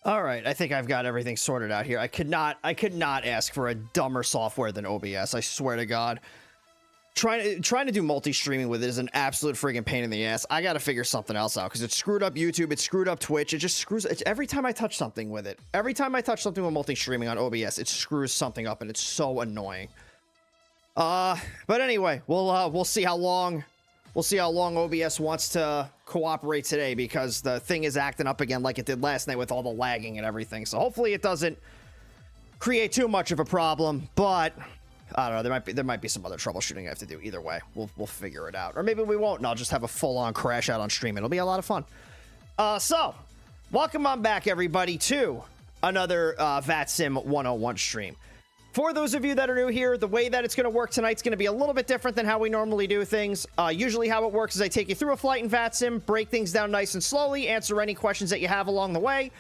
All right, I think I've got everything sorted out here. I could not ask for a dumber software than OBS. I swear to God. Trying to do multi-streaming with it is an absolute friggin' pain in the ass. I gotta figure something else out because it screwed up YouTube, it screwed up Twitch, it just screws. It's every time I touch something with it. Every time I touch something with multi-streaming on OBS, it screws something up, and it's so annoying. But anyway, we'll see how long OBS wants to cooperate today, because the thing is acting up again like it did last night with all the lagging and everything. So hopefully it doesn't create too much of a problem, but I don't know, there might be some other troubleshooting I have to do. Either way, we'll figure it out. Or maybe we won't, and I'll just have a full-on crash out on stream. It'll be a lot of fun. So welcome on back, everybody, to another VATSIM 101 stream. For those of you that are new here, the way that it's going to work tonight is going to be a little bit different than how we normally do things. Usually how it works is I take you through a flight in VATSIM, break things down nice and slowly, answer any questions that you have along the way.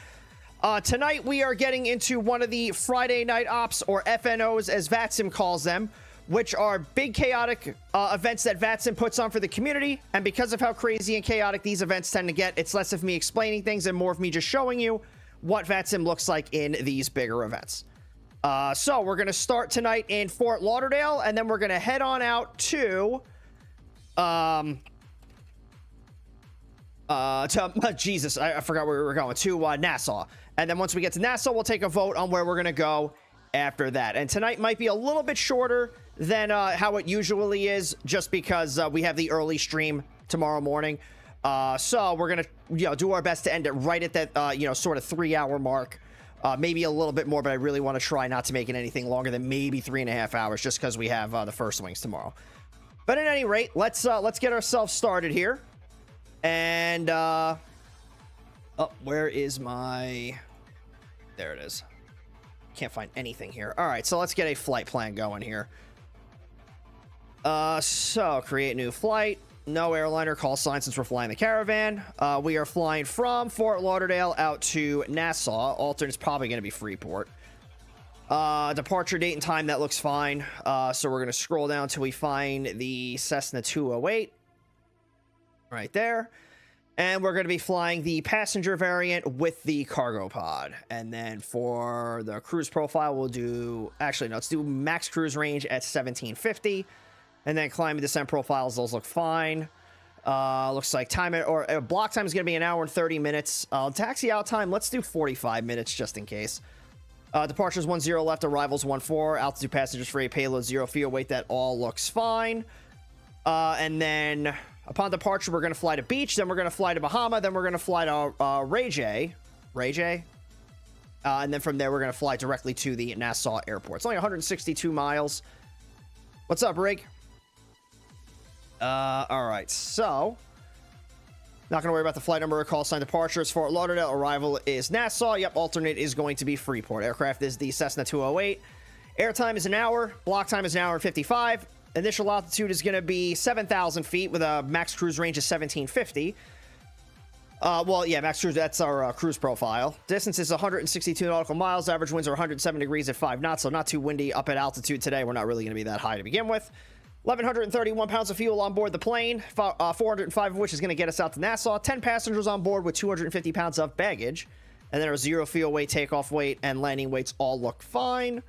Tonight we are getting into one of the Friday night ops, or FNOs as VATSIM calls them, which are big chaotic events that VATSIM puts on for the community. And because of how crazy and chaotic these events tend to get, it's less of me explaining things and more of me just showing you what VATSIM looks like in these bigger events. So we're going to start tonight in Fort Lauderdale, and then we're going to head on out to Jesus, I forgot where we were going, to Nassau. And then once we get to Nassau, we'll take a vote on where we're going to go after that. And tonight might be a little bit shorter than how it usually is, just because we have the early stream tomorrow morning. So we're going to do our best to end it right at that sort of 3-hour mark. Maybe a little bit more, but I really want to try not to make it anything longer than maybe 3.5 hours, just because we have the first wings tomorrow. But at any rate, let's get ourselves started here. And where is my? There it is. Can't find anything here. All right, so let's get a flight plan going here. So create new flight. No airliner call sign since we're flying the Caravan. We are flying from Fort Lauderdale out to Nassau. Alternate's probably going to be Freeport. Departure date and time, that looks fine. So we're going to scroll down till we find the Cessna 208. Right there. And we're going to be flying the passenger variant with the cargo pod. And then for the cruise profile, we'll do... Actually, no, let's do max cruise range at 1750. And then climb and descent profiles, those look fine. Looks like time or block time is going to be 1 hour and 30 minutes. Taxi out time, let's do 45 minutes just in case. Departures 10 left, arrivals 14. Altitude, passengers free, payload 0, fuel weight, that all looks fine. And then upon departure, we're going to fly to Beach, then we're going to fly to Bahama, then we're going to fly to Ray J. And then from there, we're going to fly directly to the Nassau airport. It's only 162 miles. What's up, Rig? All right, so not gonna worry about the flight number or call sign. Departure is Fort Lauderdale, arrival is Nassau. Yep, alternate is going to be Freeport. Aircraft is the Cessna 208. Airtime is 1 hour, block time is 1 hour and 55. Initial altitude is gonna be 7,000 feet with a max cruise range of 1750. Well, yeah, max cruise, that's our cruise profile. Distance is 162 nautical miles. Average winds are 107 degrees at 5 knots, so not too windy up at altitude today. We're not really gonna be that high to begin with. 1,131 pounds of fuel on board the plane, 405 of which is going to get us out to Nassau. 10 passengers on board with 250 pounds of baggage. And then our 0 fuel weight, takeoff weight, and landing weights all look fine.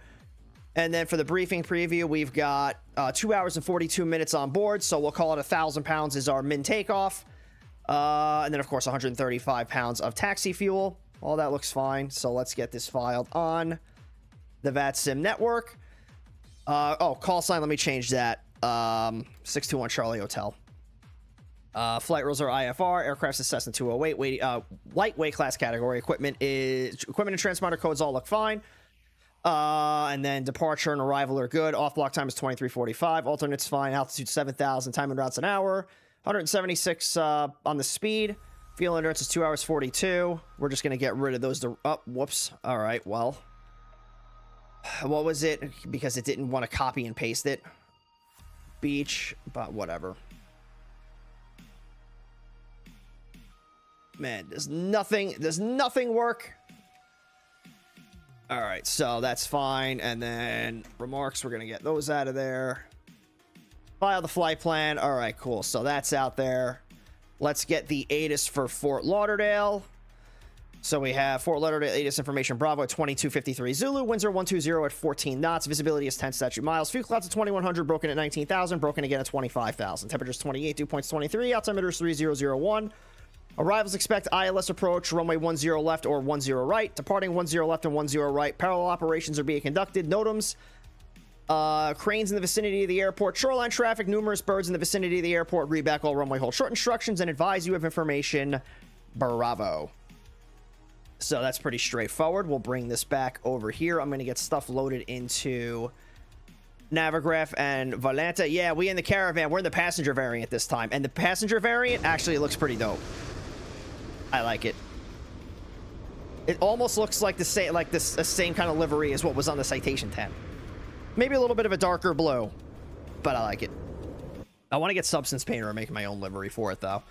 And then for the briefing preview, we've got 2 hours and 42 minutes on board. So we'll call it 1,000 pounds is our min takeoff. And then, of course, 135 pounds of taxi fuel. All that looks fine. So let's get this filed on the VATSIM network. Call sign, let me change that. 621 Charlie Hotel. Flight rules are IFR. Aircraft's a Cessna 208. Lightweight class category. Equipment and transponder codes all look fine. And then departure and arrival are good. Off block time is 23:45. Alternate's fine. Altitude 7,000. Time and routes an hour. 176 on the speed. Fuel endurance is 2 hours 42. We're just gonna get rid of those. Whoops. All right. Well, what was it? Because it didn't want to copy and paste it. Beach, but whatever. Man, does nothing work? All right, so that's fine. And then remarks, we're gonna get those out of there. File the flight plan. All right, cool. So that's out there. Let's get the ATIS for Fort Lauderdale. So we have Fort Lauderdale, latest information, Bravo at 2253 Zulu, Windsor 120 at 14 knots, visibility is 10 statute miles, fuel clouds at 2100, broken at 19,000, broken again at 25,000, temperatures 28, dew points 23, altimeter is 3001. Arrivals expect ILS approach, runway 10 left or 10 right, departing 10 left and 10 right, parallel operations are being conducted, NOTAMs, cranes in the vicinity of the airport, shoreline traffic, numerous birds in the vicinity of the airport, read back all runway hold short instructions, and advise you of information, Bravo. So that's pretty straightforward. We'll bring this back over here. I'm going to get stuff loaded into Navigraph and Volanta. Yeah, we in the Caravan. We're in the passenger variant this time. And the passenger variant actually looks pretty dope. I like it. It almost looks like the same kind of livery as what was on the Citation 10. Maybe a little bit of a darker blue, but I like it. I want to get Substance Painter and make my own livery for it, though.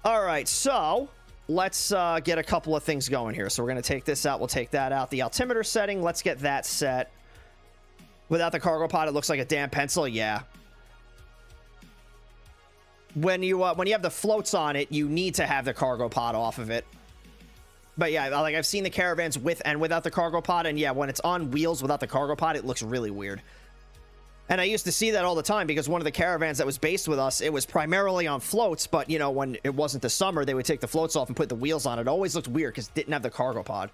All right, so let's get a couple of things going here. So we're going to take this out. We'll take that out. The altimeter setting, let's get that set. Without the cargo pod, it looks like a damn pencil. Yeah. When you have the floats on it, you need to have the cargo pod off of it. But yeah, like I've seen the Caravans with and without the cargo pod, and yeah, when it's on wheels without the cargo pod, it looks really weird. And I used to see that all the time because one of the Caravans that was based with us, it was primarily on floats, but you know, when it wasn't the summer, they would take the floats off and put the wheels on. It always looked weird because it didn't have the cargo pod.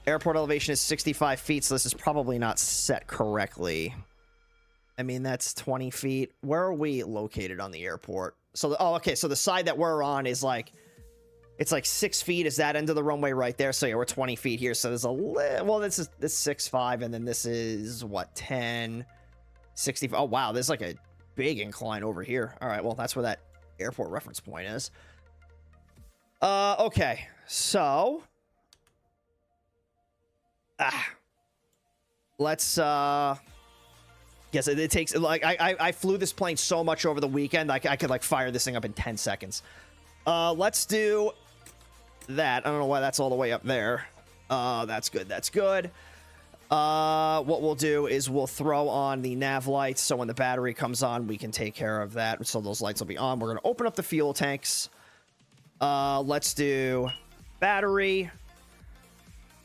Airport elevation is 65 feet, so this is probably not set correctly. I mean, that's 20 feet. Where are we located on the airport? So, oh, okay, so the side that we're on is like, it's like 6 feet is that end of the runway right there. So yeah, we're 20 feet here. So there's a little, well, this is 6.5, and then this is what, 10, 60. Oh, wow, there's like a big incline over here. All right, well, that's where that airport reference point is. Okay, so let's guess it takes like I flew this plane so much over the weekend, like I could like fire this thing up in 10 seconds. Let's do that. I don't know why that's all the way up there. That's good. That's good. What we'll do is we'll throw on the nav lights, so when the battery comes on, we can take care of that. So those lights will be on. We're going to open up the fuel tanks. Let's do battery.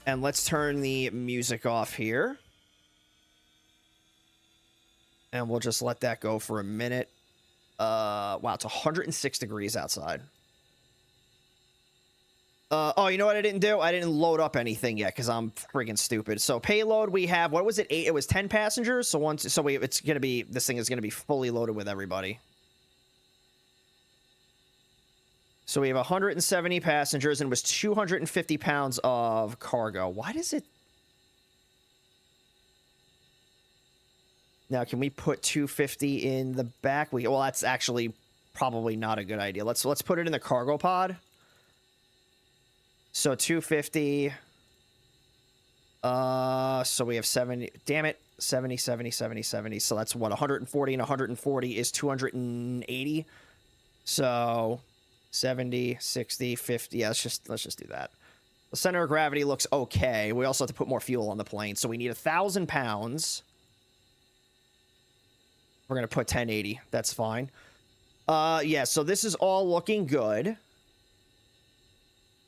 And let's turn the music off here. And we'll just let that go for a minute. Wow, it's 106 degrees outside. Oh, you know what I didn't do? I didn't load up anything yet because I'm friggin' stupid. So payload, we have, what was it? 8? It was 10 passengers. So it's gonna be, this thing is gonna be fully loaded with everybody. So we have 170 passengers and it was 250 pounds of cargo. Why does it? Now, can we put 250 in the back? Well, that's actually probably not a good idea. Let's put it in the cargo pod. So 250. So we have 70. Damn it. 70, 70, 70, 70. So that's what, 140 and 140 is 280. So 70, 60, 50. Yeah, let's just do that. The center of gravity looks okay. We also have to put more fuel on the plane. So we need 1,000 pounds. We're going to put 1080. That's fine. Yeah, so this is all looking good.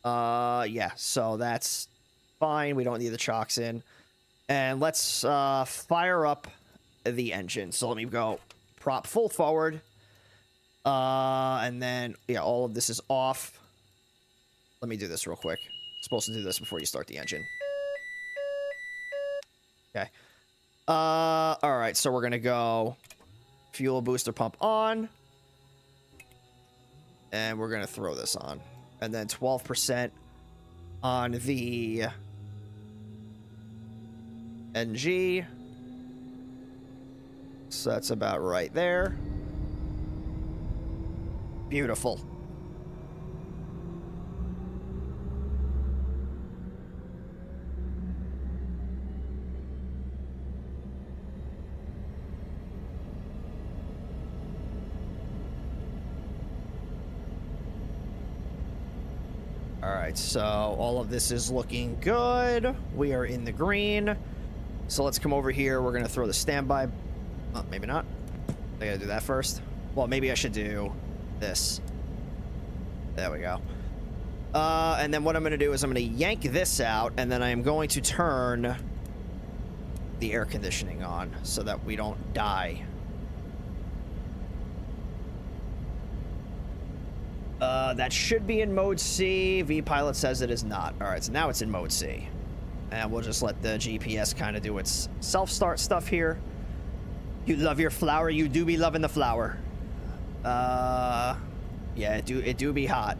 Yeah, so that's fine. We don't need the chocks in. And let's fire up the engine. So let me go prop full forward. And then, yeah, all of this is off. Let me do this real quick. I'm supposed to do this before you start the engine. Okay. All right, so we're going to go fuel booster pump on. And we're going to throw this on. And then 12% on the NG. So that's about right there. Beautiful. All right, so all of this is looking good. We are in the green. So let's come over here. We're going to throw the standby. Oh, maybe not. I got to do that first. Well, maybe I should do this. There we go. And then what I'm going to do is I'm going to yank this out, and then I am going to turn the air conditioning on so that we don't die. That should be in mode C. V-Pilot says it is not. All right, so now it's in mode C. And we'll just let the GPS kind of do its self-start stuff here. You love your flower. You do be loving the flower. Yeah, it do be hot.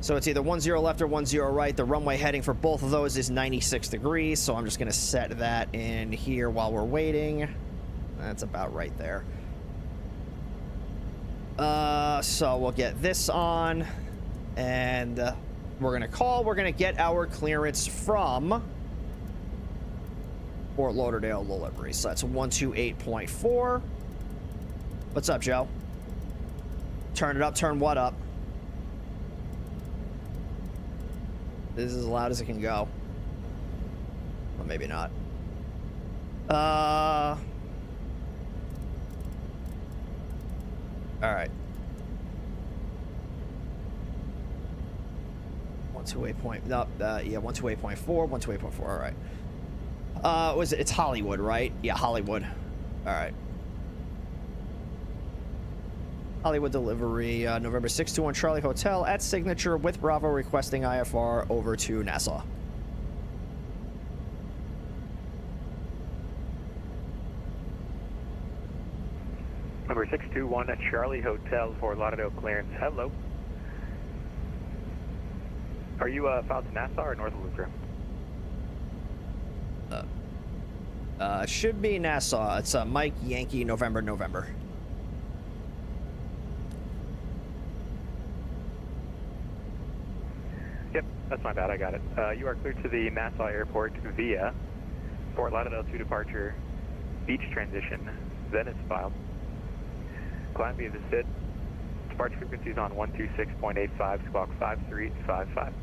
So it's either 10 left or 10 right. The runway heading for both of those is 96 degrees. So I'm just going to set that in here while we're waiting. That's about right there. So we'll get this on, and we're going to call. We're going to get our clearance from Fort Lauderdale delivery. So that's 128.4. What's up, Joe? Turn it up. Turn what up? This is as loud as it can go. Well, maybe not. All right. 128 point. No, yeah, 128.4, 128.4. All right. Was it? It's Hollywood, right? Yeah, Hollywood. All right. Hollywood delivery, November 621 Charlie Hotel at Signature with Bravo requesting IFR over to Nassau. Number 621 at Charlie Hotel for Lauderdale clearance. Hello. Are you filed to Nassau or North Lucre? Should be Nassau. It's Mike Yankee November. Yep, that's my bad. I got it. You are cleared to the Nassau Airport via Fort Lauderdale 2 departure, beach transition, then it's filed. Climb via the SID. Departure frequency is on 126.85, squawk 5355.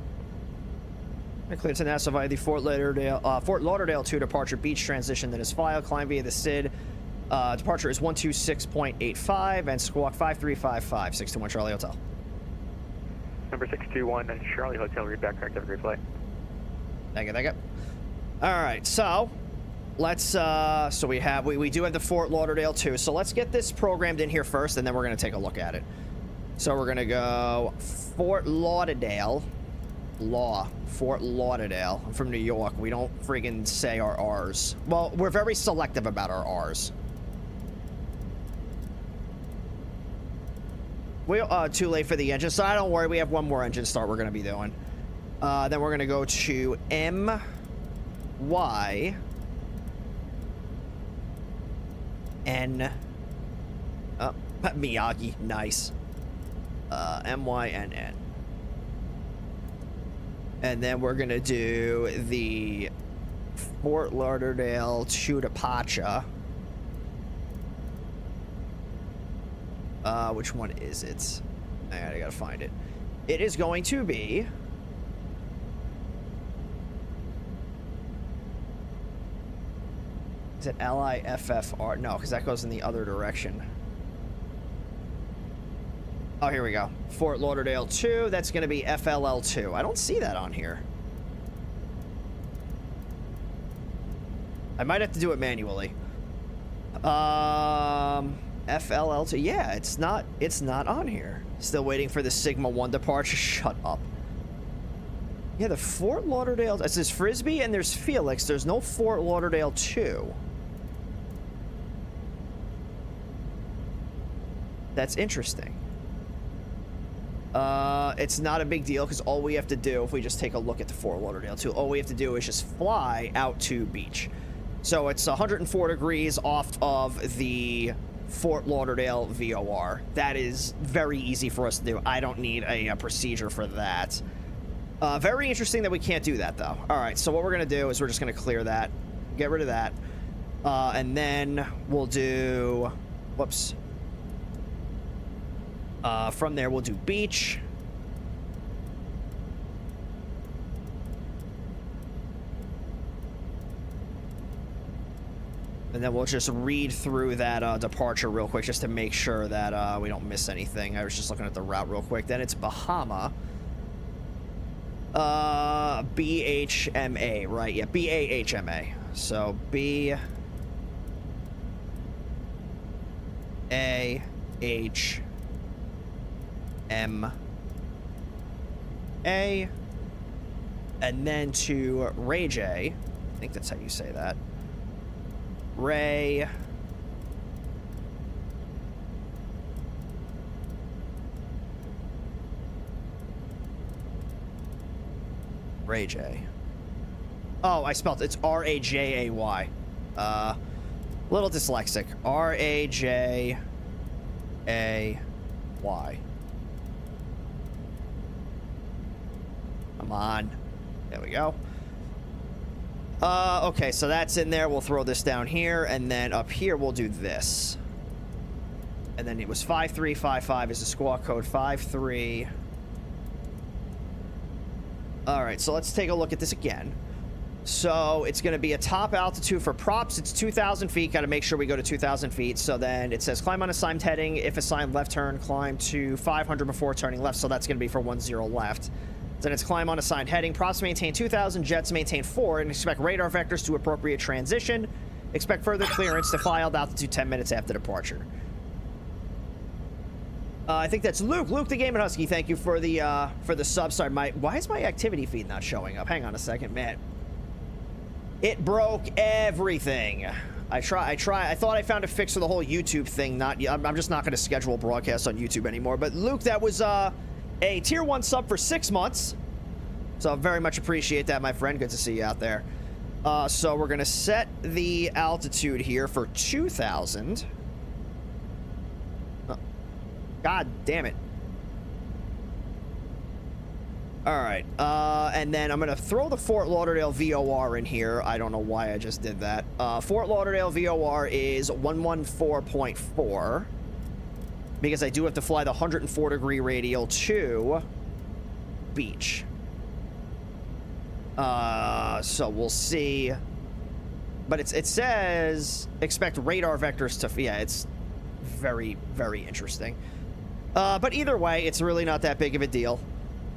Cleared to Nassau via the Fort Lauderdale 2 departure beach transition, then is filed. Climb via the SID. Departure is 126.85 and squawk 5355, 621 Charlie Hotel. Number 621 Charlie Hotel, read back correct. Have a great flight. Thank you. All right, so let's so we do have the Fort Lauderdale 2, so let's get this programmed in here first, and then we're going to take a look at it. So we're going to go Fort Lauderdale. Fort Lauderdale. I'm from New York. We don't friggin' say our R's. Well, we're very selective about our R's. We're too late for the engine, so don't worry. We have one more engine start we're going to be doing. Then we're going to go to M-Y N. Miyagi. Nice. M-Y-N-N. And then we're going to do the Fort Lauderdale to departure. Which one is it? I gotta find it. It is going to be... Is it L-I-F-F-R? No, because that goes in the other direction. Oh, here we go. Fort Lauderdale 2. That's going to be FLL2. I don't see that on here. I might have to do it manually. FLL2. Yeah, it's not on here. Still waiting for the Sigma 1 departure. Shut up. Yeah, the Fort Lauderdale... It says Frisbee and there's Felix. There's no Fort Lauderdale 2. That's interesting. It's not a big deal because all we have to do, if we just take a look at the Fort Lauderdale 2, all we have to do is just fly out to beach. So it's 104 degrees off of the Fort Lauderdale VOR. That is very easy for us to do. I don't need a procedure for that. Very interesting that we can't do that, though. All right, so what we're going to do is we're just going to clear that, get rid of that, and then we'll do... Whoops. From there, we'll do beach. And then we'll just read through that departure real quick just to make sure that we don't miss anything. I was just looking at the route real quick. Then it's Bahama. BHMA, right? Yeah, BAHMA. So B A H M A, and then to Ray J. I think that's how you say that. Ray J. Oh, I spelled it. It's R-A-J-A-Y. Little dyslexic. R-A-J-A-Y. Come on. There we go. Okay, so that's in there. We'll throw this down here, and then up here we'll do this. And then it was 5355 is the squawk code. 53. All right, so let's take a look at this again. So it's going to be a top altitude for props. It's 2,000 feet. Got to make sure we go to 2,000 feet. So then it says climb on assigned heading. If assigned left turn, climb to 500 before turning left. So that's going to be for 10 left. Then it's climb on assigned heading. Props maintain 2,000. Jets maintain 4. And expect radar vectors to appropriate transition. Expect further clearance to filed altitude 10 minutes after departure. I think that's Luke. Luke the Game and Husky. Thank you for the sub. Sorry, why is my activity feed not showing up? Hang on a second, man. It broke everything. I thought I found a fix for the whole YouTube thing. I'm just not going to schedule broadcasts on YouTube anymore. But Luke, that was a tier 1 sub for 6 months. So I very much appreciate that, my friend. Good to see you out there. So we're going to set the altitude here for 2,000. God damn it. All right. And then I'm going to throw the Fort Lauderdale VOR in here. I don't know why I just did that. Fort Lauderdale VOR is 114.4. Because I do have to fly the 104-degree radial to beach. So we'll see. But it says expect radar vectors to... Yeah, it's very, very interesting. But either way, it's really not that big of a deal.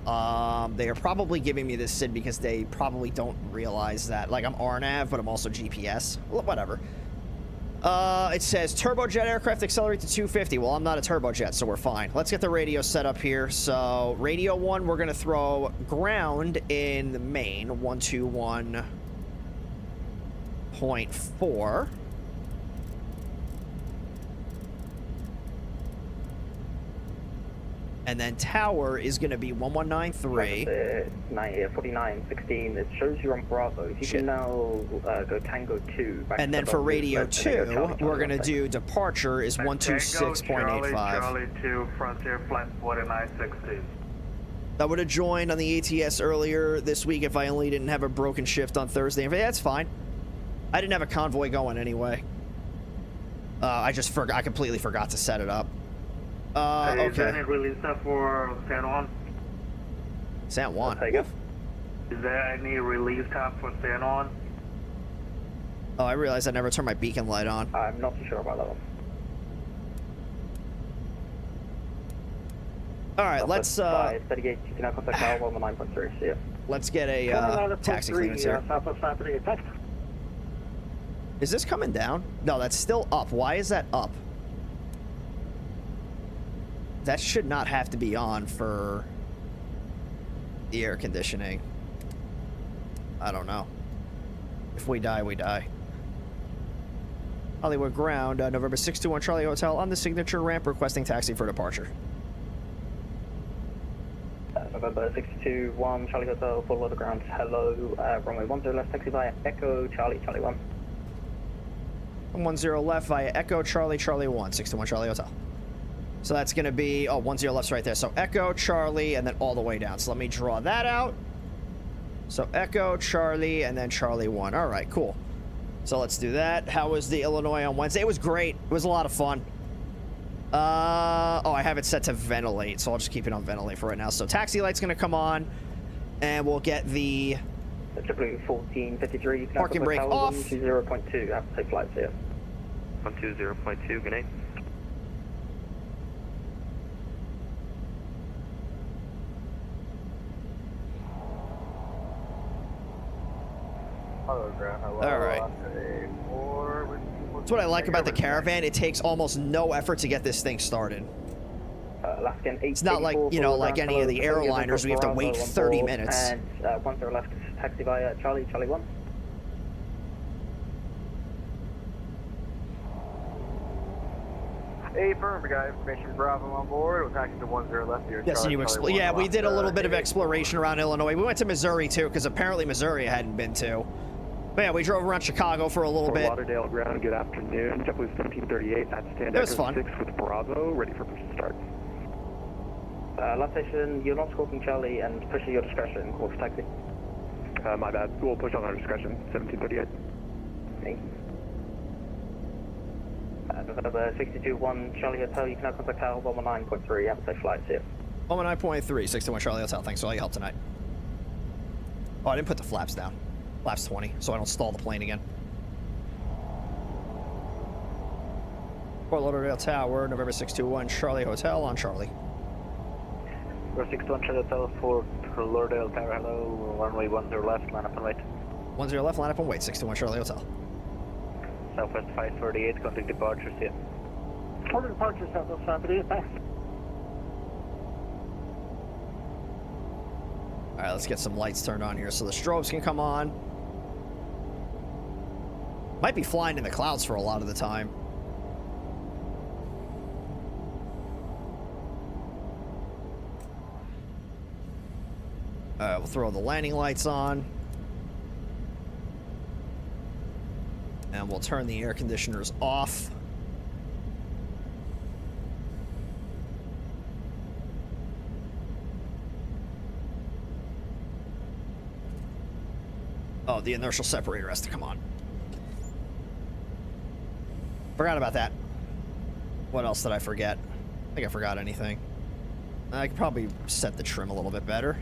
They are probably giving me this SID because they probably don't realize that, like, I'm RNAV, but I'm also GPS. Well, whatever. It says turbojet aircraft accelerate to 250. Well, I'm not a turbojet, so we're fine. Let's get the radio set up here. So, radio 1, we're going to throw ground in the main, 121.4. And then tower is going to be 1193. 4916. It shows you're on Bravo. If you can now go Tango 2. And then for radio 2, we're going to do departure is 126.85. Charlie 2, Frontier Flight 4916. I would have joined on the ATS earlier this week if I only didn't have a broken shift on Thursday. But yeah, that's fine. I didn't have a convoy going anyway. I completely forgot to set it up. Okay. Is there any release stuff for San Juan? San Juan. Is there any release time for San Juan? Oh, I realized I never turned my beacon light on. I'm not too sure about that one. All right, let's steady gate, you can now contact Mile 119.3. See ya. Let's get a taxi clearance here. Is this coming down? No, that's still up. Why is that up? That should not have to be on for the air conditioning. I don't know. If we die, we die. Hollywood ground, November 621 Charlie Hotel on the signature ramp requesting taxi for departure. November 621 Charlie Hotel, full water ground. Hello, runway 10 left, taxi via Echo Charlie, Charlie 1. 10 left via Echo Charlie, Charlie 1, 621 Charlie Hotel. So that's going to be, 10 left's right there. So Echo, Charlie, and then all the way down. So let me draw that out. So Echo, Charlie, and then Charlie 1. All right, cool. So let's do that. How was the Illinois on Wednesday? It was great. It was a lot of fun. I have it set to ventilate, so I'll just keep it on ventilate for right now. So taxi light's going to come on, and we'll get the JetBlue 1453. Parking brake off. 120.2. Have to take flights here. 120.2. Good night. Hello, ground. Hello. All right. That's what I like about the Caravan. It takes almost no effort to get this thing started. Alaskan 8. It's not like, you know, like any of the airliners where you have to wait 30 minutes. And 10 left, taxi via Charlie 1. Affirm, we got information Bravo on board. We're taxing to 10 left here. Yes, and you yeah, we did a little bit of exploration around Illinois. We went to Missouri too, because apparently Missouri I hadn't been to. But yeah, we drove around Chicago for a little Fort bit. Lauderdale ground, good afternoon. JetBlue 1738 at stand It was fun. 6 with Bravo, ready for push to start. Last station, you're not squawking Charlie and push at your discretion. Call for taxi. My bad. We'll push on our discretion. 1738. Thank you. November 62-1 Charlie Hotel, you can now contact Tower 119.3. Have a safe flight. See you. 119.3, 61 Charlie Hotel. Thanks for all your help tonight. Oh, I didn't put the flaps down. Flaps 20, so I don't stall the plane again. Fort Lauderdale Tower, November 621 Charlie Hotel on Charlie. Number 61 Charlie Hotel, Fort Lauderdale Tower, hello. Runway 10 left, line up and wait. 10 left, line up and wait. 61 Charlie Hotel. Southwest 548, contact departure, see you. Order departure, Southwest 548, thanks. All right, let's get some lights turned on here so the strobes can come on. Might be flying in the clouds for a lot of the time. We'll throw the landing lights on. And we'll turn the air conditioners off. Oh, the inertial separator has to come on. Forgot about that. What else did I forget? I think I forgot anything. I could probably set the trim a little bit better.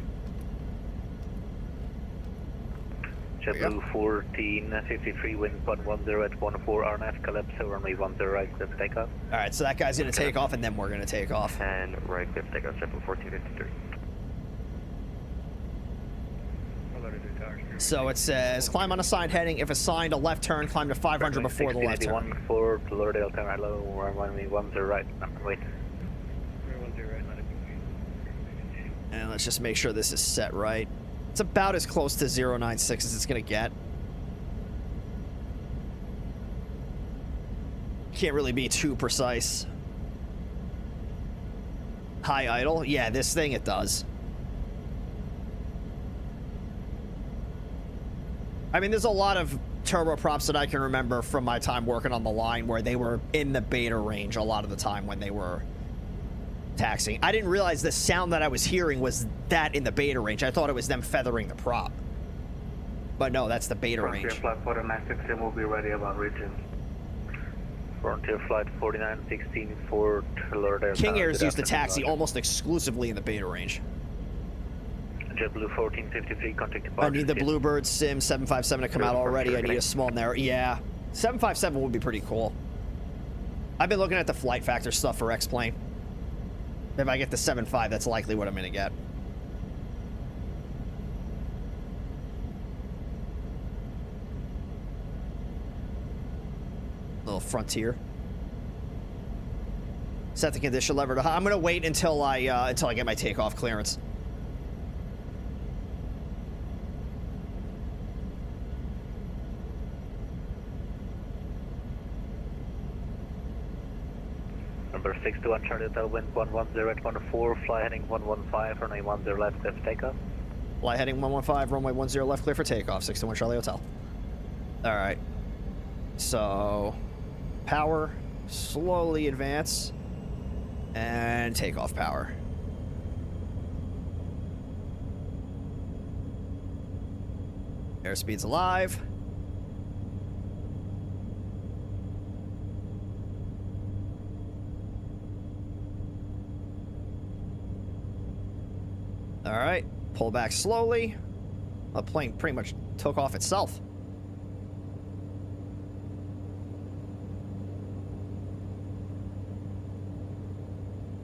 JetBlue 1453, wind 110 at 14 RNF, Calypso, runway 10 right, clear for takeoff. All right, so that guy's going to take off, and then we're going to take off. And right, clear for takeoff, JetBlue 1453. So it says, climb on assigned heading. If assigned a left turn, climb to 500 before the left turn. For Lauderdale Tower, hello, runway 10 right, wait. And let's just make sure this is set right. It's about as close to 096 as it's going to get. Can't really be too precise. High idle? Yeah, this thing, it does. I mean, there's a lot of turboprops that I can remember from my time working on the line where they were in the beta range a lot of the time when they were taxiing. I didn't realize the sound that I was hearing was that in the beta range. I thought it was them feathering the prop. But no, that's the beta range. Frontier Flight 4916 will be ready about region. Frontier Flight 4916 for Lauderdale King Tower, Airs good used to afternoon, taxi Roger. almost exclusively in the beta range. JetBlue 1453, contact departure. I need the Bluebird Sim 757 to come out already. I need a small narrow. Yeah, 757 would be pretty cool. I've been looking at the flight factor stuff for X-Plane. If I get the 7.5, that's likely what I'm going to get. Little Frontier. Set the condition lever to high. I'm going to wait until I get my takeoff clearance. Number 621 Charlie Hotel, wind 110 at 14, fly heading 115, runway 10 left, clear for takeoff. Fly heading 115, runway 10 left, clear for takeoff. 61 Charlie Hotel. All right. So, power, slowly advance, and takeoff power. Airspeed's alive. All right, pull back slowly. The plane pretty much took off itself.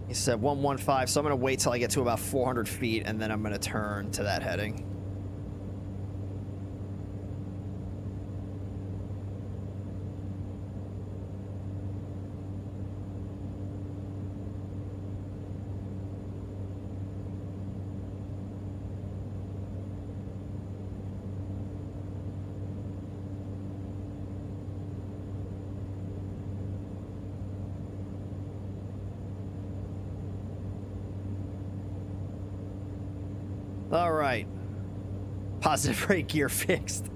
He said 115, so I'm going to wait till I get to about 400 feet, and then I'm going to turn to that heading. All right. Positive brake gear fixed.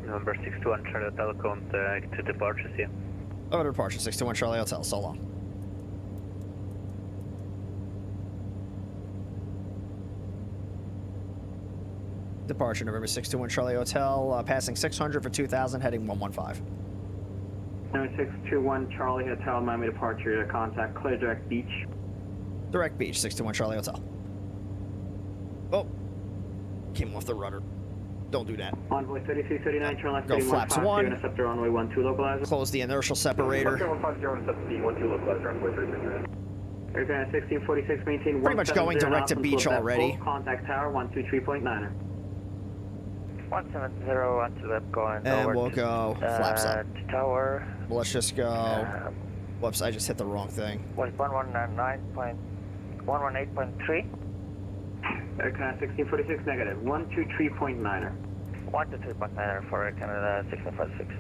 Number 621 Charlie Hotel, contact to departures here. Over to departure, 621 Charlie Hotel. So long. Departure, November 621 Charlie Hotel, passing 600 for 2000, heading 115. Number 621 Charlie Hotel, Miami departure to contact clear direct beach. Direct beach, 621 Charlie Hotel. Oh, came off the rudder. Don't do that. Envoy 3339, turn left, Go flaps 1. interceptor runway 12 localizer. Close the inertial separator. Aircraft 1646, maintain Pretty much going direct to beach already. Contact tower 123.9er. 170 on to left going And over we'll go flaps up. to tower. Let's just go. Whoops, I just hit the wrong thing. Was 118.3. Aircraft 1646, negative 123.9er. 123.9 for Canada 1656.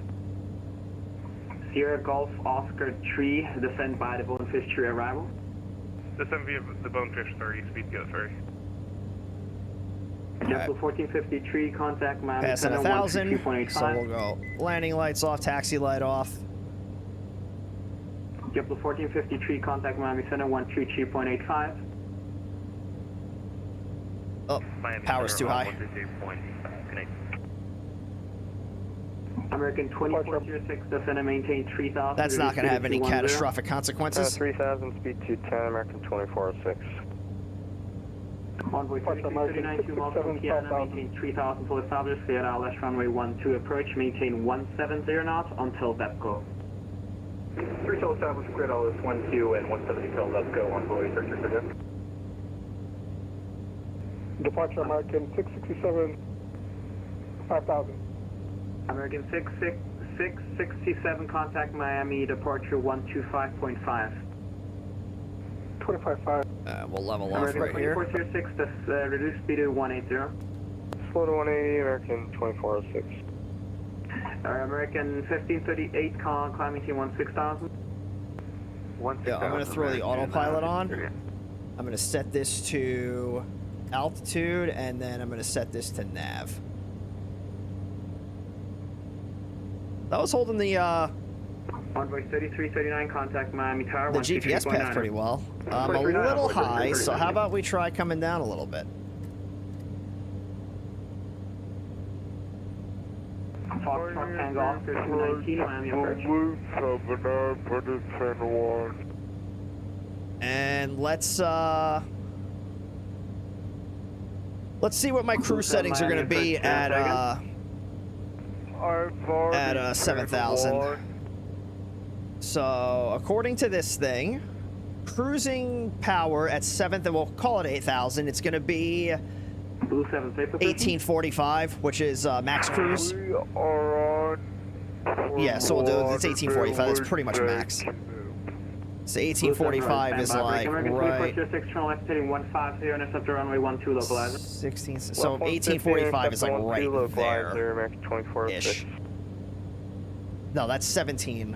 Sierra Golf Oscar tree, descend by the Bonefish tree arrival. Descend via the Bonefish 30, speed go ferry. JetBlue 1453, contact Miami Passing Center 1,000. 123.85. So we'll go landing lights off, taxi light off. JetBlue 1453, contact Miami Center 123.85. Oh, power's too high. American 2406, descend and maintain 3000. That's not going to have any catastrophic consequences. 3000, speed 210, American 2406. Envoy 3339, 2 miles from Kiana, maintain 3000 full established, clear out left runway 12 approach, maintain 170 knots until VEPCO. 3 till established, cleared all is 12 and 170 till let's go, Envoy 3339. Departure American 667, 5000. American 667, contact Miami, departure 125.5. 25.5. We'll level off American right here. 2406, reduce speed to 180. Slow to 180, American 2406. American 1538, climbing team 16000. Yeah, I'm going to throw the autopilot on. I'm going to set this to altitude, and then I'm going to set this to nav. That was holding the Envoy 3339, contact Miami Tower. the GPS path pretty well. A little high, so how about we try coming down a little bit? Foxtrot Tango Oscar 219, Miami approach. And let's see what my cruise settings are going to be at 7,000. So according to this thing, cruising power at 7th, and we'll call it 8,000. It's going to be Blue 7, safe 1845, which is max cruise. Yeah, so we'll do it's 1845. That's pretty much max. So 1845 is like right. 6 turn left heading 150, interceptor runway 12 localizer. 16. So 1845 is like right there. Ish. No, that's 17.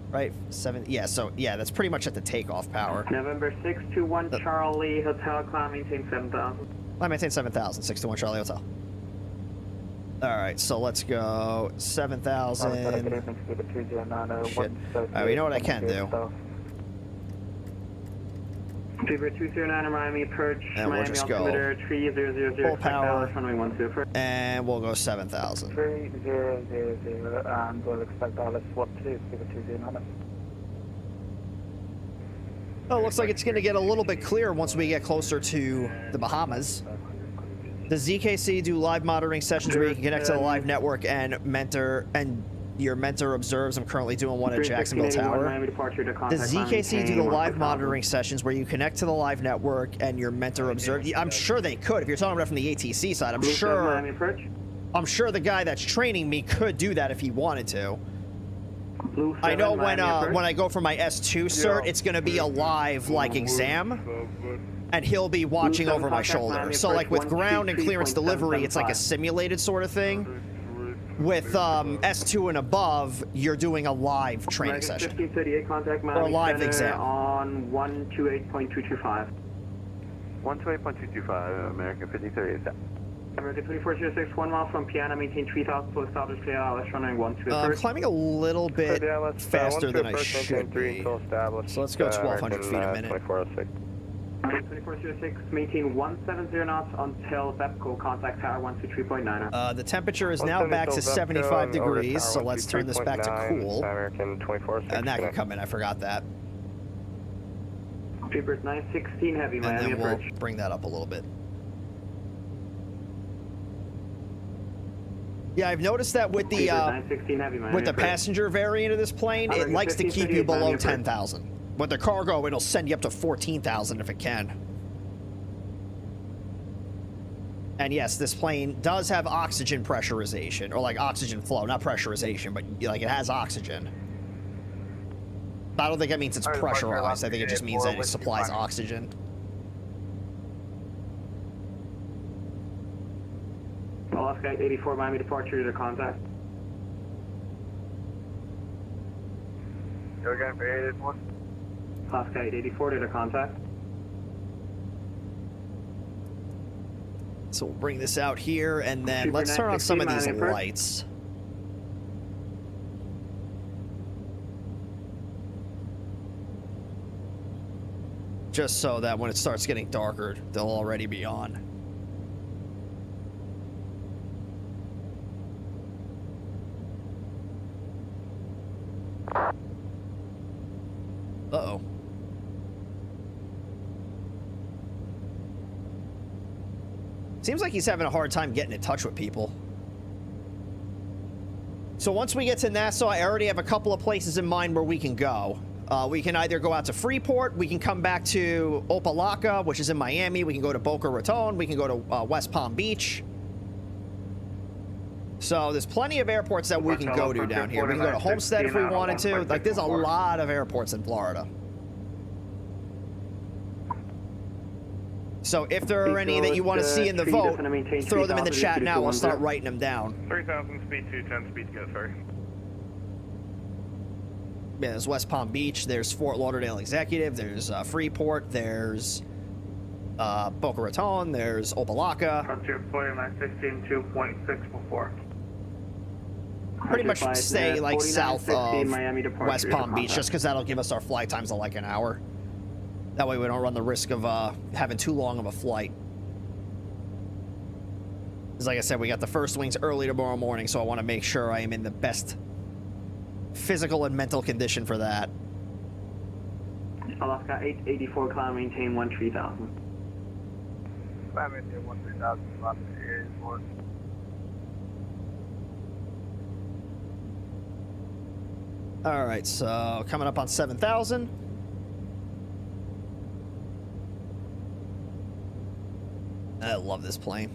Right? 7. Yeah, so yeah, that's pretty much at the takeoff power. November 621 Charlie Hotel, climb maintain 7,000. I maintain 7,000, 621 Charlie Hotel. Alright, so let's go 7,000. Shit. Alright, you know what I can do? Fever 209 Miami approach, And we'll Miami just go altimeter 3000, full power. runway 12 approach. And we'll go 7,000. 3000, and we'll expect Alice 12, Fever 209. Oh, it looks like it's going to get a little bit clearer once we get closer to the Bahamas. Does ZKC do live monitoring sessions where you can connect to the live network and your mentor observes? I'm currently doing one at Jacksonville Tower. Does ZKC do the live monitoring sessions where you connect to the live network and your mentor observes? I'm sure they could. If you're talking about from the ATC side, I'm sure the guy that's training me could do that if he wanted to. I know when I go for my S2 cert, it's going to be a live like exam, and he'll be watching over my shoulder. So like with ground and clearance delivery, it's like a simulated sort of thing. With S2 and above, you're doing a live training session. Contact or a live exam. On 128.225. 128.225, American 5030 is set. American 2406, 1 mile from Piana, maintain 3000 full established clear LS runway 12 approach. Climbing a little bit faster than I should be. So let's go 1,200 feet a minute. 2406. 2406, maintain 170 knots until VEPCO contact tower 123.9. The temperature is now back to 75 degrees, so let's turn this back to cool. American 2406. And that can come in, I forgot that. Freebird 916 heavy, And Miami then we'll approach. bring that up a little bit. Yeah, I've noticed that with the Freebird 916 heavy, Miami with the approach. passenger variant of this plane, it likes to keep you below 10,000. With the cargo, it'll send you up to 14,000 if it can. And yes, this plane does have oxygen pressurization, or like oxygen flow, not pressurization, but like it has oxygen. I don't think that means it's pressurized. I think it just means that it supplies oxygen. Alaska 84 Miami departure to contact. Go again for 881. Alaska 84 to contact. So we'll bring this out here, and then let's turn on some of these lights. Just so that when it starts getting darker, they'll already be on. Uh-oh. Seems like he's having a hard time getting in touch with people. So once we get to Nassau, I already have a couple of places in mind where we can go. We can either go out to Freeport, we can come back to Opelika, which is in Miami, we can go to Boca Raton, we can go to West Palm Beach. So there's plenty of airports that we can go to down here. We can go to Homestead if we wanted to. Like, there's a lot of airports in Florida. So if there are any that you want to see in the vote, throw them in the chat now. We'll start writing them down. 3000, speed 210, speed to go, sorry. Yeah, there's West Palm Beach, there's Fort Lauderdale Executive, there's Freeport, there's Boca Raton, there's Opelika. Frontier 4916 2.644. Pretty much stay like south of Miami West Palm Beach, just because that'll give us our flight times of like an hour. That way we don't run the risk of having too long of a flight. Because like I said, we got the first wings early tomorrow morning, so I want to make sure I am in the best physical and mental condition for that. Alaska 884, climb, maintain 13,000. Climb maintain 13,000, Alaska 884. All right, so coming up on 7,000. I love this plane.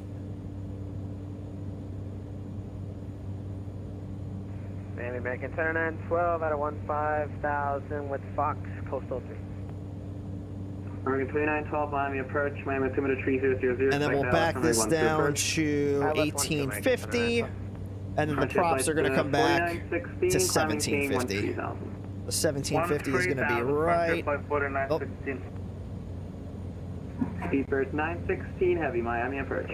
Miami American 10912 out of 15,000 with Fox, Coastal 3. American 2912, Miami approach, Miami altimeter 3000. And then we'll back this down to 1850. And then the props are going to come back to 1750. The 1750 is going to be right. Oh. Speedbird 916 heavy, Miami approach.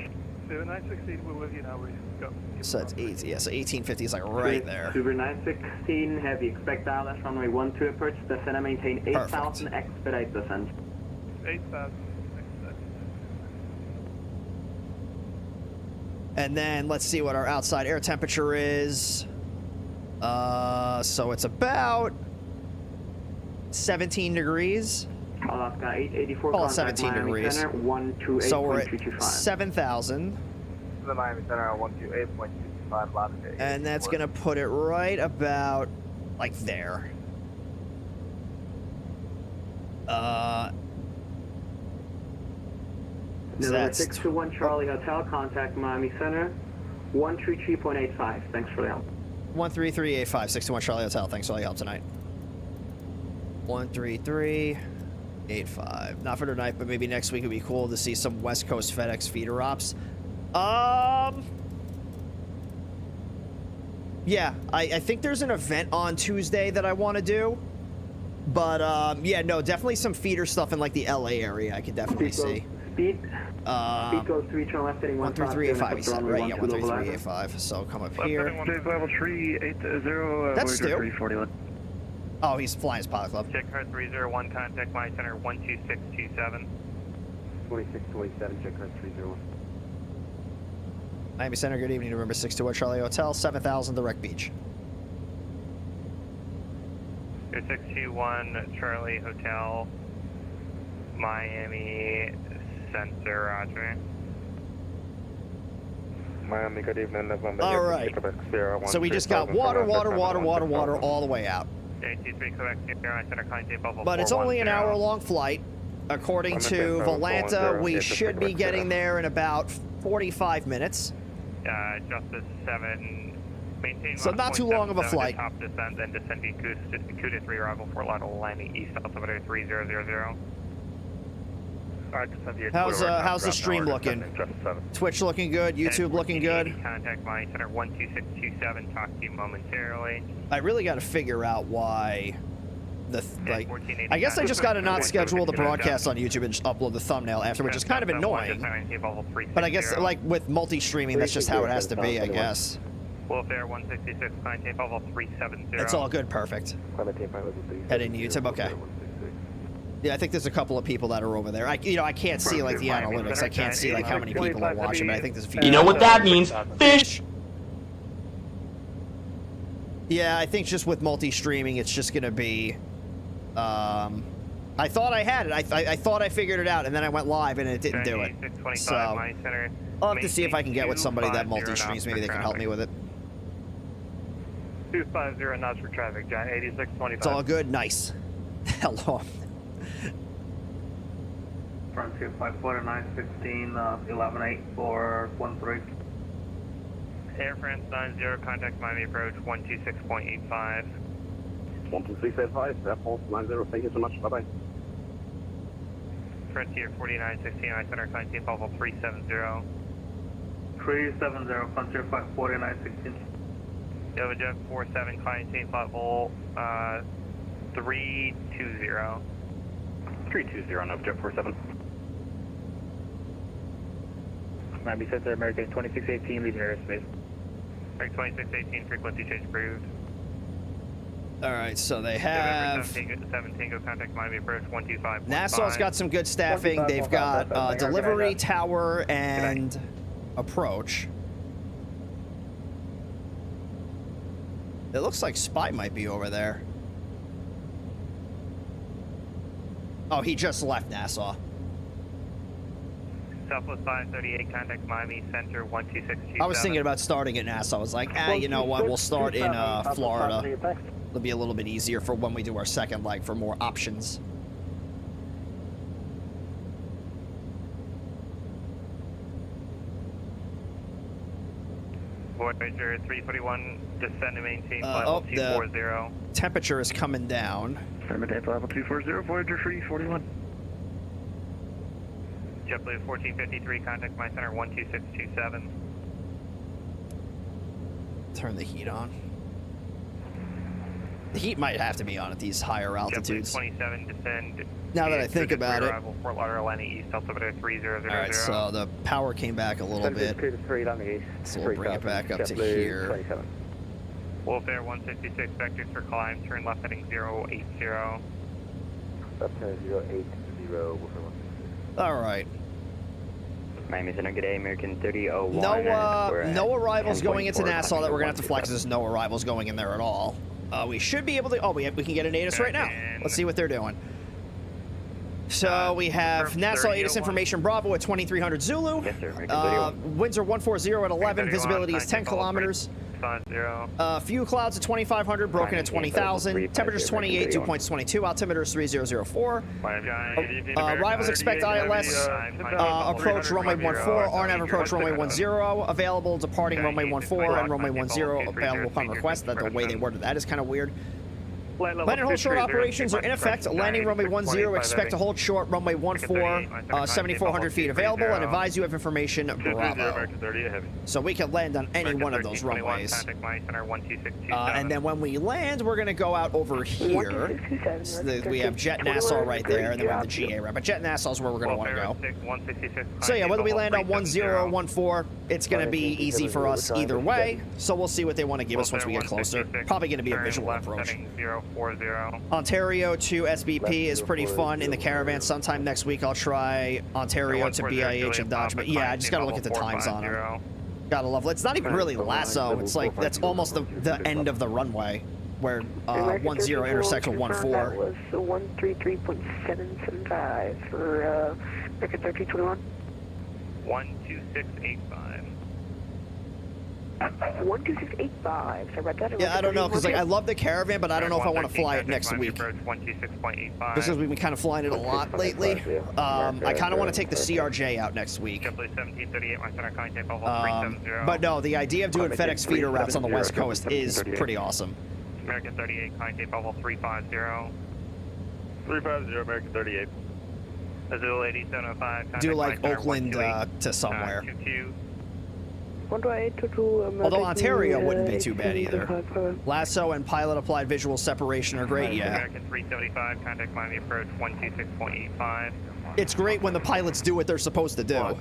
916, we're with you now, go. So it's 8, yeah, so 1850 is like right there. Speedbird 916 heavy, expect ILS runway 12 approach, descend and maintain 8,000, expedite descent. 8,000, And then let's see what our outside air temperature is. So it's about 17 degrees. Alaska 884, Call it 17 degrees. Center, 128. So we're at 7,000. The Miami Center at 128.25, Alaska. And that's going to put it right about like there. Number 621 Charlie Hotel, contact Miami Center, 133.85. Thanks for the help. 13385, 61 Charlie Hotel. Thanks for all your help tonight. 13385. Not for tonight, but maybe next week would be cool to see some West Coast FedEx feeder ops. Yeah, I think there's an event on Tuesday that I want to do. But, yeah, no, definitely some feeder stuff in, like, the LA area I could definitely see. Speed goes 3 turn left heading 13385, he said, right? Yeah, 13385. So come up here. level 380, That's Stu. 341. Oh, he's flying his pilot club. Check car 301, contact my center 12627. 2627, check card 301. Miami Center, good evening. November 621 Charlie Hotel, 7000 direct beach. 621 Charlie Hotel, Miami Center, roger. Miami, good evening. November. All right. So we just got water all the way out. J23 Quebec Sierra Center, contact Buffalo. But it's only an 410. hour-long flight. According to Volanta, we should be getting there in about 45 minutes. Justice 7, maintain. So not too long of a 0.77 flight. Top descent, then descending Cuda 3, arrival Fort Lauderdale, landing east altimeter 3000. How's the stream looking? Twitch looking good, YouTube looking good. Contact my center 12627, talk to you momentarily. I really got to figure out why I guess I just got to not schedule the broadcast on YouTube and just upload the thumbnail after, which is kind of annoying. But I guess, like, with multi-streaming, that's just how it has to be, I guess. Wolf Air 166, contact level 370. It's all good, perfect. Heading to YouTube, okay. Yeah, I think there's a couple of people that are over there. I can't see, like, the analytics. I can't see, like, how many people are watching, but I think there's a few. You know what that means? Fish! Yeah, I think just with multi-streaming, it's just going to be... I thought I had it. I thought I figured it out, and then I went live, and it didn't do it. So, I'll have to see if I can get with somebody that multi-streams. Maybe they can help me with it. 250 knots for traffic, John. 8625. It's all good. Nice. Hello. Frontier 549, 16, 11-8 for 13. Air France 90, contact Miami approach 126.85. 12685, Air France 90, thank you so much, bye-bye. Frontier 4916, I center contact level 370. 370, Frontier 549, 16. Nova Jet 47, contact level 320. 320, Nova Jet 47. Miami Center, American 2618, leaving airspace. American 2618, frequency change approved. All right, so they have... 7 Tango, contact Miami approach 125. Nassau's got some good staffing. They've got delivery, tower, and approach. It looks like Spy might be over there. Oh, he just left Nassau. Southwest 538, contact Miami Center 12627. I was thinking about starting at Nassau. I was like, you know what? We'll start in Florida. It'll be a little bit easier for when we do our second leg for more options. Voyager 341, descend to maintain level 240. The temperature is coming down. Affirmative, level 240, Voyager 341. JetBlue 1453, contact my center 12627. Turn the heat on. The heat might have to be on at these higher altitudes. JetBlue 27, descend. Now that I think about it. Arrival Fort Lauderdale, landing east altimeter 3000. All right, so the power came back a little bit. So we'll bring it back up to here. Wolf Air 166, vectors for climb, turn left heading 080. Left heading 080, All right. Miami Center, good day, American 3001. No arrivals going into Nassau that we're going to have to fly because there's no arrivals going in there at all. We should be able to... Oh, we can get an ATIS right now. Let's see what they're doing. So we have Nassau ATIS information Bravo at 2300 Zulu. Yes, sir, American 31. Winds are 140 at 11. Visibility is 10 kilometers. Few clouds at 2500, broken at 20,000. Temperatures 28, dew points 22. Altimeter is 3004. Arrivals expect ILS. Approach runway 14. RNAV approach runway 10. Available departing runway 14 and runway 10. Available upon request. That the way they worded that is kind of weird. Land and hold short operations are in effect. Landing runway 10, expect to hold short. Runway 14, 7,400 feet available, and advise you have information. Bravo. So we can land on any one of those runways. And then when we land, we're going to go out over here. So we have Jet Nassau right there, and then we have the GA right. But Jet Nassau is where we're going to want to go. So yeah, whether we land on 10 or 14, it's going to be easy for us either way. So we'll see what they want to give us once we get closer. Probably going to be a visual approach. Ontario to SBP is pretty fun in the Caravan. Sometime next week I'll try Ontario to BIH and Dodge. But yeah, I just got to look at the times on them. Gotta love it. It's not even really lasso. It's like that's almost the end of the runway where 10 intersects with 14. That was 133.775 for American 1321. 12685. 12685. So I read that. Yeah, I don't know, because like I love the Caravan, but I don't know if I want to fly it next week. Just because we've been kind of flying it a lot lately. I kind of want to take the CRJ out next week. But no, the idea of doing FedEx feeder routes on the West Coast is pretty awesome. American 38, climb tape level 350. 350, American 38. Azul 8705. Do like Oakland to somewhere. 22. Although Ontario wouldn't be too bad either. Lasso and pilot applied visual separation are great, yeah. American 375, contact Miami approach 126.85. It's great when the pilots do what they're supposed to do.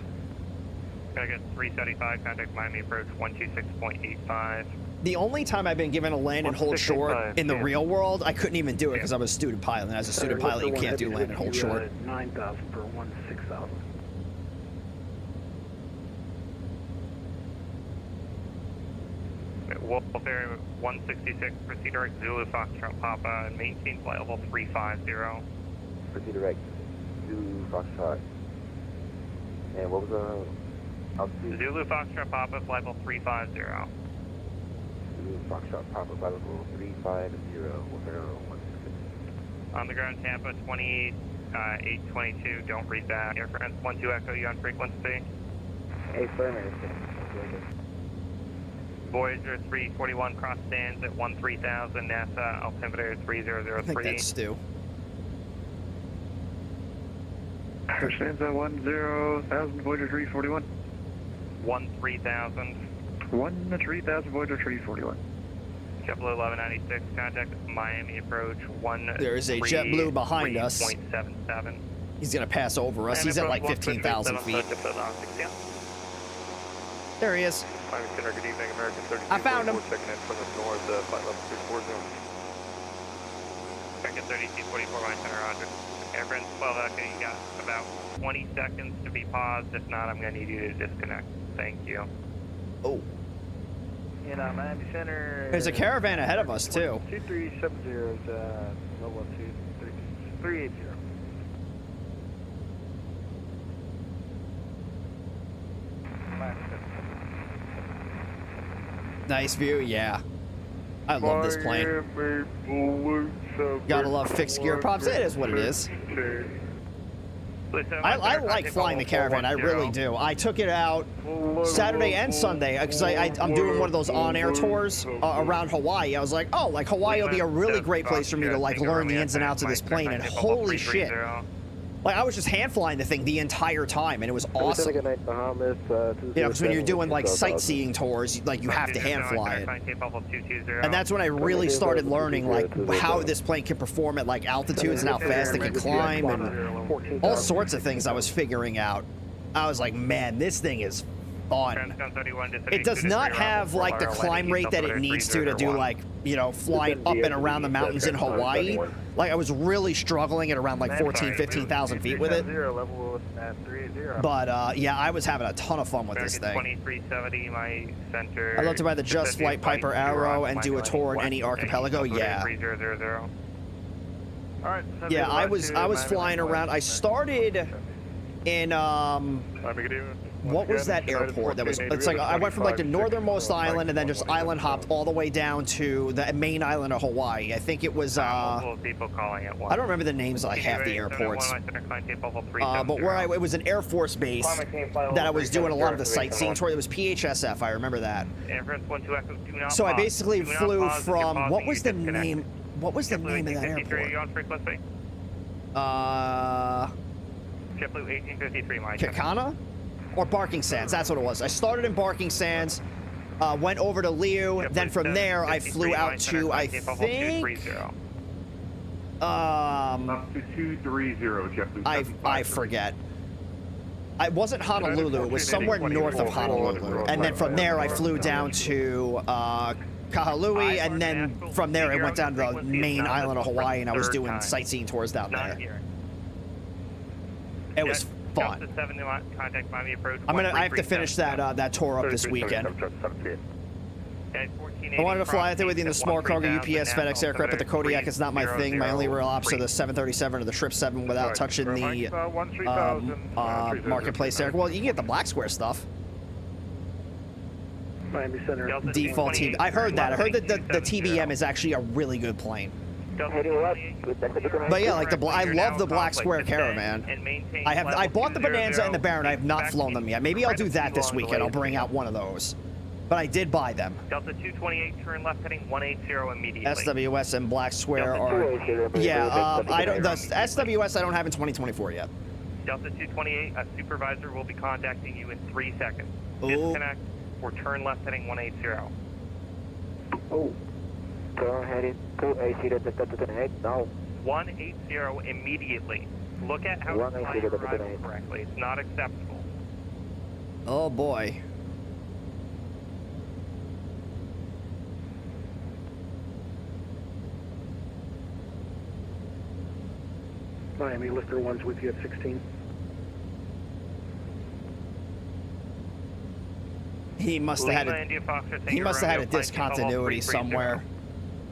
American 375, contact Miami approach 126.85. The only time I've been given a land and hold short in the real world, I couldn't even do it because I was a student pilot. And as a student pilot, you can't do land and hold short. 9,000 per 6,000. Wolf Air 166, proceed direct Zulu Foxtrot Papa, and maintain flight level 350. Proceed direct Zulu Foxtrot. And what was the altitude? Zulu Foxtrot Papa, flight level 350. Zulu Foxtrot Papa, flight level 350, Wolf Air 166. On the ground, Tampa 2822, don't read that. Air France 12 Echo, you on frequency? Affirmative. Voyager 341 cross stands at 13,000, NASA altimeter 3003. I think that's Stu. Stands at 10,000, Voyager 341. 13,000. 13,000, Voyager 341. JetBlue 1196, contact Miami approach 1. There is a JetBlue behind us. 0.77. He's going to pass over us. He's at like 15,000 feet. There he is. I found him. American 32, 44 by center, roger. Air France 12 Echo, you got about 20 seconds to be paused. If not, I'm going to need you to disconnect. Thank you. Oh. In Miami Center. There's a Caravan ahead of us, too. 2370 is 380. Nice view, yeah. I love this plane. Gotta love fixed gear props. It is what it is. I like flying the Caravan. I really do. I took it out Saturday and Sunday because I'm doing one of those on-air tours around Hawaii. I was like, oh, like Hawaii will be a really great place for me to like learn the ins and outs of this plane. And holy shit. Like, I was just hand flying the thing the entire time, and it was awesome. You know, because when you're doing, like, sightseeing tours, like, you have to hand fly it. And that's when I really started learning, like, how this plane can perform at, like, altitudes and how fast it can climb, and all sorts of things I was figuring out. I was like, man, this thing is fun. It does not have, like, the climb rate that it needs to do, like, you know, flying up and around the mountains in Hawaii. Like, I was really struggling at around, like, 14,000, 15,000 feet with it. But, yeah, I was having a ton of fun with this thing. I'd love to buy the Just Flight Piper Arrow and do a tour in any archipelago. Yeah. Yeah, I was flying around. I started in, what was that airport? That was, it's like, I went from like the northernmost island and then just island hopped all the way down to the main island of Hawaii. I think it was, I don't remember the names of like half the airports. But where it was an Air Force base that I was doing a lot of the sightseeing tour. It was PHSF, I remember that. So I basically flew from, what was the name? what was the JetBlue name of that 1853, are airport? you on frequency? JetBlue 1853, my Kekana? Or Barking Sands, that's what it was. I started in Barking Sands, went over to Liu, then from there I flew out to, I think... Up to 230, JetBlue. I forget. It wasn't Honolulu, it was somewhere north of Honolulu. And then from there I flew down to Kahului, and then from there I went down to the main island of Hawaii, and I was doing sightseeing tours down there. It was fun. I have to finish that tour up this weekend. I wanted to fly out there with you in the small cargo UPS FedEx aircraft, but the Kodiak is not my thing. My only real ops are the 737 or the 777 without touching the marketplace air. Well, you can get the Black Square stuff. Miami Center. Default team. I heard that. I heard that the TBM is actually a really good plane. But yeah, like I love the Black Square Caravan. I bought the Bonanza and the Baron. I have not flown them yet. Maybe I'll do that this weekend. I'll bring out one of those. But I did buy them. Delta 228, turn left heading 180 immediately. SWS and Black Square are... Yeah, I don't... The SWS I don't have in 2024 yet. Delta 228, a supervisor will be contacting you in 3 seconds. Ooh. Disconnect or turn left heading 180. Oh. Turn heading 280 now. 180 immediately. Look at how to fly your arrival correctly. It's not acceptable. Oh boy. Miami Lifter 1's with you at 16. He must have had a discontinuity somewhere.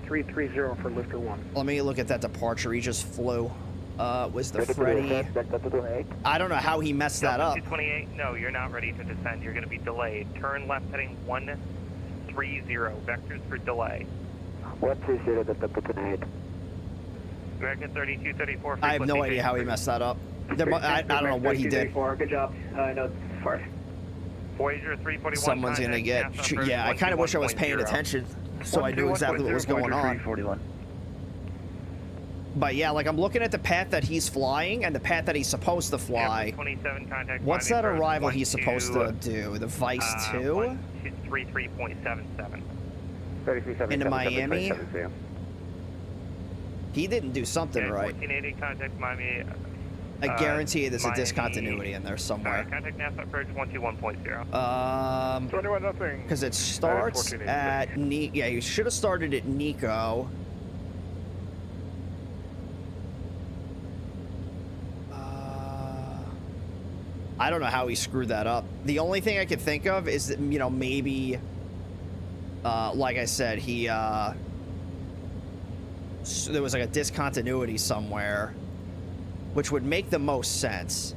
330 for Lifter 1. Let me look at that departure. He just flew. Was the Freddy? I don't know how he messed that up. 228, no, you're not ready to descend. You're going to be delayed. Turn left heading 130. Vectors for delay. 130. American 3234. I have no idea how he messed that up. I don't know what he did. Good job. I know it's far. Voyager 341. Someone's gonna get. Yeah, I kind of wish I was paying attention, so I knew exactly what was going on. But yeah, like I'm looking at the path that he's flying and the path that he's supposed to fly. What's that arrival he's supposed to do? The Vice 2? 133.77. Into Miami? He didn't do something right. 1480, contact Miami. I guarantee you there's a discontinuity in there somewhere. Contact NASA approach 121.0. 21-0. Because it starts at yeah, you should have started at Nico. I don't know how he screwed that up. The only thing I could think of is that, you know, maybe, like I said, he, so there was like a discontinuity somewhere, which would make the most sense.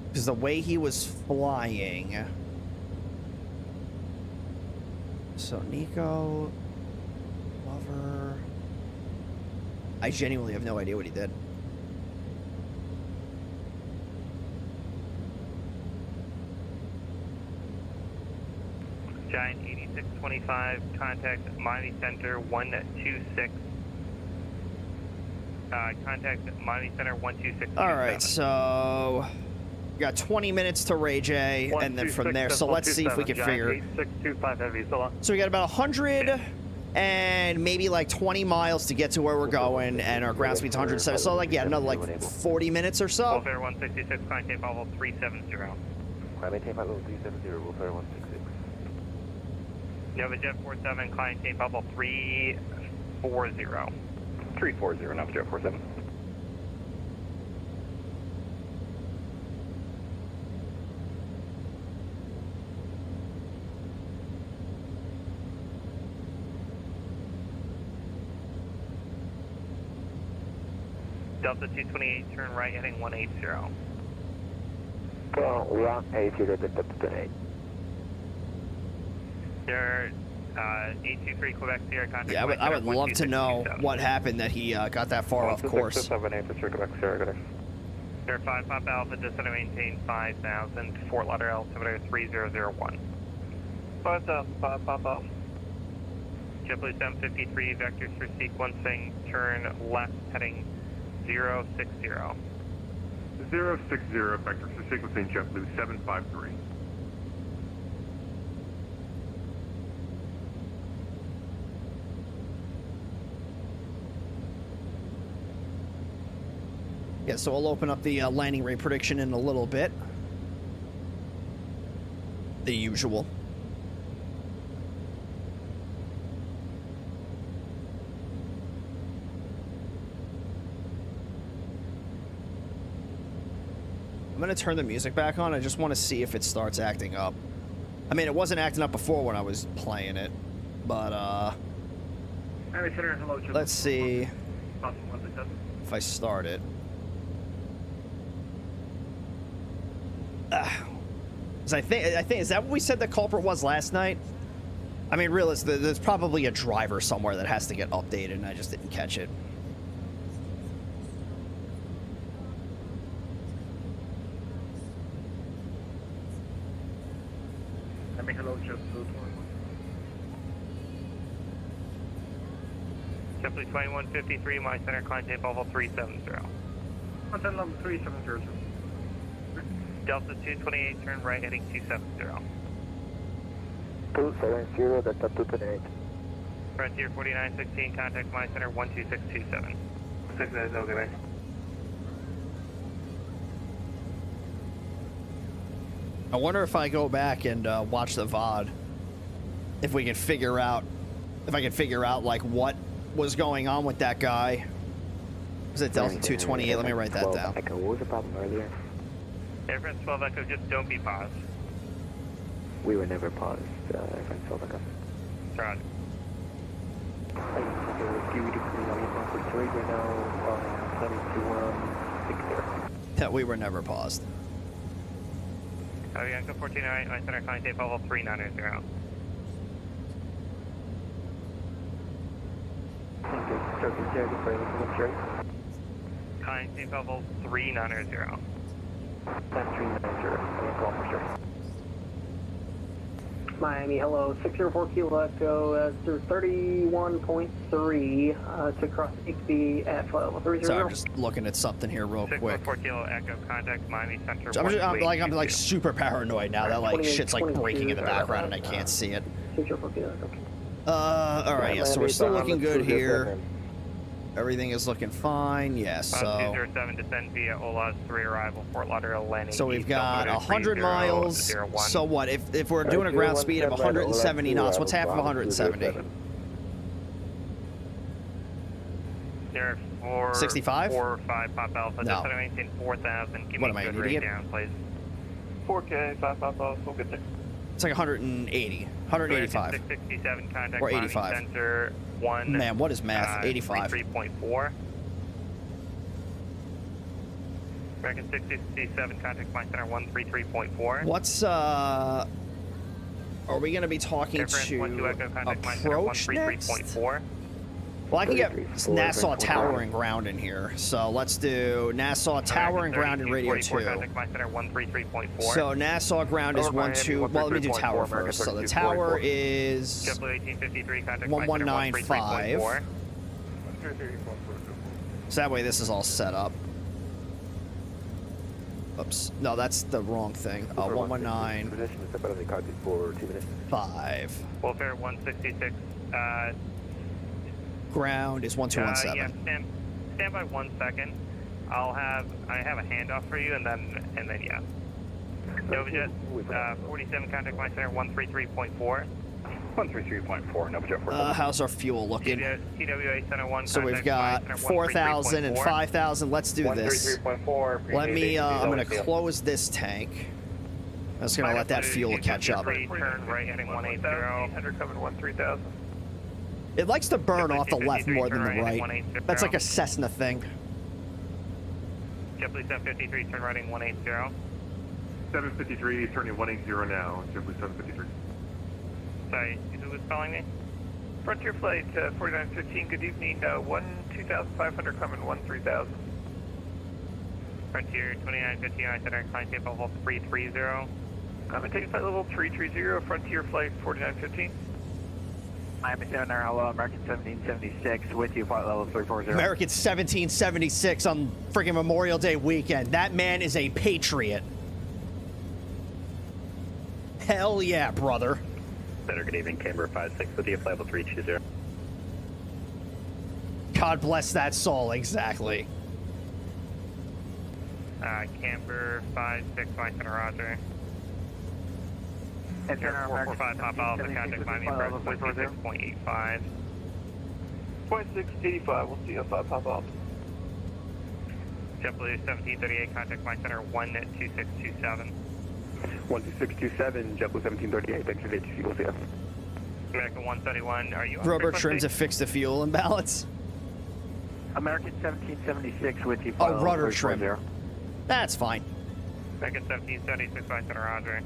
Because the way he was flying. So, Nico, Lover. I genuinely have no idea what he did. Giant 8625, contact Miami Center 126. Contact Miami Center 126. All right, so we got 20 minutes to Ray J, and then from there. So let's see if we can figure. 8625 heavy, so long. So we got about 100 and maybe like 20 miles to get to where we're going, and our ground speed's 107. So like yeah, another like 40 minutes or so. Wolf Air 166, client tape level 370. Client tape level 370, Wolf Air 166. Nova Jet 47, client tape level 340. 340, Nova Jet 47. Delta 228, turn right heading 180. 180, There, 823 Quebec Sierra, contact. Yeah, I would love to know what happened that he got that far off course. 78 Quebec Sierra, good. Air 5 Pop Alpha, descend to maintain 5,000, Fort Lauderdale, altimeter 3001. 5,000, Pop Alpha. JetBlue 753, vectors for sequencing, turn left heading 060. 060, vector for sequencing JetBlue 753. Yeah, so I'll open up the landing rate prediction in a little bit. The usual. I'm going to turn the music back on. I just want to see if it starts acting up. I mean, it wasn't acting up before when I was playing it, but let's see if I start it. I think is that what we said the culprit was last night? I mean, realistically, there's probably a driver somewhere that has to get updated, and I just didn't catch it. Hello, JetBlue. JetBlue 2153, my center climb tape level 370. Content level 370. Delta 228, turn right heading 270. 270, Delta 228. Frontier 4916, contact my center 12627. 690, okay, bye. I wonder if I go back and watch the VOD, if we can figure out, like what was going on with that guy. Was it Delta 228? Let me write that down. Echo, what was the problem earlier? Air France 12 Echo, just don't be paused. We were never paused, Air France 12 Echo. Roger. That we were never paused. Avianca 1408, my center climb tape level 390. Climb tape level 390. Miami, hello, 604 Kilo Echo, through 31.3 to cross Igby at flight level 30. Sorry, I'm just looking at something here real quick. 614 Kilo Echo, contact Miami Center. I'm like super paranoid now that like shit's like breaking in the background and I can't see it. 604 Kilo Echo. All right, yeah, so we're still looking good here. Everything is looking fine, yes. So 207 descend via Ola's 3 arrival, Fort Lauderdale landing. so we've got 100 miles. So what if we're doing a ground speed of 170 knots? What's half of 170? There are 65? 4 or 5 Pop Alpha. No. Just to maintain 4,000. Give What me am I, a an good rate idiot? down, please. 4K, 5 Pop Alpha, we'll get there. It's like 180, 185. 667, contact Or Miami 85. Center 1. Man, what is math? 85. 3.4. American 667, contact my center 133.4. What's Are we gonna be talking Air France to 12 Echo, contact my center approach next? 133.4. Well, I can get Nassau Tower and ground in here. So let's do Nassau Tower and ground in radio 2. Contact my center 133.4. So Nassau ground is 12. Well, let me do tower first. So the tower is JetBlue 1853, contact my center 1195. 133.4. So that way this is all set up. Oops. No, that's the wrong thing. 119.5. Welfare 166. Ground is 1217. Yeah, stand by 1 second. I have a handoff for you, and then yeah. NovaJet 47, contact my center 133.4. 133.4, NovaJet 47. How's our fuel looking? TWA Center 1. So we've got 4,000 and 5,000. Let's do this. 133.4. Let me, I'm going to close this tank. I'm just going to let that fuel catch up. Turn right heading 180. 800 coming 13,000. It likes to burn off the left more than the right. That's like a Cessna thing. JetBlue 753, turn right heading 180. 753, turning 180 now, JetBlue 753. Sorry, who was calling me? Frontier Flight 4915, good evening, 2,500 coming 13,000. Frontier 2915, I center climb tape level 330. I'm taking flight level 330, Frontier Flight 4915. Miami Center, hello, American 1776 with you, flight level 340. American 1776 on freaking Memorial Day weekend. That man is a patriot. Hell yeah, brother. Better, good evening, Camber 56 with you, flight level 320. God bless that soul, exactly. Camber 56, Mike Center, Roger. And Air 445, Pop Alpha, contact Miami approach 26.85. 2685, we'll see you 5 Pop Alpha. JetBlue 1738, contact Mike Center 12627. 12627, JetBlue 1738, thanks for the ATC, we'll see you. American 131, are you on Rubber frequency? trim to fix the fuel imbalance. American 1776 with you, Oh, flight rudder level trim. 340. That's fine. American 1776, Mike Center, Roger.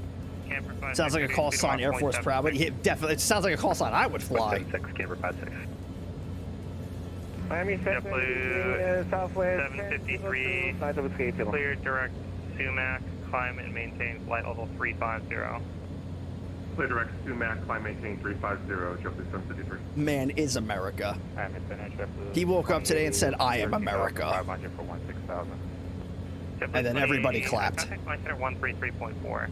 Camber 56, Sounds like a call sign Air Force proud, but yeah, definitely, it sounds like a call sign I would fly. 176, Camber 56. Miami JetBlue Southwest 753, clear direct Sumac, climb and maintain flight level 350. Clear direct Sumac, climb maintain 350, JetBlue 753. Man is America. Miami Center, JetBlue. He woke up today and said, I am America. 500 for 16,000. And then everybody clapped. Contact Mike Center 133.4.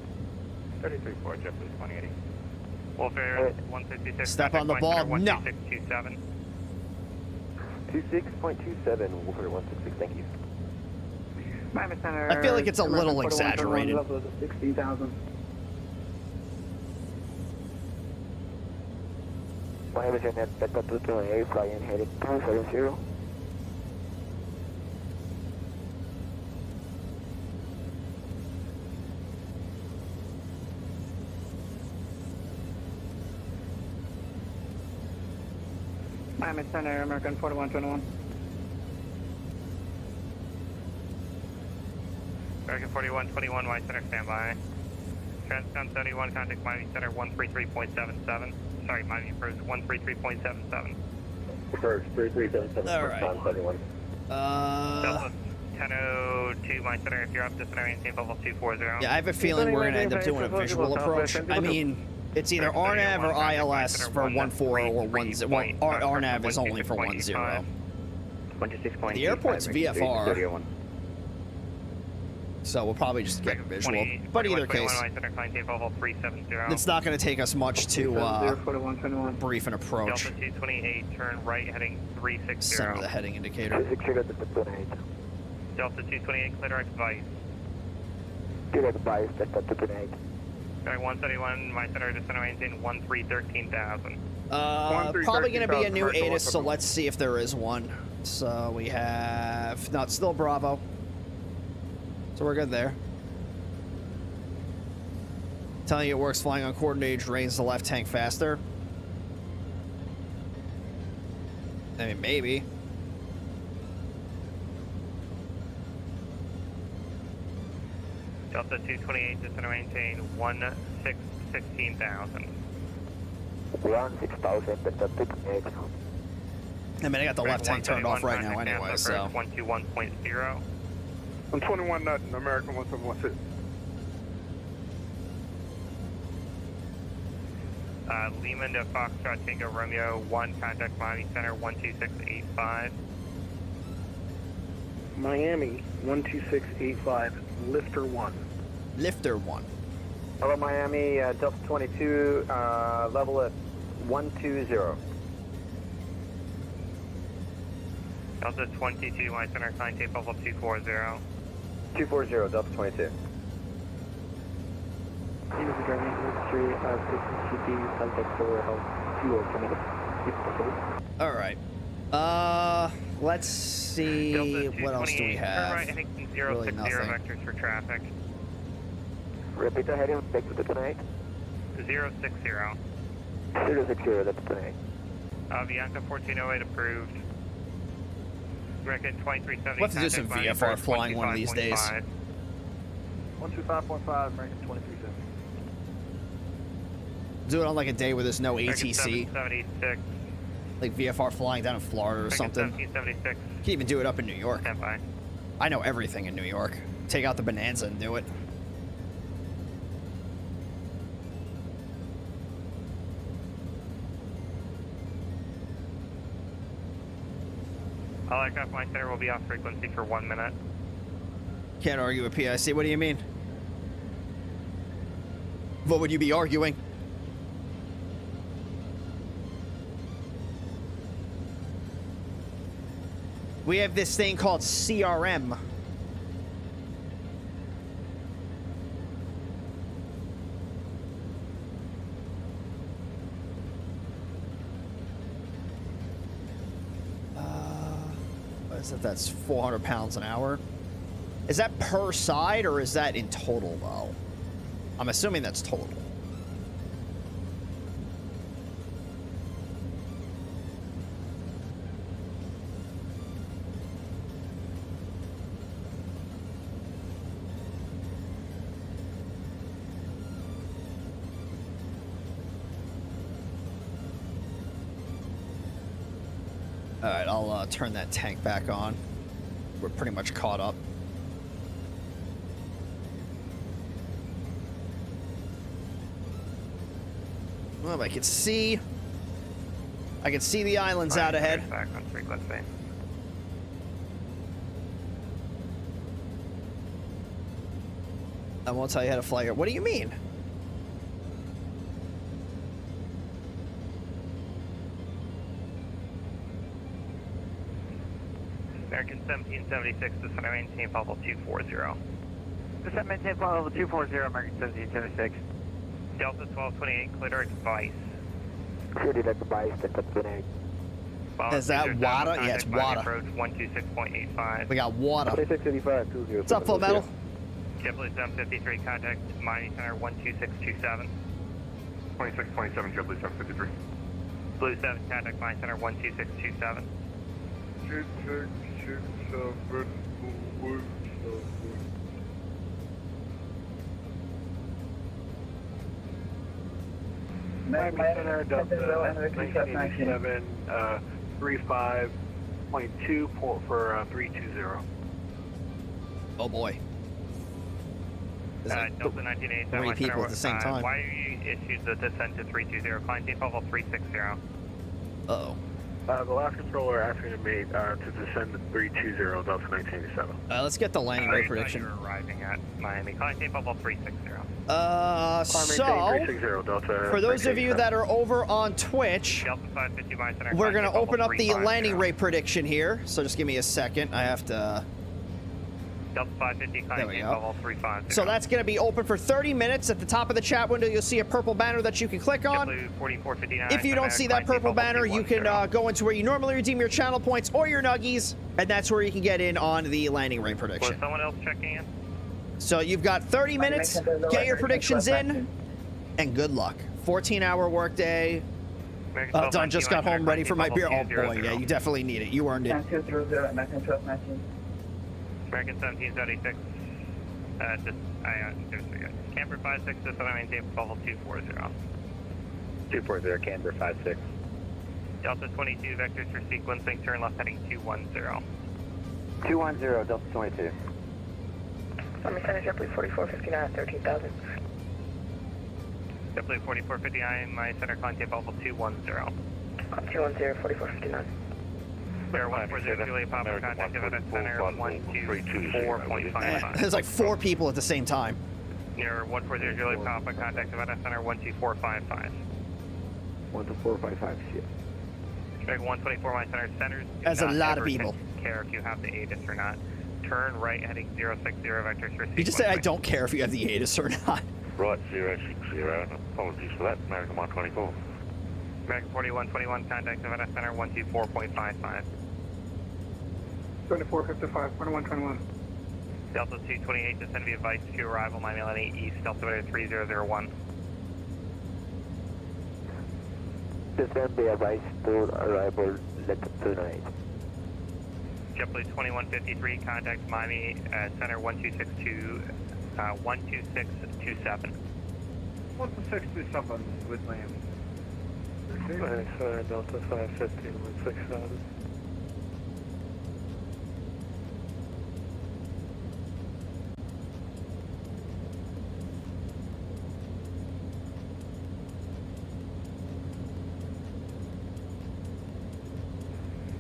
33.4, JetBlue 2080. Wolfair 156. Step on the ball. No. 2627. 26.27, Wolfer 166, thank you. Miami Center. I feel like it's a little exaggerated. 60,000. Miami Center, Delta 228, flying headed 270. Miami Center, American 4121. American 4121, Mike Center, standby. Transcom 71, contact Miami Center 133.77. Sorry, Miami approach 133.77. Approach 3377, All right. Transcom 71. Delta 1002, Mike Center, if you're up to center, maintain level 240. Yeah, I have a feeling we're going to end up doing a visual approach. I mean, it's either RNAV or ILS for 1-4 or 1-0. Well, RNAV is only for 1-0. 26.25. The airport's VFR. So we'll probably just get a visual. But either case, it's not going to take us much to brief an approach. Delta 228, turn right, heading 360. Center the heading indicator. 360 at the 28. Delta 228, clear direct advice. Direct advice, Delta 228. Sorry, 171, my center, descend maintain 13,000. Probably going to be a new ATIS, so let's see if there is one. So we have... No, it's still Bravo. So we're good there. Telling you it works flying on coordinated terrains, the left tank faster. I mean, maybe. Delta 228, descend maintain 16,000. 16,000, Delta 228. I mean, I got the left tank turned off right now anyway, so... 121.0. I'm 21 nothing, American 1716. Lehman to Foxtrot Tango Romeo 1, contact Miami Center 12685. Miami 12685, Lifter 1. Lifter 1. Hello, Miami, Delta 22, level at 120. Delta 22, my center, climb tape level 240. 240, Delta 22. All right. Let's see. Delta What else do we have? Right, heading 060 Really nothing. vectors for traffic. Repeat the heading, back to the 28. 060. 060, that's 28. Bianca 1408 approved. Reckon 2370. We'll have to do some VFR flying one of these days. 125.5, American 2370. Do it on like a day where there's no ATC. 776. Like VFR flying down in Florida or something. 1776. You can even do it up in New York. Standby. I know everything in New York. Take out the Bonanza and do it. All aircraft flight center will be off frequency for 1 minute. Can't argue with PIC. What do you mean? What would you be arguing? We have this thing called CRM. What is it? That's 400 pounds an hour. Is that per side or is that in total, though? I'm assuming that's total. All right, I'll turn that tank back on. We're pretty much caught up. Well, I can see the islands out ahead. Back on frequency. I won't tell you how to fly here. What do you mean? American 1776 to center maintain level 240. Descent maintain flight level 240, American 1776. Delta 1228, clear direct device. Clear direct device, Delta 28. Is that water? Yeah, it's water. Approach 126.85. We got water. 2685, 20. What's up, Full Metal? JetBlue 753, contact Miami Center 12627. 2627, JetBlue 753. Blue 7, contact Miami Center 12627. 2627, Miami Center, Delta 1987, 35.2, port for 320. Oh boy. Delta 1987, three Miami people Center, at the same time. why are you issued the descent to 320? Climb tape level 360. Uh-oh. The last controller asked me to descend to 320, Delta 1987. Let's get the landing rate prediction. You're arriving at Miami. Climb tape level 360. For those of you that are over on Twitch, Delta 550, Miami Center, we're going to open up the 350. landing rate prediction here. So just give me a second. I have to... Delta 550, There climb we tape go. level 350. So that's going to be open for 30 minutes. At the top of the chat window, you'll see a purple banner that you can click on. JetBlue 4459, If you don't see that purple banner, you can go into where you normally redeem your channel points or your nuggies, and that's where you can get in on the landing rate Was prediction. someone else checking in? So you've got 30 minutes. Get your predictions in, and good luck. 14-hour workday. Don just got home ready for my beer. Oh boy, yeah, you definitely need it. You earned it. American 1776. Camper 56 to center maintain level 240. 240, Canberra 56. Delta 22 vectors for sequencing, turn left heading 210. 210, Delta 22. Miami Center, JetBlue 4459, 13,000. JetBlue 4459, my center climb tape level 210. 210, 4459. Clear 140, Juliet Papa, contact Dividend Center 124.55. There's like 4 people at the same time. Near 140, Juliet Papa, contact Dividend Center 12455. 12455, shit. American 124, my center centers. That's a lot of people. Care if you have the ATIS or not. Turn right heading 060 vectors for sequencing. You just said I don't care if you have the ATIS or not. Right, 060. Apologies for that, American 124. American 4121, contact Nevada Center 124.55. 2455, 2121. Delta 228, descend via advice to arrival, Miami Line 8 East, Delta 3001. Descend via advice to arrival, Delta 29. JetBlue 2153, contact Miami Center 12627. 12627 with Miami. Delta 550 with 6000.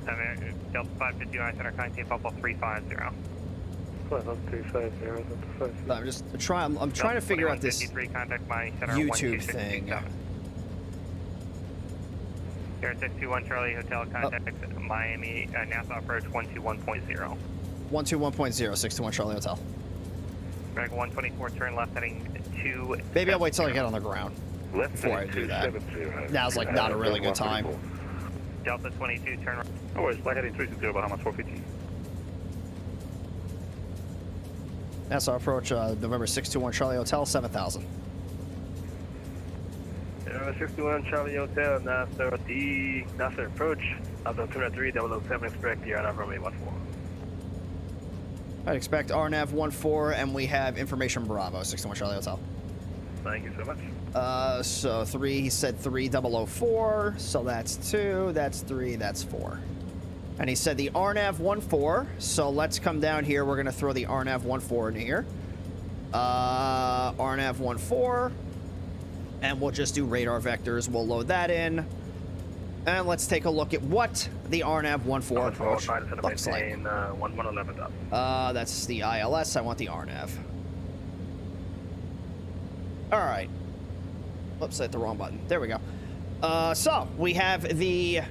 Delta 559 Center, contact Papa 350. I'm trying to figure out this Contact my center YouTube thing. Here at 621 Charlie Hotel, contact Miami Nassau approach 121.0. 121.0, 621 Charlie Hotel. Drag 124, turn left heading 2. Maybe I'll wait till I get on the ground before I do that. Now's like not a really good time. Delta 22, turn right. Oh, it's flight heading 320 Bahamas 450. Nassau approach, November 621 Charlie Hotel, 7,000. 621 Charlie Hotel, Nassau approach, Alpha 203 expect the RNAV runway 14. I'd expect RNAV 14, and we have information Bravo, 621 Charlie Hotel. Thank you so much. So 3, he said 3004, so that's 2, that's 3, that's 4. And he said the RNAV 14, so let's come down here. We're going to throw the RNAV 14 in here. RNAV 14, and we'll just do radar vectors. We'll load that in. And let's take a look at what the RNAV 14 approach looks like. That's the ILS. I want the RNAV. All right. Oops, I hit the wrong button. There we go. So we have the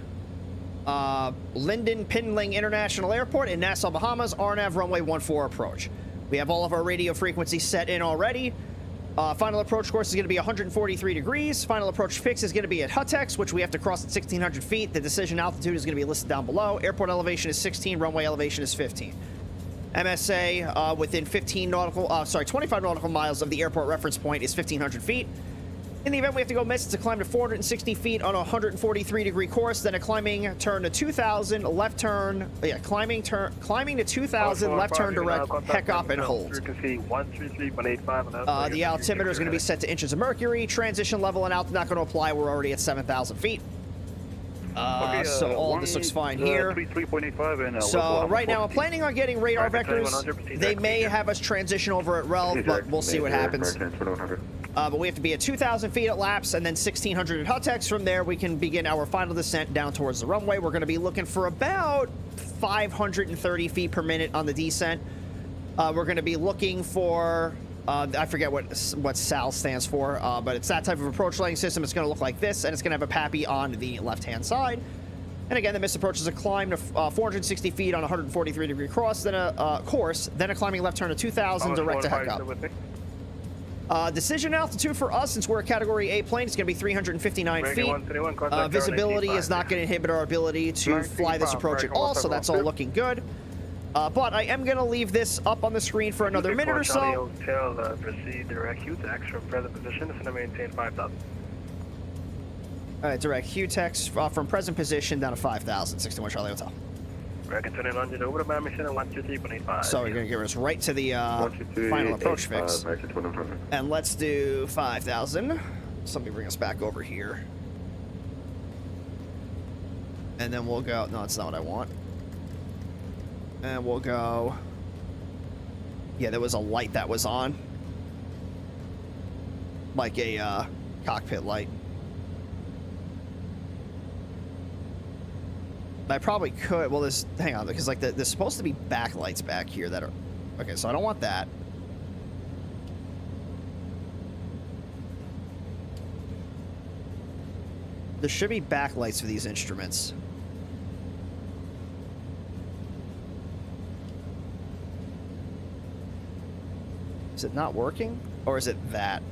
Linden Pinling International Airport in Nassau, Bahamas, RNAV runway 14 approach. We have all of our radio frequencies set in already. Final approach course is going to be 143 degrees. Final approach fix is going to be at Hutex, which we have to cross at 1,600 feet. The decision altitude is going to be listed down below. Airport elevation is 16. Runway elevation is 15. MSA within 25 nautical miles of the airport reference point is 1,500 feet. In the event we have to go miss, it's a climb to 460 feet on a 143-degree course, then a climbing turn to 2,000, left turn, climbing to 2,000, left turn direct, heck up and hold. The altimeter is going to be set to inches of mercury. Transition level and alt not going to apply. We're already at 7,000 feet. So all of this looks fine here. So right now I'm planning on getting radar vectors. They may have us transition over at REL, but we'll see what happens. But we have to be at 2,000 feet at laps and then 1,600 at Hutex. From there, we can begin our final descent down towards the runway. We're going to be looking for about 530 feet per minute on the descent. We're going to be looking for, I forget what SAL stands for, but it's that type of approach lighting system. It's going to look like this, and it's going to have a PAPI on the left-hand side. And again, the missed approach is a climb to 460 feet on a 143-degree course, then a course, then a climbing left turn to 2,000 direct to heck up. Decision altitude for us, since we're a Category A plane, it's going to be 359 feet. Visibility is not going to inhibit our ability to fly this approach at all, so that's all looking good. But I am going to leave this up on the screen for another minute or so. Proceed direct Hutex from present position. It's going to maintain 5,000. All right, direct Hutex from present position down to 5,000, 61 Charlie Hotel. So we're going to give us right to the final approach fix. And let's do 5,000. So let me bring us back over here. And then we'll go, no, that's not what I want. And we'll go, yeah, there was a light that was on. Like a cockpit light. I probably could, well, this, hang on, because like there's supposed to be backlights back here that are, okay, so I don't want that. There should be backlights for these instruments. Is it not working? Or is it that?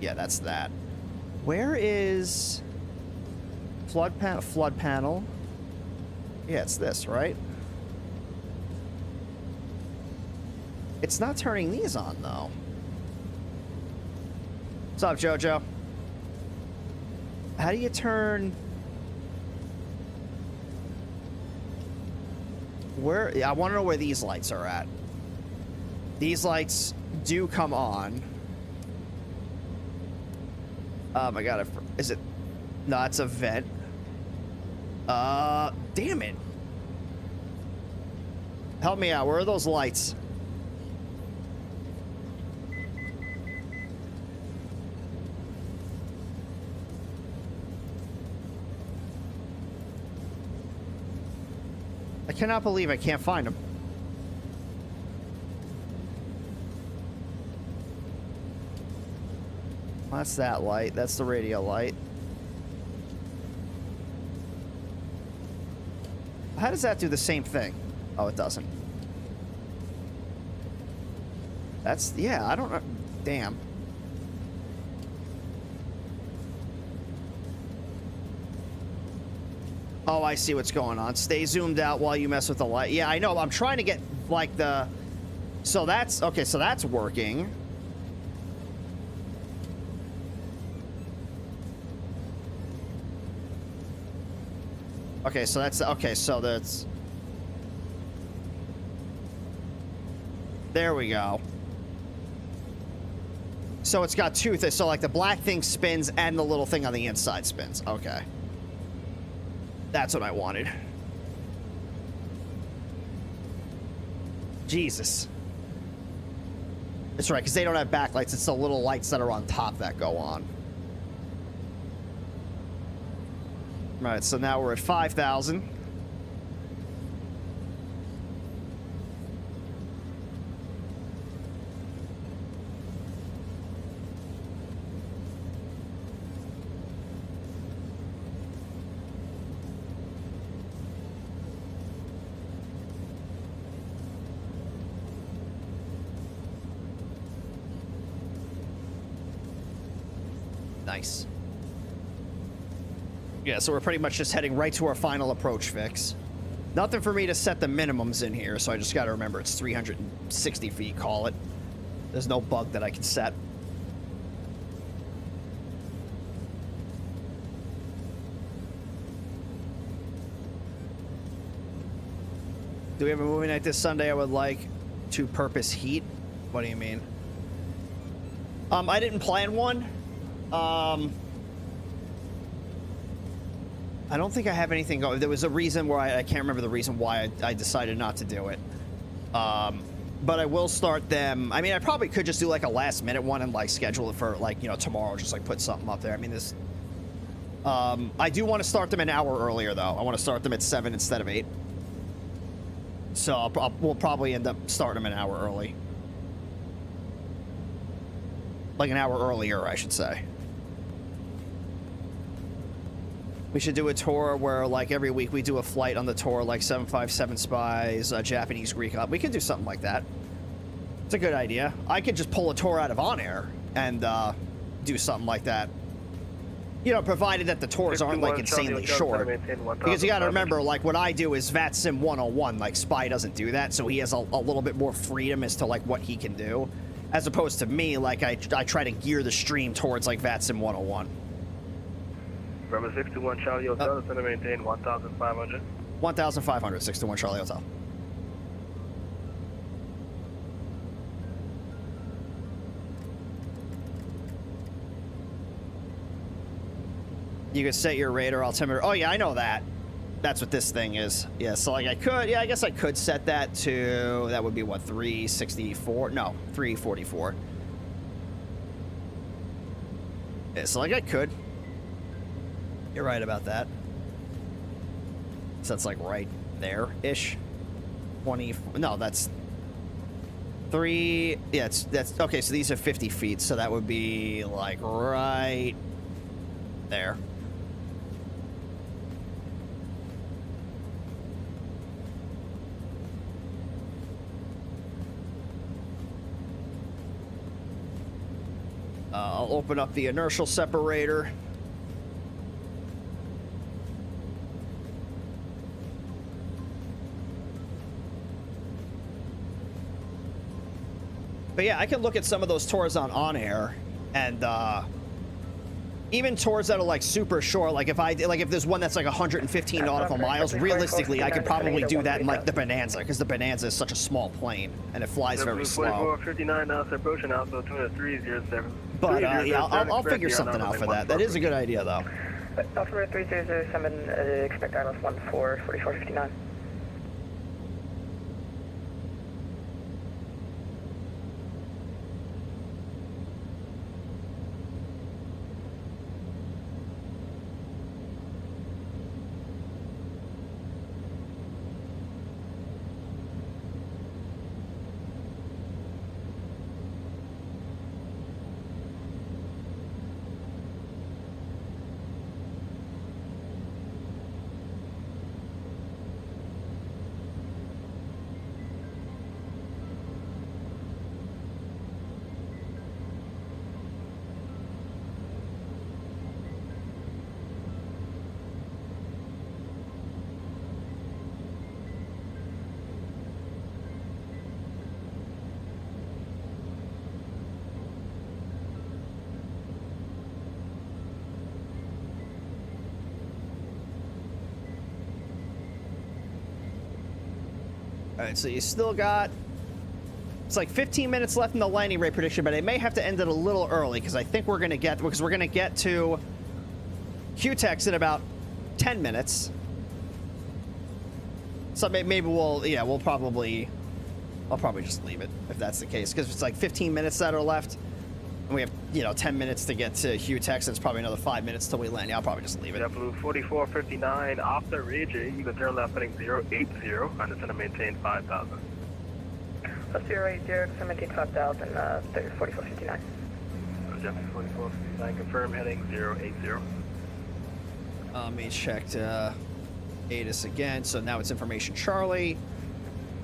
Yeah, that's that. Where is flood panel? Yeah, it's this, right? It's not turning these on, though. What's up, Jojo? How do you turn... Where... I want to know where these lights are at. These lights do come on. Oh my god, is it... No, it's a vent. Damn it. Help me out. Where are those lights? I cannot believe I can't find him. Well, that's that light. That's the radio light. How does that do the same thing? Oh, it doesn't. That's, yeah, I don't know. Damn. Oh, I see what's going on. Stay zoomed out while you mess with the light. Yeah, I know. I'm trying to get, like, the... So that's... Okay, so that's working. Okay, so that's... Okay, so that's... There we go. So it's got two things. So, like, the black thing spins and the little thing on the inside spins. Okay. That's what I wanted. Jesus. That's right, because they don't have backlights. It's the little lights that are on top that go on. Right, so now we're at 5,000. Nice. Yeah, so we're pretty much just heading right to our final approach fix. Nothing for me to set the minimums in here, so I just gotta remember it's 360 feet, call it. There's no bug that I can set. Do we have a movie night this Sunday? I would like to purpose heat. What do you mean? I didn't plan one. I don't think I have anything going. There was a reason why I can't remember the reason why I decided not to do it. But I will start them. I mean, I probably could just do like a last minute one and like schedule it for like, you know, tomorrow, just like put something up there. I mean, this, I do want to start them an hour earlier though. I want to start them at 7 instead of 8. So we'll probably end up starting them an hour early. Like an hour earlier, I should say. We should do a tour where, like, every week we do a flight on the tour, like 757 Spies, Japanese Greek. We could do something like that. It's a good idea. I could just pull a tour out of On Air and do something like that. You know, provided that the tours aren't, like, insanely short. Because you gotta remember, like, what I do is VATSIM 101. Like, Spy doesn't do that, so he has a little bit more freedom as to, like, what he can do. As opposed to me, like, I try to gear the stream towards, like, VATSIM 101. Bravo 621 Charlie Hotel, it's going to maintain 1,500. 1,500, 621 Charlie Hotel. You could set your radar altimeter. Oh, yeah, I know that. That's what this thing is. Yeah, so, like, I could, yeah, I guess I could set that to, that would be, what, 364? No, 344. Yeah, so, like, I could. You're right about that. So that's like right there-ish. 20, no, that's 3, yeah, that's, okay, so these are 50 feet, so that would be like right there. I'll open up the inertial separator. But yeah, I can look at some of those tours on air, and even tours that are like super short. Like if there's one that's like 115 nautical miles, realistically, I could probably do that in like the Bonanza, because the Bonanza is such a small plane and it flies very slow. 59 now, approaching also 20307. But yeah, I'll figure something out for that. That is a good idea though. Alpha 3007, expect ILS 14, 4459. All right, so you still got... It's like 15 minutes left in the landing rate prediction, but I may have to end it a little early because I think we're going to get... Because we're going to get to QTEX in about 10 minutes. So maybe we'll... Yeah, we'll probably... I'll probably just leave it if that's the case, because it's like 15 minutes that are left, and we have, you know, 10 minutes to get to QTEX, and it's probably another 5 minutes till we land. Yeah, I'll probably just leave it. JetBlue 4459 off the ridge, you can turn left heading 080, and it's going to maintain 5,000. Plus 080, maintain 5,000, 4459. JetBlue 4459, confirm heading 080. Let me check ATIS again, so now it's information Charlie.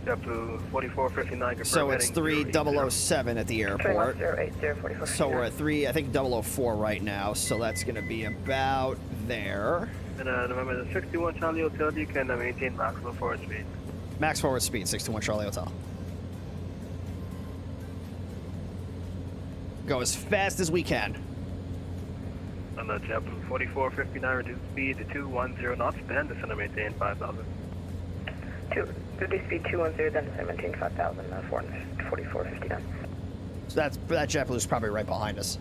JetBlue 4459, confirm So it's heading 3007 at the airport. 080, 4459. So we're at 3, I think 004 right now, so that's going to be about there. And remember, the 61 Charlie Hotel, you can maintain maximum forward speed. Max forward speed, 61 Charlie Hotel. Go as fast as we can. On the JetBlue 4459, reduce speed to 210 knots, then descend to maintain 5,000. Reduce speed 210, then descend maintain 5,000, 4459. So that JetBlue's probably right behind us.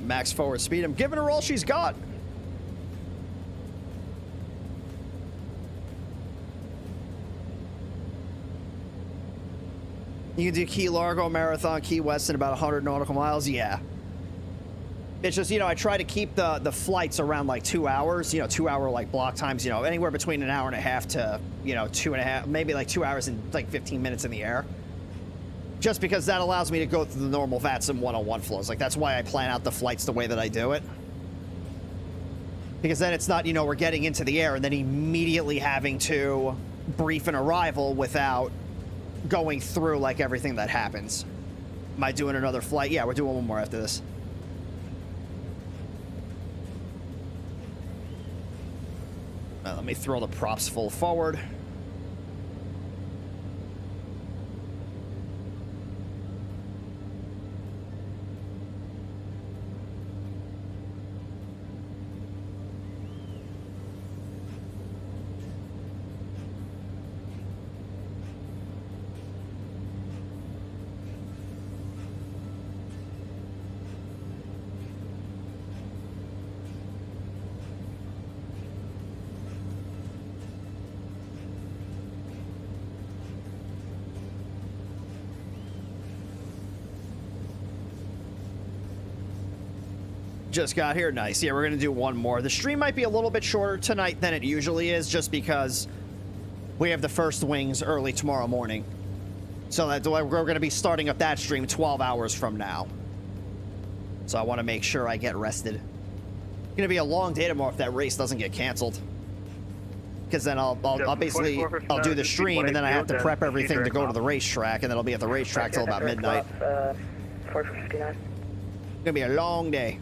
Max forward speed. I'm giving her all she's got. You can do Key Largo Marathon, Key West in about 100 nautical miles. Yeah. It's just, you know, I try to keep the flights around like 2 hours, you know, 2 hour like block times, you know, anywhere between an hour and a half to, you know, 2.5, maybe like 2 hours and like 15 minutes in the air. Just because that allows me to go through the normal VATSIM 101 flows. Like, that's why I plan out the flights the way that I do it. Because then it's not, you know, we're getting into the air and then immediately having to brief an arrival without going through like everything that happens. Am I doing another flight? Yeah, we're doing one more after this. Let me throw the props full forward. Just got here. Nice. Yeah, we're going to do one more. The stream might be a little bit shorter tonight than it usually is, just because we have the first wings early tomorrow morning. So that we're going to be starting up that stream 12 hours from now. So I want to make sure I get rested. It's going to be a long day tomorrow if that race doesn't get canceled. Because then I'll basically do the stream and then I have to prep everything to go to the racetrack, and then I'll be at the racetrack till about midnight. 4459. It's going to be a long day.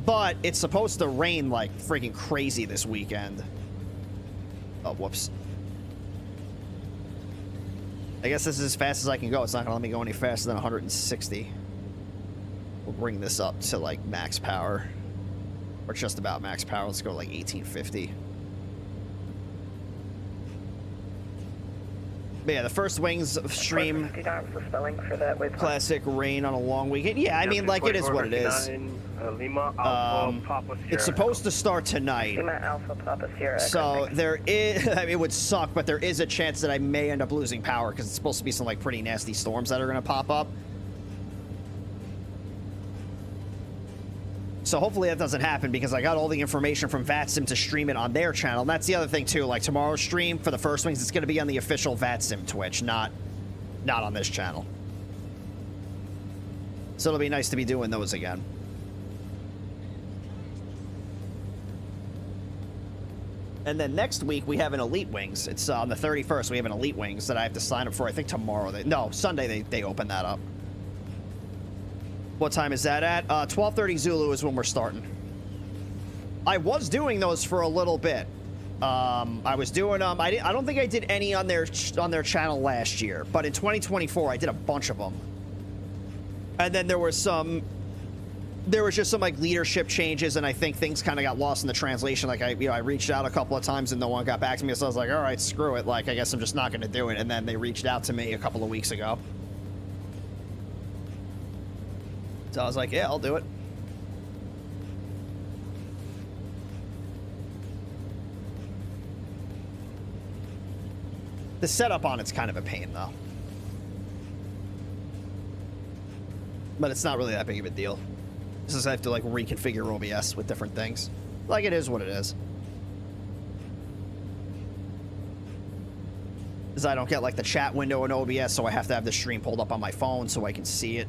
But it's supposed to rain like freaking crazy this weekend. Oh, whoops. I guess this is as fast as I can go. It's not going to let me go any faster than 160. We'll bring this up to like max power. Or just about max power. Let's go like 1850. But yeah, the first wings stream. Classic rain on a long weekend. Yeah, I mean, like, it is what it is. Lima, Alpha, Papa, Sierra. It's supposed to start tonight. Lima, Alpha, Papa, Sierra. So there is, I mean, it would suck, but there is a chance that I may end up losing power because it's supposed to be some like pretty nasty storms that are going to pop up. So hopefully that doesn't happen, because I got all the information from VATSIM to stream it on their channel. And that's the other thing too, like tomorrow's stream for the first wings, it's going to be on the official VATSIM Twitch, not on this channel. So it'll be nice to be doing those again. And then next week we have an Elite Wings. It's on the 31st. We have an Elite Wings that I have to sign up for. I think tomorrow. Sunday they open that up. What time is that at? 12:30 Zulu is when we're starting. I was doing those for a little bit. I was doing I don't think I did any on their channel last year, but in 2024 I did a bunch of them. And then there were some there was just some like leadership changes, and I think things kind of got lost in the translation. Like I reached out a couple of times and no one got back to me, so I was like, all right, screw it. Like I guess I'm just not going to do it. And then they reached out to me a couple of weeks ago, so I was like, yeah, I'll do it. The setup on it's kind of a pain though, but it's not really that big of a deal. It's just I have to like reconfigure OBS with different things. Like it is what it is. Because I don't get like the chat window in OBS, so I have to have the stream pulled up on my phone so I can see it.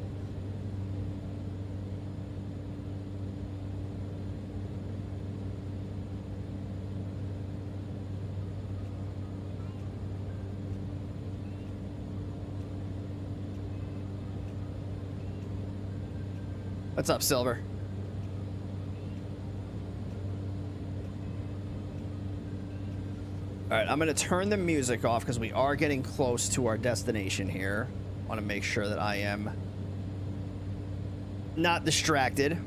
What's up, Silver? All right, I'm going to turn the music off because we are getting close to our destination here. I want to make sure that I am not distracted.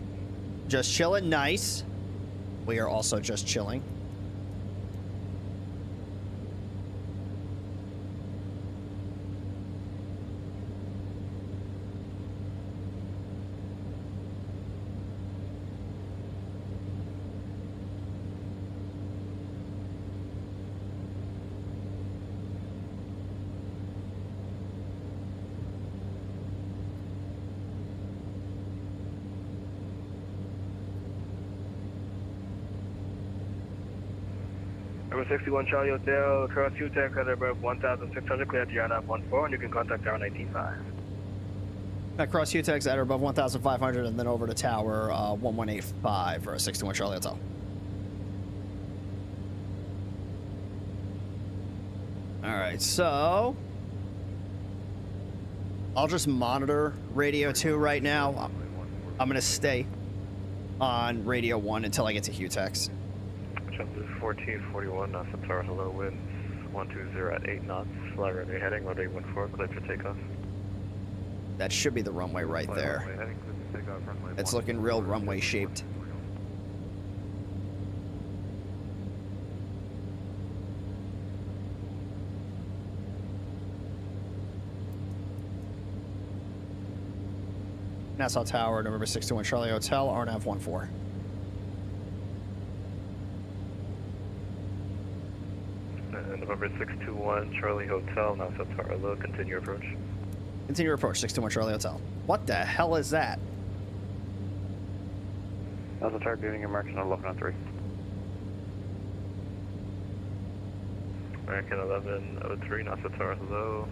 Just chilling nice. We are also just chilling. Number 61 Charlie Hotel, across UTEC, at above 1,600, clear to RNAV 14, and you can contact tower 195. Across UTEX at or above 1,500, and then over to tower 1185 for a 61 Charlie Hotel. All right, so I'll just monitor radio 2 right now. I'm going to stay on radio 1 until I get to HUTEX. JetBlue 1441, NASA Tower, hello, winds 120 at 8 knots, fly runway heading, runway 14, clear for takeoff. That should be the runway right there. Runway heading, clear for takeoff, runway It's 14, looking real runway shaped. Nassau Tower, November 61 Charlie Hotel, RNAV 14. November 621 Charlie Hotel, NASA Tower, hello, continue approach. Continue approach, 621 Charlie Hotel. What the hell is that? NASA Tower, giving American 1103. American 1103, NASA Tower, hello.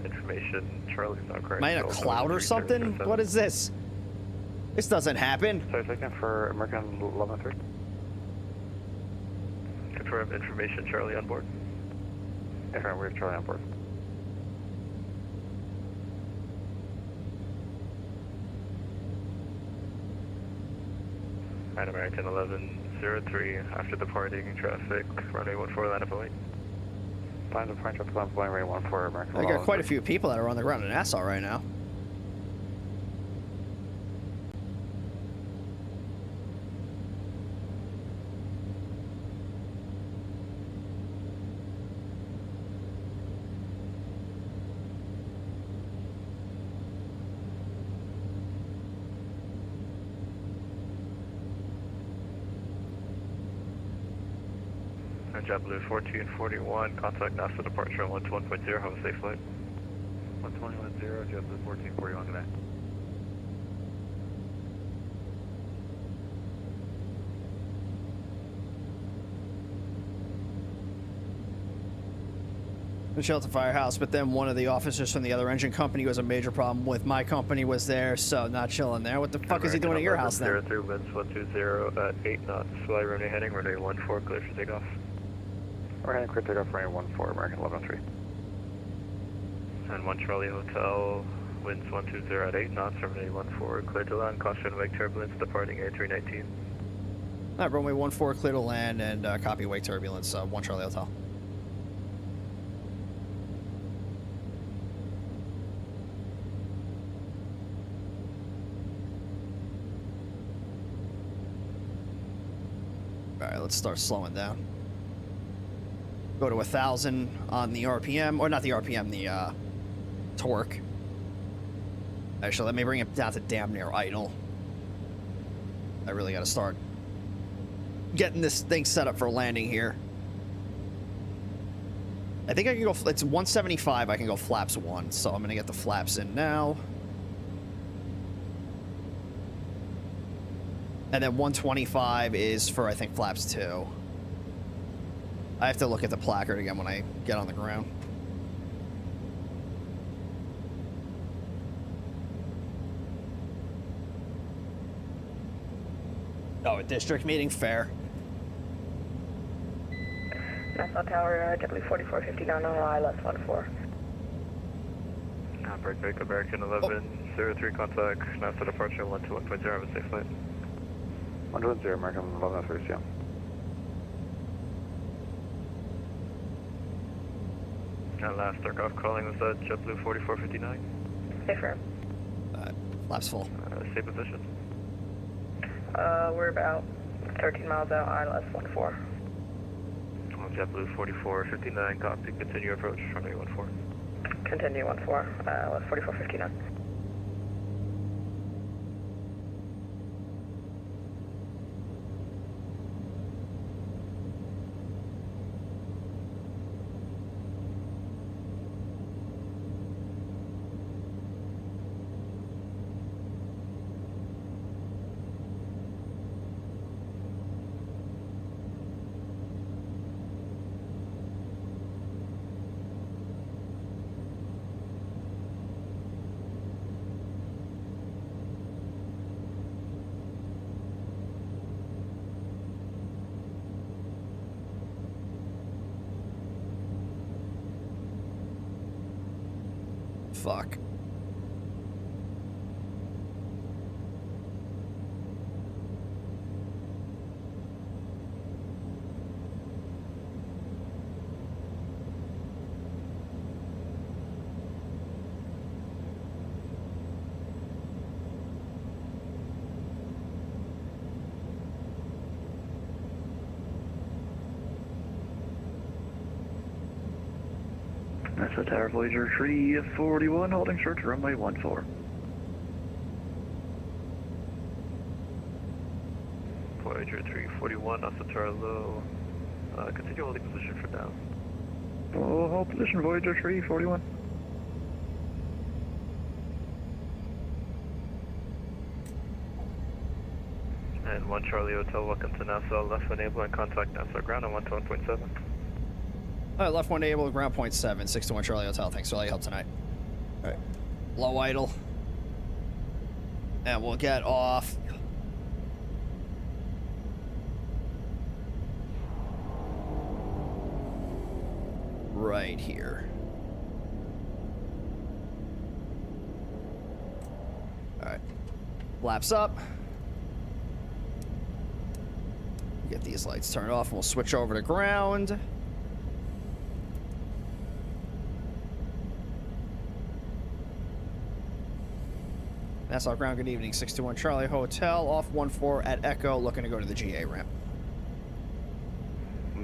Information, Charlie's not correct. Am I in a cloud or something? What is this? This doesn't happen. Sorry, second for American 1103. Confirm information, Charlie on board. Affirm, we have Charlie on board. Alright, American 1103, after departing traffic, runway 14, line of flight. Line of flight, traffic, line of flight, runway 14, American. I got quite a few people that are on the ground in Nassau right now. JetBlue 1441, contact NASA departure on 121.0, have a safe flight. 121.0, JetBlue 1441, good night. The Shelter Firehouse, but then one of the officers from the other engine company who has a major problem with my company was there, so not chilling there. What the fuck is he doing at your house then? 03, winds 120 at 8 knots, fly runway heading, runway 14, clear for takeoff. We're heading clear takeoff, runway 14, American 1103. And 1 Charlie Hotel, winds 120 at 8 knots, runway 14, clear to land, caution wake turbulence, departing A319. All right, runway 14, clear to land, and copy wake turbulence, 1 Charlie Hotel. Alright, let's start slowing down. Go to 1,000 on the RPM, or not the RPM, the torque. Actually, let me bring it down to damn near idle. I really gotta start getting this thing set up for landing here. I think I can go, it's 175, I can go flaps 1, so I'm gonna get the flaps in now. And then 125 is for, I think, flaps 2. I have to look at the placard again when I get on the ground. Oh, a district meeting? Fair. Nassau Tower, W4459 on ILS 14. Break American 1103 contact, Nassau departure 121.0, have a safe flight. 120 American 1103, yeah. Last takeoff calling was that JetBlue 4459. Affirm. Flaps full. Stay position. We're about 13 miles out, ILS 14. JetBlue 4459, copy, continue approach, runway 14. Continue 14, ILS 4459. Fuck. That's a Tower Voyager 341, holding short to runway 14. Voyager 341, off the Tower low. Continue holding position for now. Oh, hold position, Voyager 341. And 1 Charlie Hotel, welcome to Nassau, left enable and contact Nassau ground on 121.7. Alright, left 1 able, ground point 7, 621 Charlie Hotel. Thanks for all your help tonight. Alright. Low idle. And we'll get off. Right here. Alright. Flaps up. Get these lights turned off and we'll switch over to ground. Nassau ground, good evening. 621 Charlie Hotel, off 14 at Echo, looking to go to the GA ramp.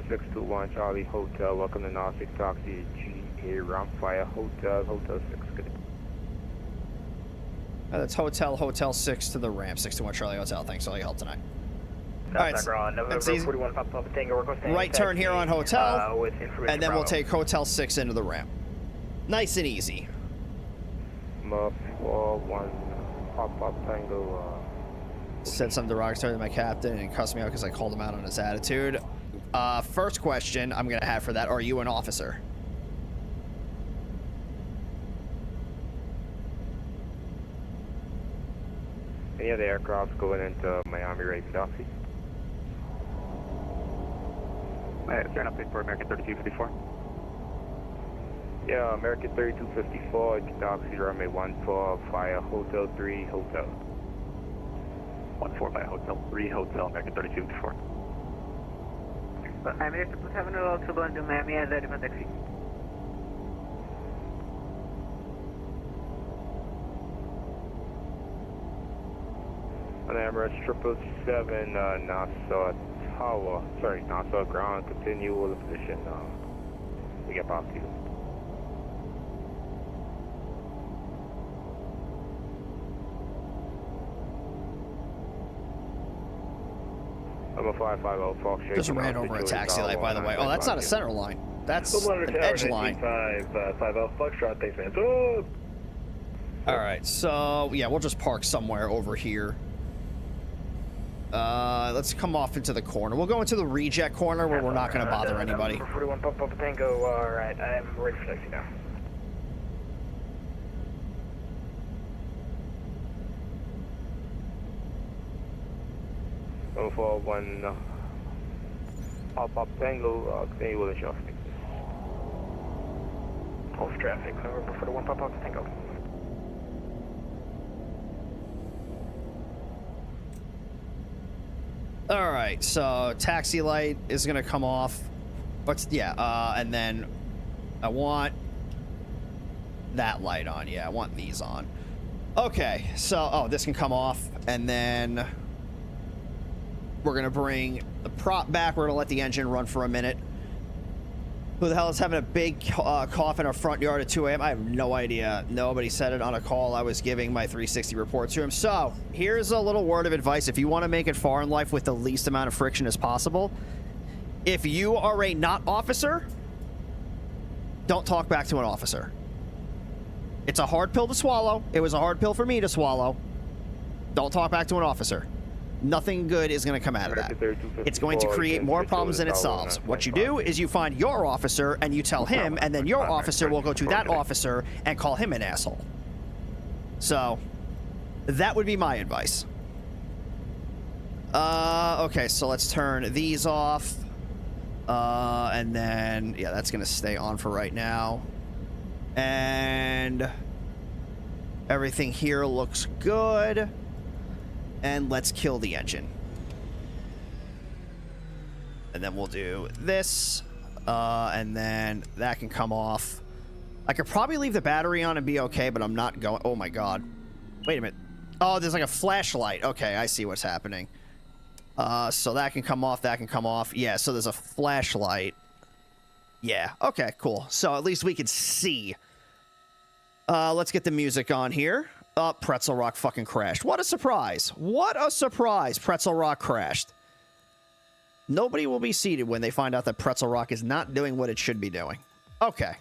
621 Charlie Hotel, welcome to Nassau Taxi, GA ramp via Hotel 6. Good. That's Hotel 6 to the ramp. 621 Charlie Hotel, thanks for all your help tonight. Alright, that's easy. Right turn here on Hotel, and then we'll take Hotel 6 into the ramp. Nice and easy. Muff 41. Pop Tango. Said something derogatory to my captain and cussed me out because I called him out on his attitude. First question I'm going to have for that, are you an officer? Any of the aircrafts going into Miami Ray Taxi? Is there an update for American 3254? Yeah, American 3254, taxi runway 14 via Hotel 3 Hotel. 14 by Hotel 3 Hotel, American 3254. Emirates 7 will also go into Miami as a different taxi. On Emirates 777, Nassau Tower, sorry, Nassau ground, continue with the position. We get back to you. Number 550 Fox. Just ran over a taxi light, by the way. Oh, that's not a center line. That's an edge line. 50 Foxtrot, thanks, man. All right, so yeah, we'll just park somewhere over here. Let's come off into the corner. We'll go into the reject corner where we're not going to bother anybody. 41 Papa Tango, all right, I'm ready for taxi now. Number 41 Pop Tango, continue with the short. Off traffic, number 41 Papa Tango. All right, so taxi light is gonna come off. And then I want that light on. Yeah, I want these on. Okay, so this can come off, and then we're gonna bring the prop back. We're gonna let the engine run for a minute. Who the hell is having a big cough in our front yard at 2 a.m.? I have no idea. Nobody said it on a call I was giving my 360 report to him. So, here's a little word of advice. If you want to make it far in life with the least amount of friction as possible, if you are a not officer, don't talk back to an officer. It's a hard pill to swallow. It was a hard pill for me to swallow. Don't talk back to an officer. Nothing good is going to come out of that. It's going to create more problems than it solves. What you do is you find your officer and you tell him, and then your officer will go to that officer and call him an asshole. So, that would be my advice. Okay, so let's turn these off. And then, yeah, that's going to stay on for right now. And everything here looks good. And let's kill the engine. And then we'll do this. And then that can come off. I could probably leave the battery on and be okay, but I'm not going. Oh my god. Wait a minute. Oh, there's like a flashlight. Okay, I see what's happening. So that can come off, that can come off. Yeah, so there's a flashlight. Yeah, okay, cool. So at least we can see. Let's get the music on here. Oh, Pretzel Rock fucking crashed. What a surprise. What a surprise. Pretzel Rock crashed. Nobody will be seated when they find out that Pretzel Rock is not doing what it should be doing. Okay.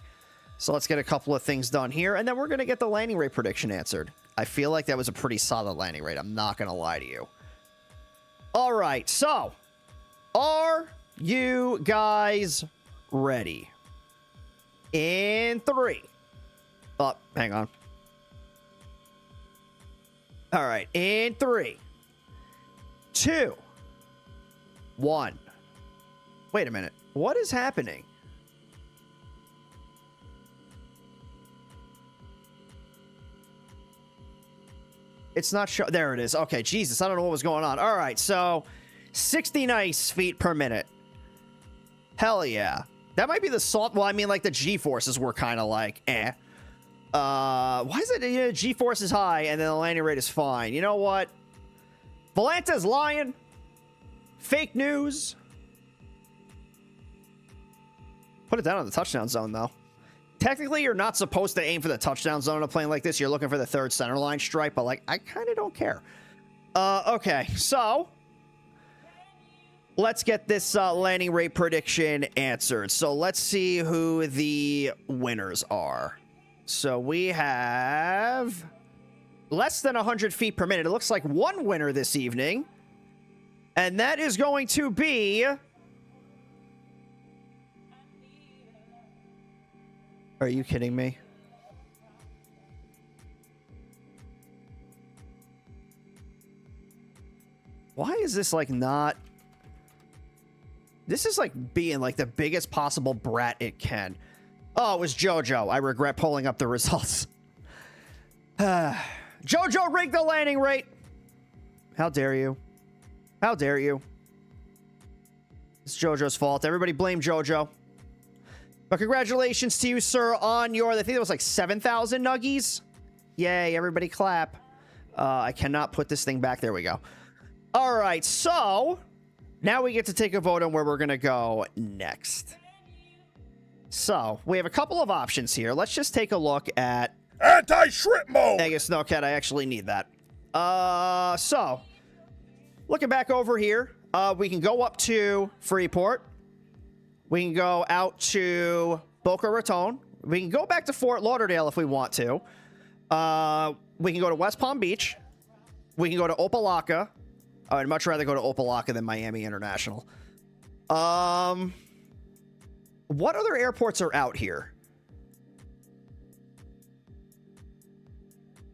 So let's get a couple of things done here, and then we're going to get the landing rate prediction answered. I feel like that was a pretty solid landing rate. I'm not going to lie to you. All right, so are you guys ready? In 3. Oh, hang on. All right, in 3, 2, 1. Wait a minute. What is happening? It's not sure. There it is. Okay, Jesus, I don't know what was going on. All right, so 60 nice feet per minute. Hell yeah. That might be the salt. Well, I mean, like the G-forces were kind of like, eh. Why is it G-force is high and then the landing rate is fine? You know what? Volanta's lying. Fake news. Put it down on the touchdown zone, though. Technically, you're not supposed to aim for the touchdown zone on a plane like this. You're looking for the third center line stripe, but, like, I kind of don't care. Okay, so let's get this landing rate prediction answered. So let's see who the winners are. So we have less than 100 feet per minute. It looks like one winner this evening. And that is going to be... Are you kidding me? Why is this like not... This is like being like the biggest possible brat it can. Oh, it was JoJo. I regret pulling up the results. JoJo rigged the landing rate. How dare you? How dare you? It's JoJo's fault. Everybody blame JoJo. But congratulations to you, sir, on your... I think it was like 7,000 nuggies. Yay, everybody clap. I cannot put this thing back. There we go. All right, so... Now we get to take a vote on where we're going to go next. So, we have a couple of options here. Let's just take a look at... Anti-shrimp mode! I guess, no, Cat, I actually need that. So, looking back over here, we can go up to Freeport. We can go out to Boca Raton. We can go back to Fort Lauderdale if we want to. We can go to West Palm Beach. We can go to Opa-locka. I'd much rather go to Opa-locka than Miami International. What other airports are out here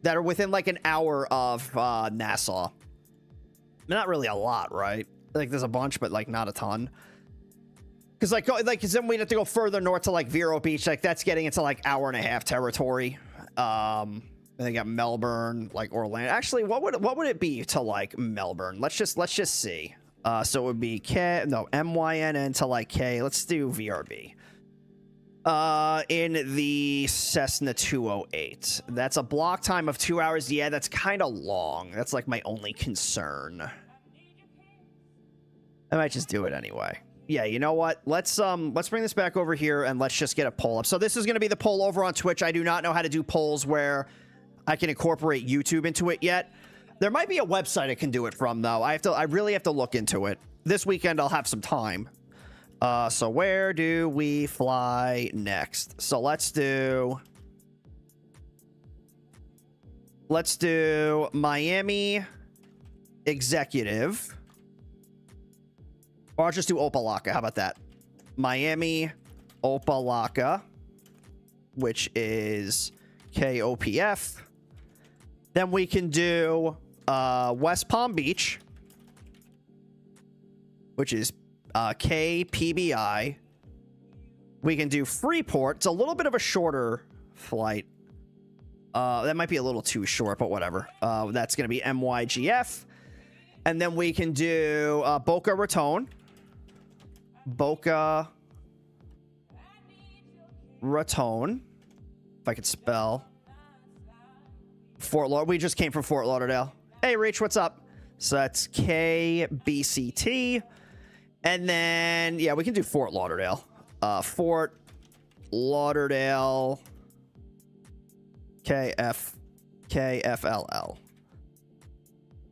that are within like an hour of Nassau? Not really a lot, right? Like there's a bunch, but like not a ton. Because cause then we'd have to go further north to like Vero Beach. Like that's getting into like hour-and-a-half territory. And they got Melbourne, like Orlando. Actually, what would it be to like Melbourne? Let's just see. So it would be MYNN to like K. Let's do VRB. In the Cessna 208. That's a block time of 2 hours. Yeah, that's kind of long. That's like my only concern. I might just do it anyway. Yeah, you know what? Let's bring this back over here and let's just get a poll up. So this is going to be the poll over on Twitch. I do not know how to do polls where I can incorporate YouTube into it yet. There might be a website I can do it from though. I really have to look into it. This weekend I'll have some time. So where do we fly next? So let's do Miami Executive. Or I'll just do Opa-locka. How about that? Miami Opa-locka, which is KOPF. Then we can do West Palm Beach, which is KPBI. We can do Freeport. It's a little bit of a shorter flight. That might be a little too short, but whatever. That's going to be MYGF. And then we can do Boca Raton. Boca Raton. If I could spell. Fort Lauderdale. We just came from Fort Lauderdale. Hey, Rach, what's up? So that's KBCT. And then, yeah, we can do Fort Lauderdale. Fort Lauderdale. KFLL.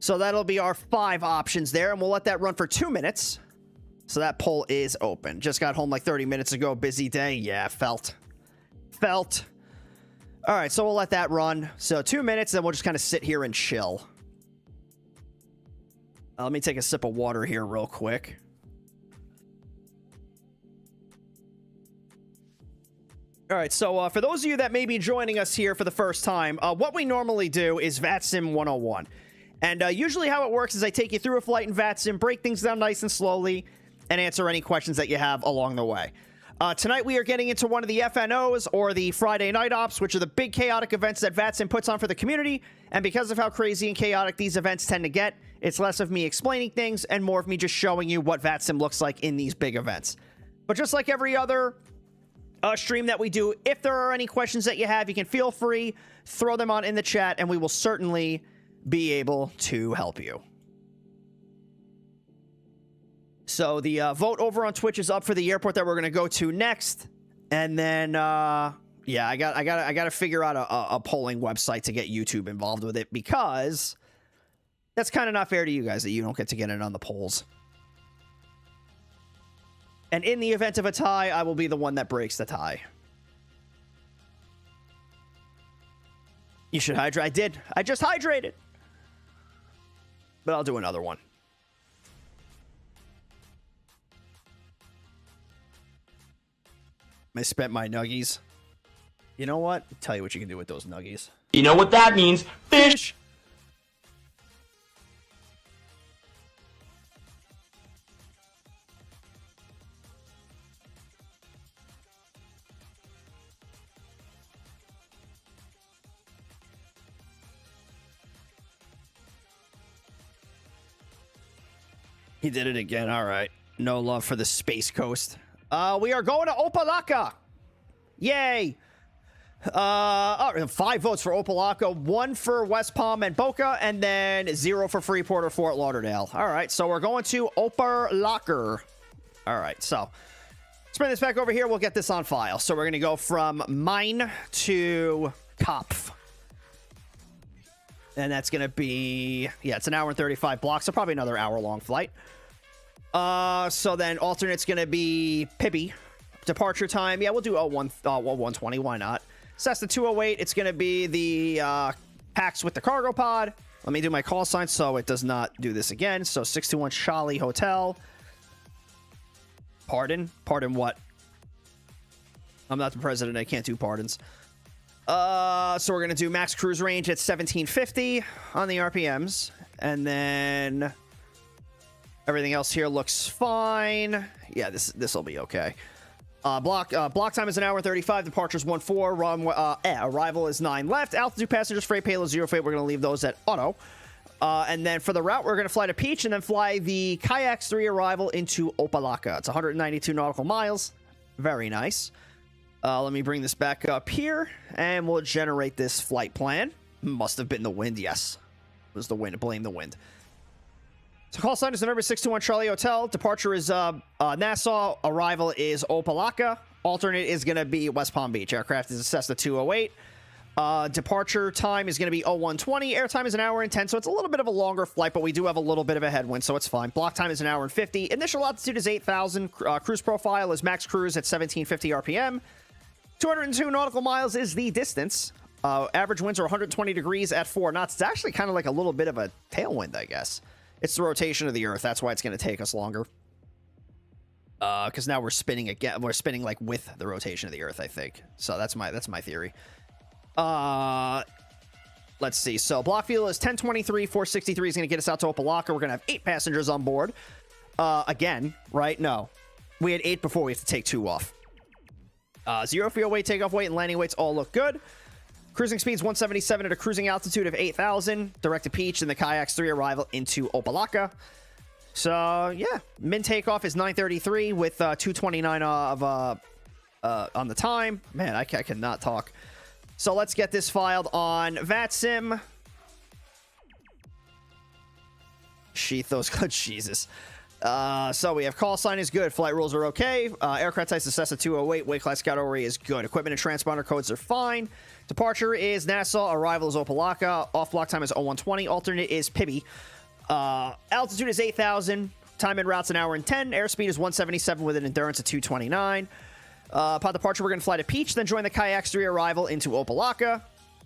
So that'll be our 5 options there, and we'll let that run for 2 minutes. So that poll is open. Just got home like 30 minutes ago. Busy day. Yeah, felt. All right, so we'll let that run. So 2 minutes, then we'll just kind of sit here and chill. Let me take a sip of water here real quick. All right, so for those of you that may be joining us here for the first time, what we normally do is VATSIM 101. And usually how it works is I take you through a flight in VATSIM, break things down nice and slowly, and answer any questions that you have along the way. Tonight we are getting into one of the FNOs, or the Friday Night Ops, which are the big chaotic events that VATSIM puts on for the community. And because of how crazy and chaotic these events tend to get, it's less of me explaining things and more of me just showing you what VATSIM looks like in these big events. But just like every other stream that we do, if there are any questions that you have, you can feel free, throw them on in the chat, and we will certainly be able to help you. So the vote over on Twitch is up for the airport that we're going to go to next. And then, yeah, I got to figure out a polling website to get YouTube involved with it, because that's kind of not fair to you guys that you don't get to get in on the polls. And in the event of a tie, I will be the one that breaks the tie. You should hydrate. I did. I just hydrated. But I'll do another one. I spent my nuggies. You know what? I'll tell you what you can do with those nuggies. You know what that means? Fish! He did it again. All right. No love for the Space Coast. We are going to Opa-locka. Yay. All right, 5 votes for Opelika, 1 for West Palm and Boca, and then 0 for Freeport or Fort Lauderdale. All right, so we're going to Opelika. All right, so let's bring this back over here. We'll get this on file. So we're going to go from Mine to Kopf. And that's going to be, yeah, it's an hour and 35 blocks, so probably another hour-long flight. So then alternate's going to be Pibby. Departure time, yeah, we'll do 120, why not? Cessna 208, it's going to be the PAX with the cargo pod. Let me do my call sign so it does not do this again. So 621 Charlie Hotel. Pardon? Pardon what? I'm not the president. I can't do pardons. So we're going to do max cruise range at 1750 on the RPMs. And then everything else here looks fine. Yeah, this will be okay. Block time is an hour and 35. Departure's 1-4. Arrival is 9 left. Altitude, passengers, freight, payload, 0 freight. We're going to leave those at auto. And then for the route, we're going to fly to Peach and then fly the Kayaks 3 arrival into Opelika. It's 192 nautical miles. Very nice. Let me bring this back up here and we'll generate this flight plan. Must have been the wind. Yes. It was the wind. Blame the wind. So call sign is November 621 Charlie Hotel. Departure is Nassau. Arrival is Opelika. Alternate is going to be West Palm Beach. Aircraft is a Cessna 208. Departure time is going to be 0120. Airtime is an hour and 10, so it's a little bit of a longer flight, but we do have a little bit of a headwind, so it's fine. Block time is an hour and 50. Initial altitude is 8,000. Cruise profile is max cruise at 1750 RPM. 202 nautical miles is the distance. Average winds are 120 degrees at 4 knots. It's actually kind of like a little bit of a tailwind, I guess. It's the rotation of the Earth. That's why it's going to take us longer. Because now we're spinning again. We're spinning like with the rotation of the Earth, I think. So that's my theory. Let's see. So block fuel is 1023. 463 is going to get us out to Opelika. We're going to have 8 passengers on board. Again, right? No. We had 8 before. We have to take 2 off. 0 fuel weight, takeoff weight, and landing weights all look good. Cruising speeds 177 at a cruising altitude of 8,000. Direct to Peach and the Kayaks 3 arrival into Opelika. So, yeah. Min takeoff is 9:33 with 2:29 on the time. Man, I cannot talk. So, let's get this filed on VATSIM. Sheath those good. Jesus. So we have call sign is good. Flight rules are okay. Aircraft type is Cessna 208. Weight class category is good. Equipment and transponder codes are fine. Departure is Nassau. Arrival is Opelika. Off block time is 0120. Alternate is Pibby. Altitude is 8,000. Time in route's an hour and 10. Airspeed is 177 with an endurance of 229. Upon departure, we're going to fly to Peach, then join the Kayaks 3 arrival into Opelika.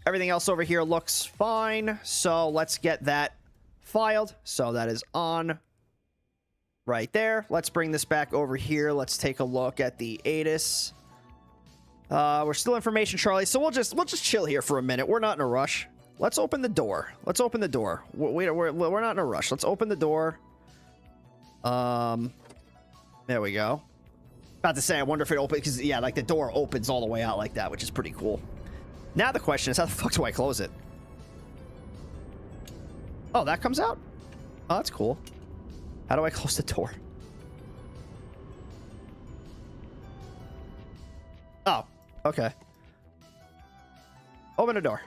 Everything else over here looks fine. So let's get that filed. So that is on right there. Let's bring this back over here. Let's take a look at the ATIS. We're still information, Charlie. So we'll just chill here for a minute. We're not in a rush. Let's open the door. Let's open the door. We're not in a rush. Let's open the door. There we go. About to say, I wonder if it opens because yeah, like the door opens all the way out like that, which is pretty cool. Now the question is, how the fuck do I close it? Oh, that comes out. Oh, that's cool. How do I close the door? Oh, okay. Open the door.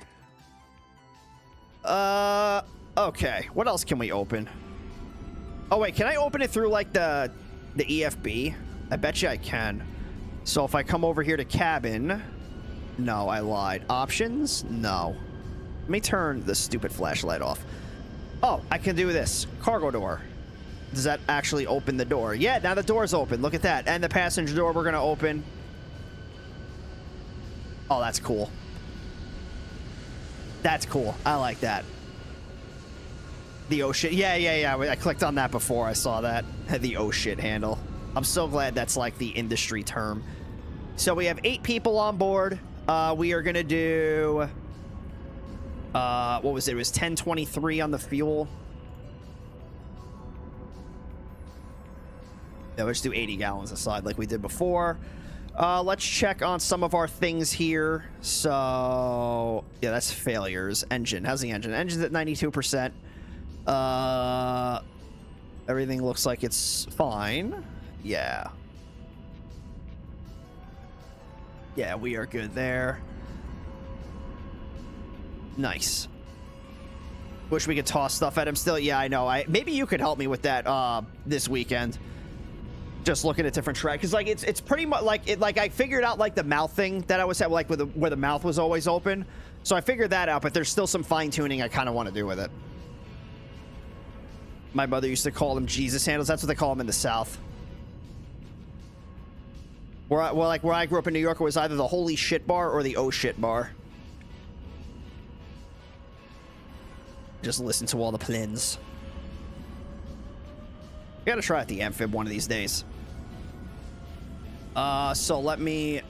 Okay. What else can we open? Oh, wait. Can I open it through, like, the EFB? I bet you I can. So if I come over here to cabin... No, I lied. Options? No. Let me turn the stupid flashlight off. Oh, I can do this. Cargo door. Does that actually open the door? Yeah, now the door's open. Look at that. And the passenger door we're going to open. Oh, that's cool. That's cool. I like that. The oh shit. Yeah. I clicked on that before. I saw that. The oh shit handle. I'm so glad that's like the industry term. So we have 8 people on board. We are going to do... what was it? It was 1023 on the fuel. Yeah, let's do 80 gallons aside like we did before. Let's check on some of our things here. So, yeah, that's failures. Engine. How's the engine? Engine's at 92%. Everything looks like it's fine. Yeah. Yeah, we are good there. Nice. Wish we could toss stuff at him still. Yeah, I know. Maybe you could help me with that this weekend. Just looking at different tracks, because like it's pretty much like I figured out like the mouth thing that I was at, like where the mouth was always open. So I figured that out, but there's still some fine tuning I kind of want to do with it. My mother used to call them Jesus handles. That's what they call them in the South. Where I grew up in New York, it was either the holy shit bar or the oh shit bar. Just listen to all the plins. I gotta try out the amphib one of these days. So let me...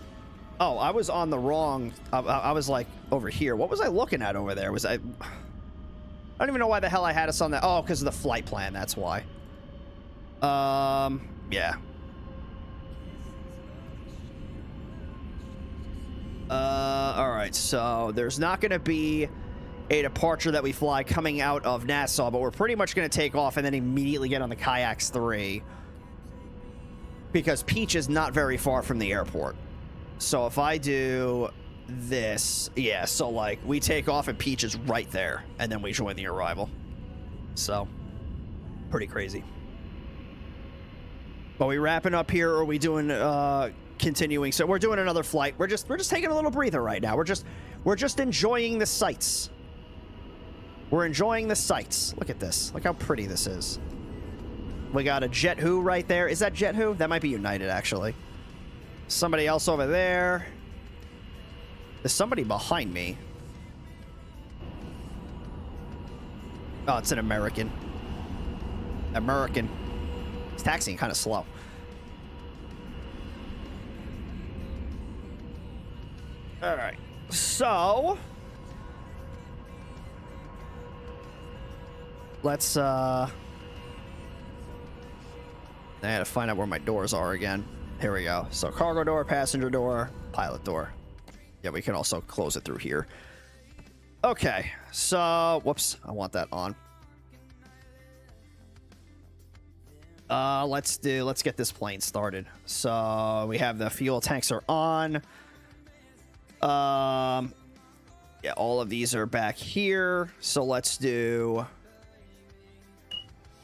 Oh, I was on the wrong... I was like over here. What was I looking at over there? I don't even know why the hell I had us on that. Oh, because of the flight plan. That's why. Yeah. Alright, so there's not gonna be a departure that we fly coming out of Nassau, but we're pretty much going to take off and then immediately get on the Kayaks 3 because Peach is not very far from the airport. So if I do this, yeah, so like we take off and Peach is right there and then we join the arrival. So pretty crazy. Are we wrapping up here or are we doing continuing? So we're doing another flight. We're just taking a little breather right now. We're just enjoying the sights. We're enjoying the sights. Look at this. Look how pretty this is. We got a Jet Who right there. Is that Jet Who? That might be United, actually. Somebody else over there. There's somebody behind me. Oh, it's an American. American. He's taxiing kind of slow. All right. So... let's, I had to find out where my doors are again. Here we go. So cargo door, passenger door, pilot door. Yeah, we can also close it through here. Okay, so, whoops, I want that on. Let's get this plane started. So we have the fuel tanks are on. Yeah, all of these are back here. So let's do...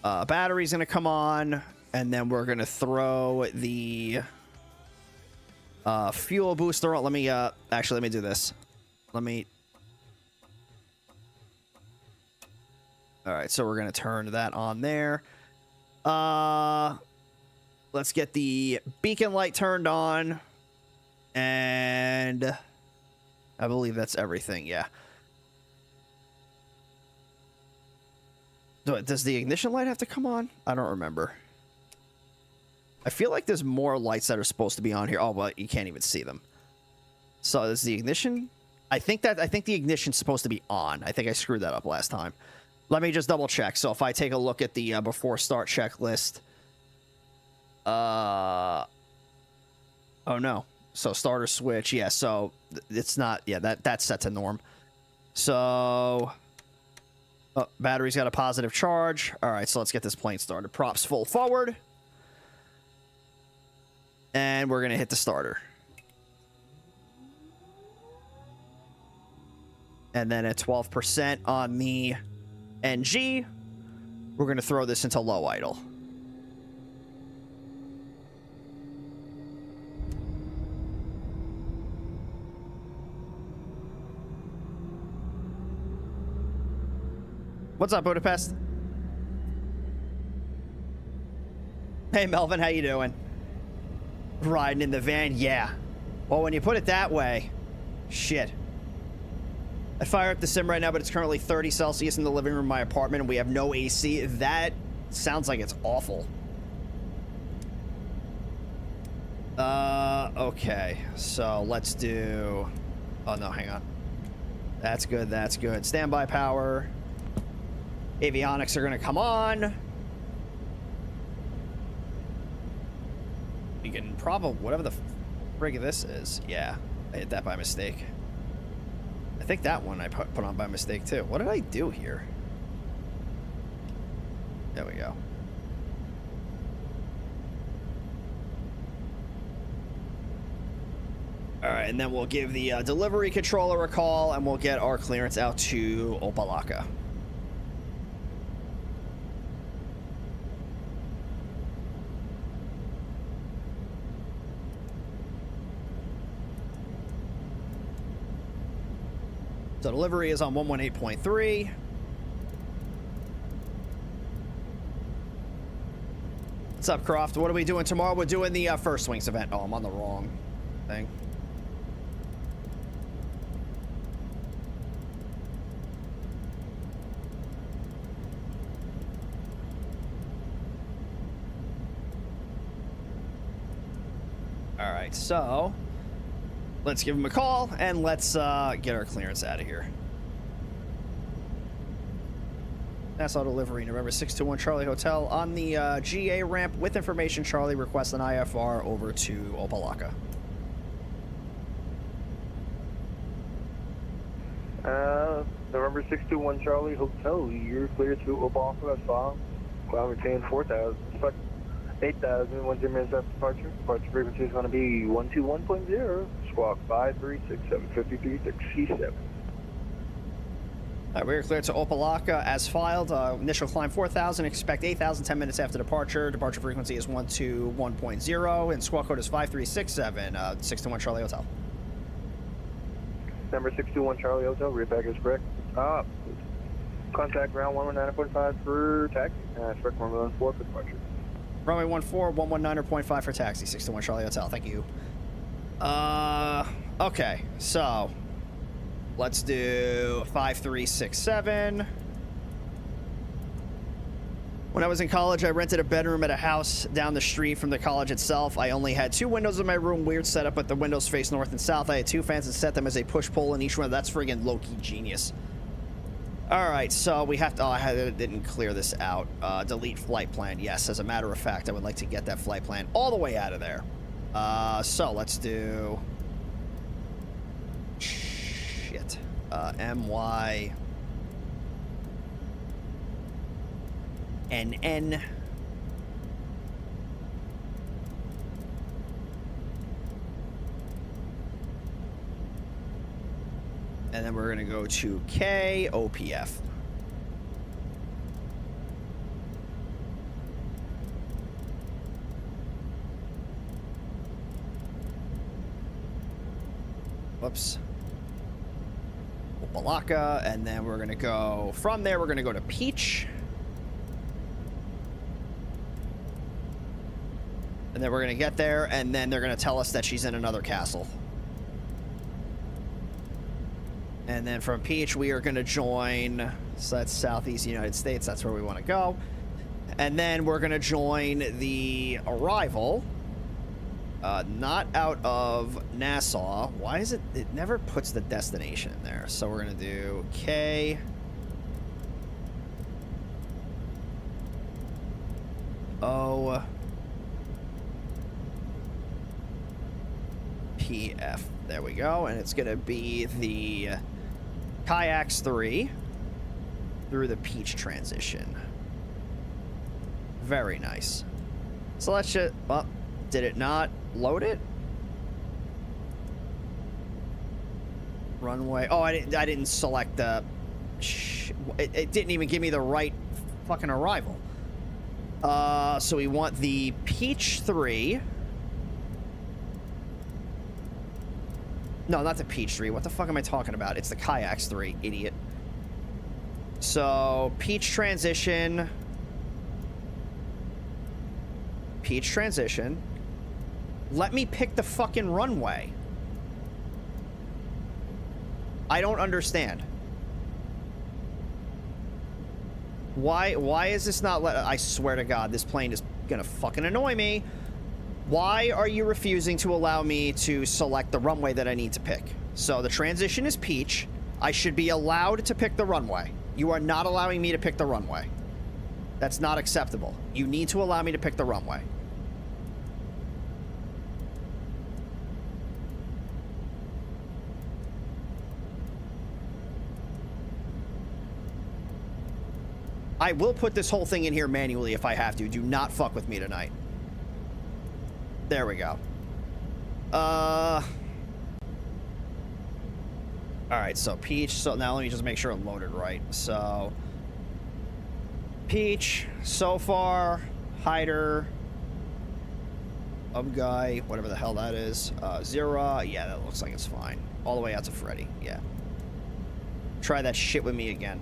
battery's gonna come on, and then we're gonna throw the fuel booster on. Let me actually let me do this. All right, so we're gonna turn that on there. Let's get the beacon light turned on, and I believe that's everything. Yeah. Does the ignition light have to come on? I don't remember. I feel like there's more lights that are supposed to be on here. Oh, but you can't even see them. So is the ignition? I think the ignition's supposed to be on. I think I screwed that up last time. Let me just double check. So if I take a look at the before start checklist. Oh no. So starter switch. Yeah, so it's not. Yeah, that's set to norm. So... oh, battery's got a positive charge. All right, so let's get this plane started. Props full forward. And we're going to hit the starter. And then at 12% on the NG, we're going to throw this into low idle. What's up, Budapest? Hey, Melvin, how you doing? Riding in the van? Yeah. Well, when you put it that way, shit. I fire up the sim right now, but it's currently 30 Celsius in the living room of my apartment, and we have no AC. That sounds like it's awful. Okay. So, let's do... oh, no, hang on. That's good, that's good. Standby power. Avionics are going to come on. You can probably... whatever the frig this is. Yeah, I hit that by mistake. I think that one I put on by mistake, too. What did I do here? There we go. All right, and then we'll give the delivery controller a call, and we'll get our clearance out to Opalaka. So delivery is on 118.3. What's up, Croft? What are we doing tomorrow? We're doing the First Wings event. Oh, I'm on the wrong thing. All right, so let's give him a call and let's get our clearance out of here. Nassau delivery, November 621 Charlie Hotel on the GA ramp with information. Charlie requests an IFR over to Opalaka. November 621 Charlie Hotel, you're clear to Opalaka, that's fine. Climb maintain 4,000, 8,000, 10 minutes after departure. Departure frequency is going to be 121.0, squawk 536-753-6C7. All right, we're cleared to Opalaka as filed. Initial climb 4,000, expect 8,000, 10 minutes after departure. Departure frequency is 121.0, and squawk code is 5367, 621 Charlie Hotel. Number 621 Charlie Hotel, rear package correct. Contact ground 119.5 for taxi. Expect 114 for departure. Runway 14, 119.5 for taxi, 621 Charlie Hotel. Thank you. Okay, so let's do 5367. When I was in college, I rented a bedroom at a house down the street from the college itself. I only had 2 windows in my room. Weird setup, but the windows face north and south. I had 2 fans and set them as a push-pull in each one. That's friggin' low-key genius. All right, so we have to... Oh, I didn't clear this out. Delete flight plan. Yes, as a matter of fact, I would like to get that flight plan all the way out of there. So let's do... Shit. MY... NN. And then we're going to go to K, OPF. Whoops. Opalaka, and then we're going to go, from there, we're going to go to Peach. And then we're going to get there, and then they're going to tell us that she's in another castle. And then from Peach, we are going to join, so that's Southeast United States. That's where we want to go. And then we're going to join the arrival, not out of Nassau. Why is it never puts the destination in there? So we're going to do K. O. PF. There we go. And it's going to be the Kayaks 3 through the Peach transition. Very nice. So let's just... Well, did it not load it? Runway... Oh, I didn't select the... It didn't even give me the right fucking arrival. So we want the Peach 3... No, not the Peach 3. What the fuck am I talking about? It's the Kayaks 3, idiot. So, Peach transition. Peach transition. Let me pick the fucking runway. I don't understand. Why is this not I swear to God, this plane is gonna fucking annoy me. Why are you refusing to allow me to select the runway that I need to pick? So the transition is Peach. I should be allowed to pick the runway. You are not allowing me to pick the runway. That's not acceptable. You need to allow me to pick the runway. I will put this whole thing in here manually if I have to. Do not fuck with me tonight. There we go. All right, so Peach. So now let me just make sure I'm loaded right. So Peach, so far, Hider, Guy, whatever the hell that is. Zira, yeah, that looks like it's fine. All the way out to Freddy, yeah. Try that shit with me again.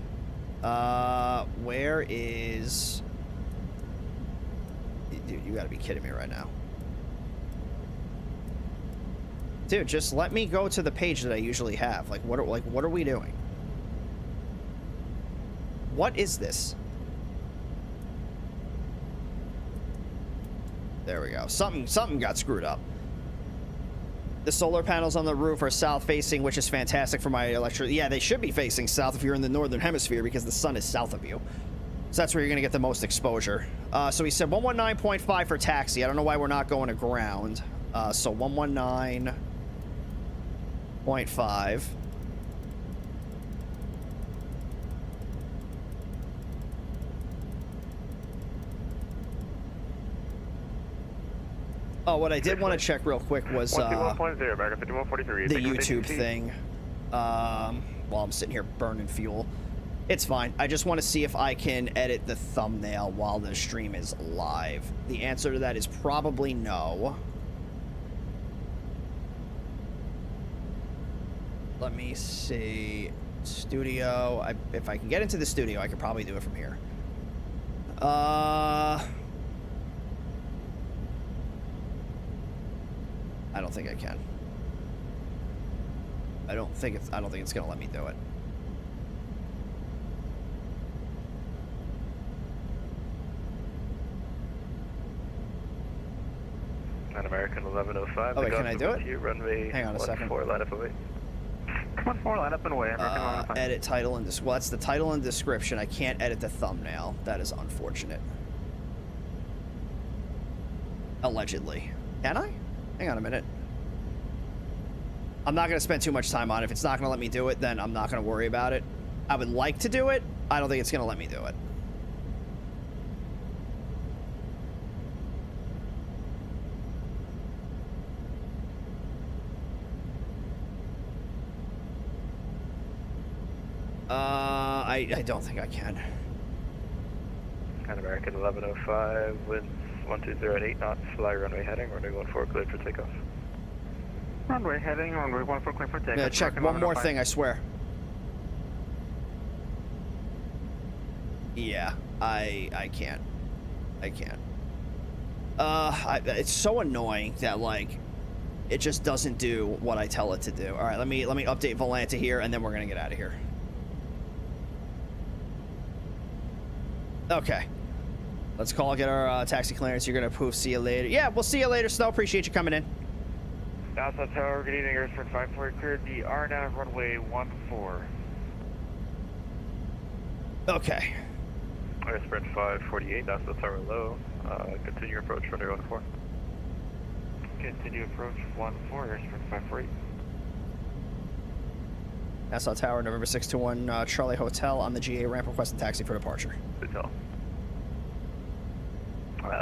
Where is... Dude, you gotta be kidding me right now. Dude, just let me go to the page that I usually have. Like, what are we doing? What is this? There we go. Something got screwed up. The solar panels on the roof are south facing, which is fantastic for my electricity. Yeah, they should be facing south if you're in the northern hemisphere because the sun is south of you. So that's where you're going to get the most exposure. So he said 119.5 for taxi. I don't know why we're not going to ground. So 119.5. Oh, what I did want to check real quick was the 51.0, YouTube thing. While I'm sitting here burning fuel. It's fine. I just want to see if I can edit the thumbnail while the stream is live. The answer to that is probably no. Let me see. Studio. If I can get into the studio, I could probably do it from here. I don't think I can. I don't think it's gonna let me do it. An American 1105. Oh, wait, can I do it? Runway Hang on a second. 14, line up away. 14, line up and away. American 1105. Edit title and well, that's the title and description. I can't edit the thumbnail. That is unfortunate. Allegedly. Can I? Hang on a minute. I'm not going to spend too much time on it. If it's not going to let me do it, then I'm not going to worry about it. I would like to do it. I don't think it's going to let me do it. I don't think I can. An American 1105, winds 120 at 8 knots, fly runway heading, runway 14 cleared for takeoff. Runway heading, runway 14 cleared for takeoff. I'm gonna check one more thing, I swear. Yeah, I can't. I can't. It's so annoying that, like, it just doesn't do what I tell it to do. All right, let me update Volanta here, and then we're gonna get out of here. Okay. Let's call, get our taxi clearance. You're gonna poof. See you later. Yeah, we'll see you later, Snow. Appreciate you coming in. NASA Tower, good evening. Airsport 54 cleared the RNAV runway 14. Okay. Airsport 548, NASA Tower low. Continue approach runway 14. Continue approach 14, Airsport 548. Nassau Tower, November 621, Charlie Hotel on the GA ramp, requesting taxi for departure. Hotel.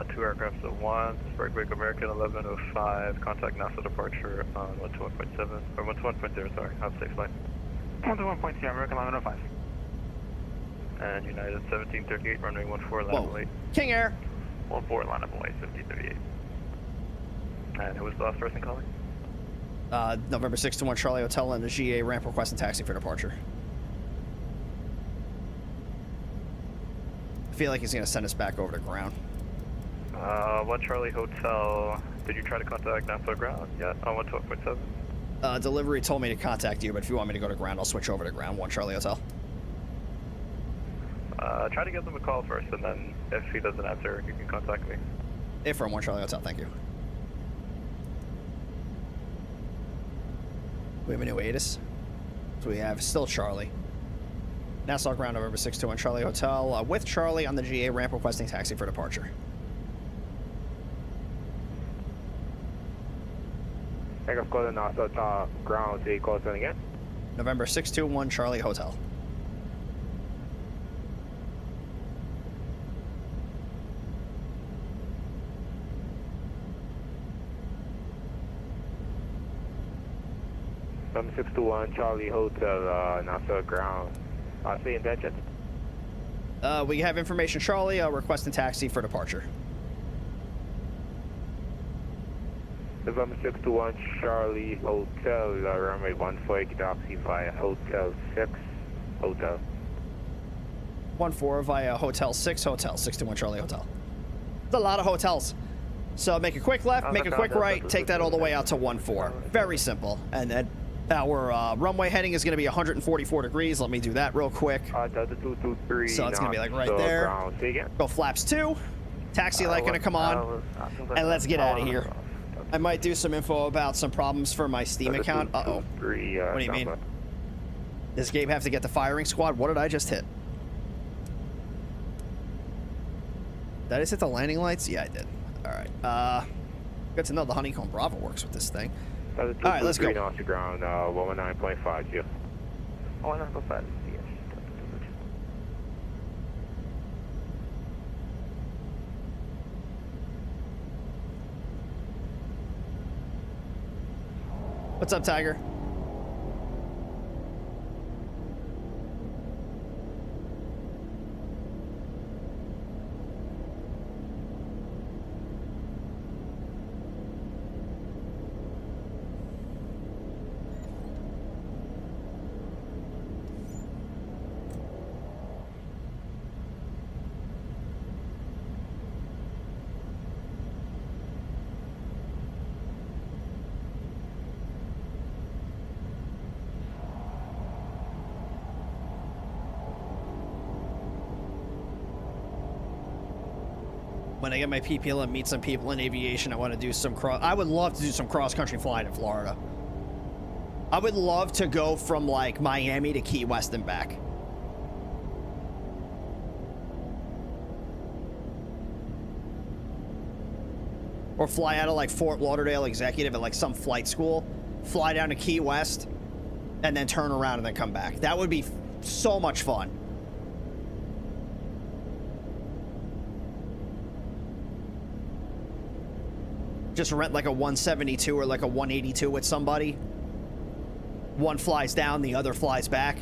2 aircrafts at once, break American 1105, contact NASA departure on 121.7, or 121.0, sorry, have a safe flight. 121.0, American 1105. And United 1738, runway 14, line up away. King Air. 14, line up away, 1738. And who was the last person calling? November 621, Charlie Hotel on the GA ramp, requesting taxi for departure. I feel like he's going to send us back over to ground. 1 Charlie Hotel, did you try to contact NASA ground yet on 112.7? Delivery told me to contact you, but if you want me to go to ground, I'll switch over to ground. 1 Charlie Hotel. Try to give them a call first, and then if he doesn't answer, you can contact me. Affirm 1 Charlie Hotel, thank you. We have a new ATIS. So we have still Charlie. Nassau ground, November 621, Charlie Hotel, with Charlie on the GA ramp, requesting taxi for departure. Takeoff call to Nassau ground, say call sign again. November 621, Charlie Hotel. November 621 Charlie Hotel, Nassau ground. See you in Dutchess. We have information, Charlie. Requesting taxi for departure. November 621 Charlie Hotel, runway 14, taxi via Hotel 6, Hotel. 14 via Hotel 6, Hotel 621 Charlie Hotel. It's a lot of hotels. So make a quick left, make a quick right, take that all the way out to 14. Very simple. And then our runway heading is going to be 144 degrees. Let me do that real quick. So it's going to be like right there. Go flaps 2. Taxi light going to come on. And let's get out of here. I might do some info about some problems for my Steam account. Uh-oh. What do you mean? Does Gabe have to get the firing squad? What did I just hit? Did I just hit the landing lights? Yeah, I did. All right. Good to know the Honeycomb Bravo works with this thing. All right, let's go. Ground, 119.5, 195. What's up, Tiger? When I get my PPL and meet some people in aviation, I want to do some I would love to do some cross-country flying in Florida. I would love to go from, like, Miami to Key West and back. Or fly out of, like, Fort Lauderdale Executive at, like, some flight school, fly down to Key West, and then turn around and then come back. That would be so much fun. Just rent like a 172 or like a 182 with somebody. One flies down, the other flies back.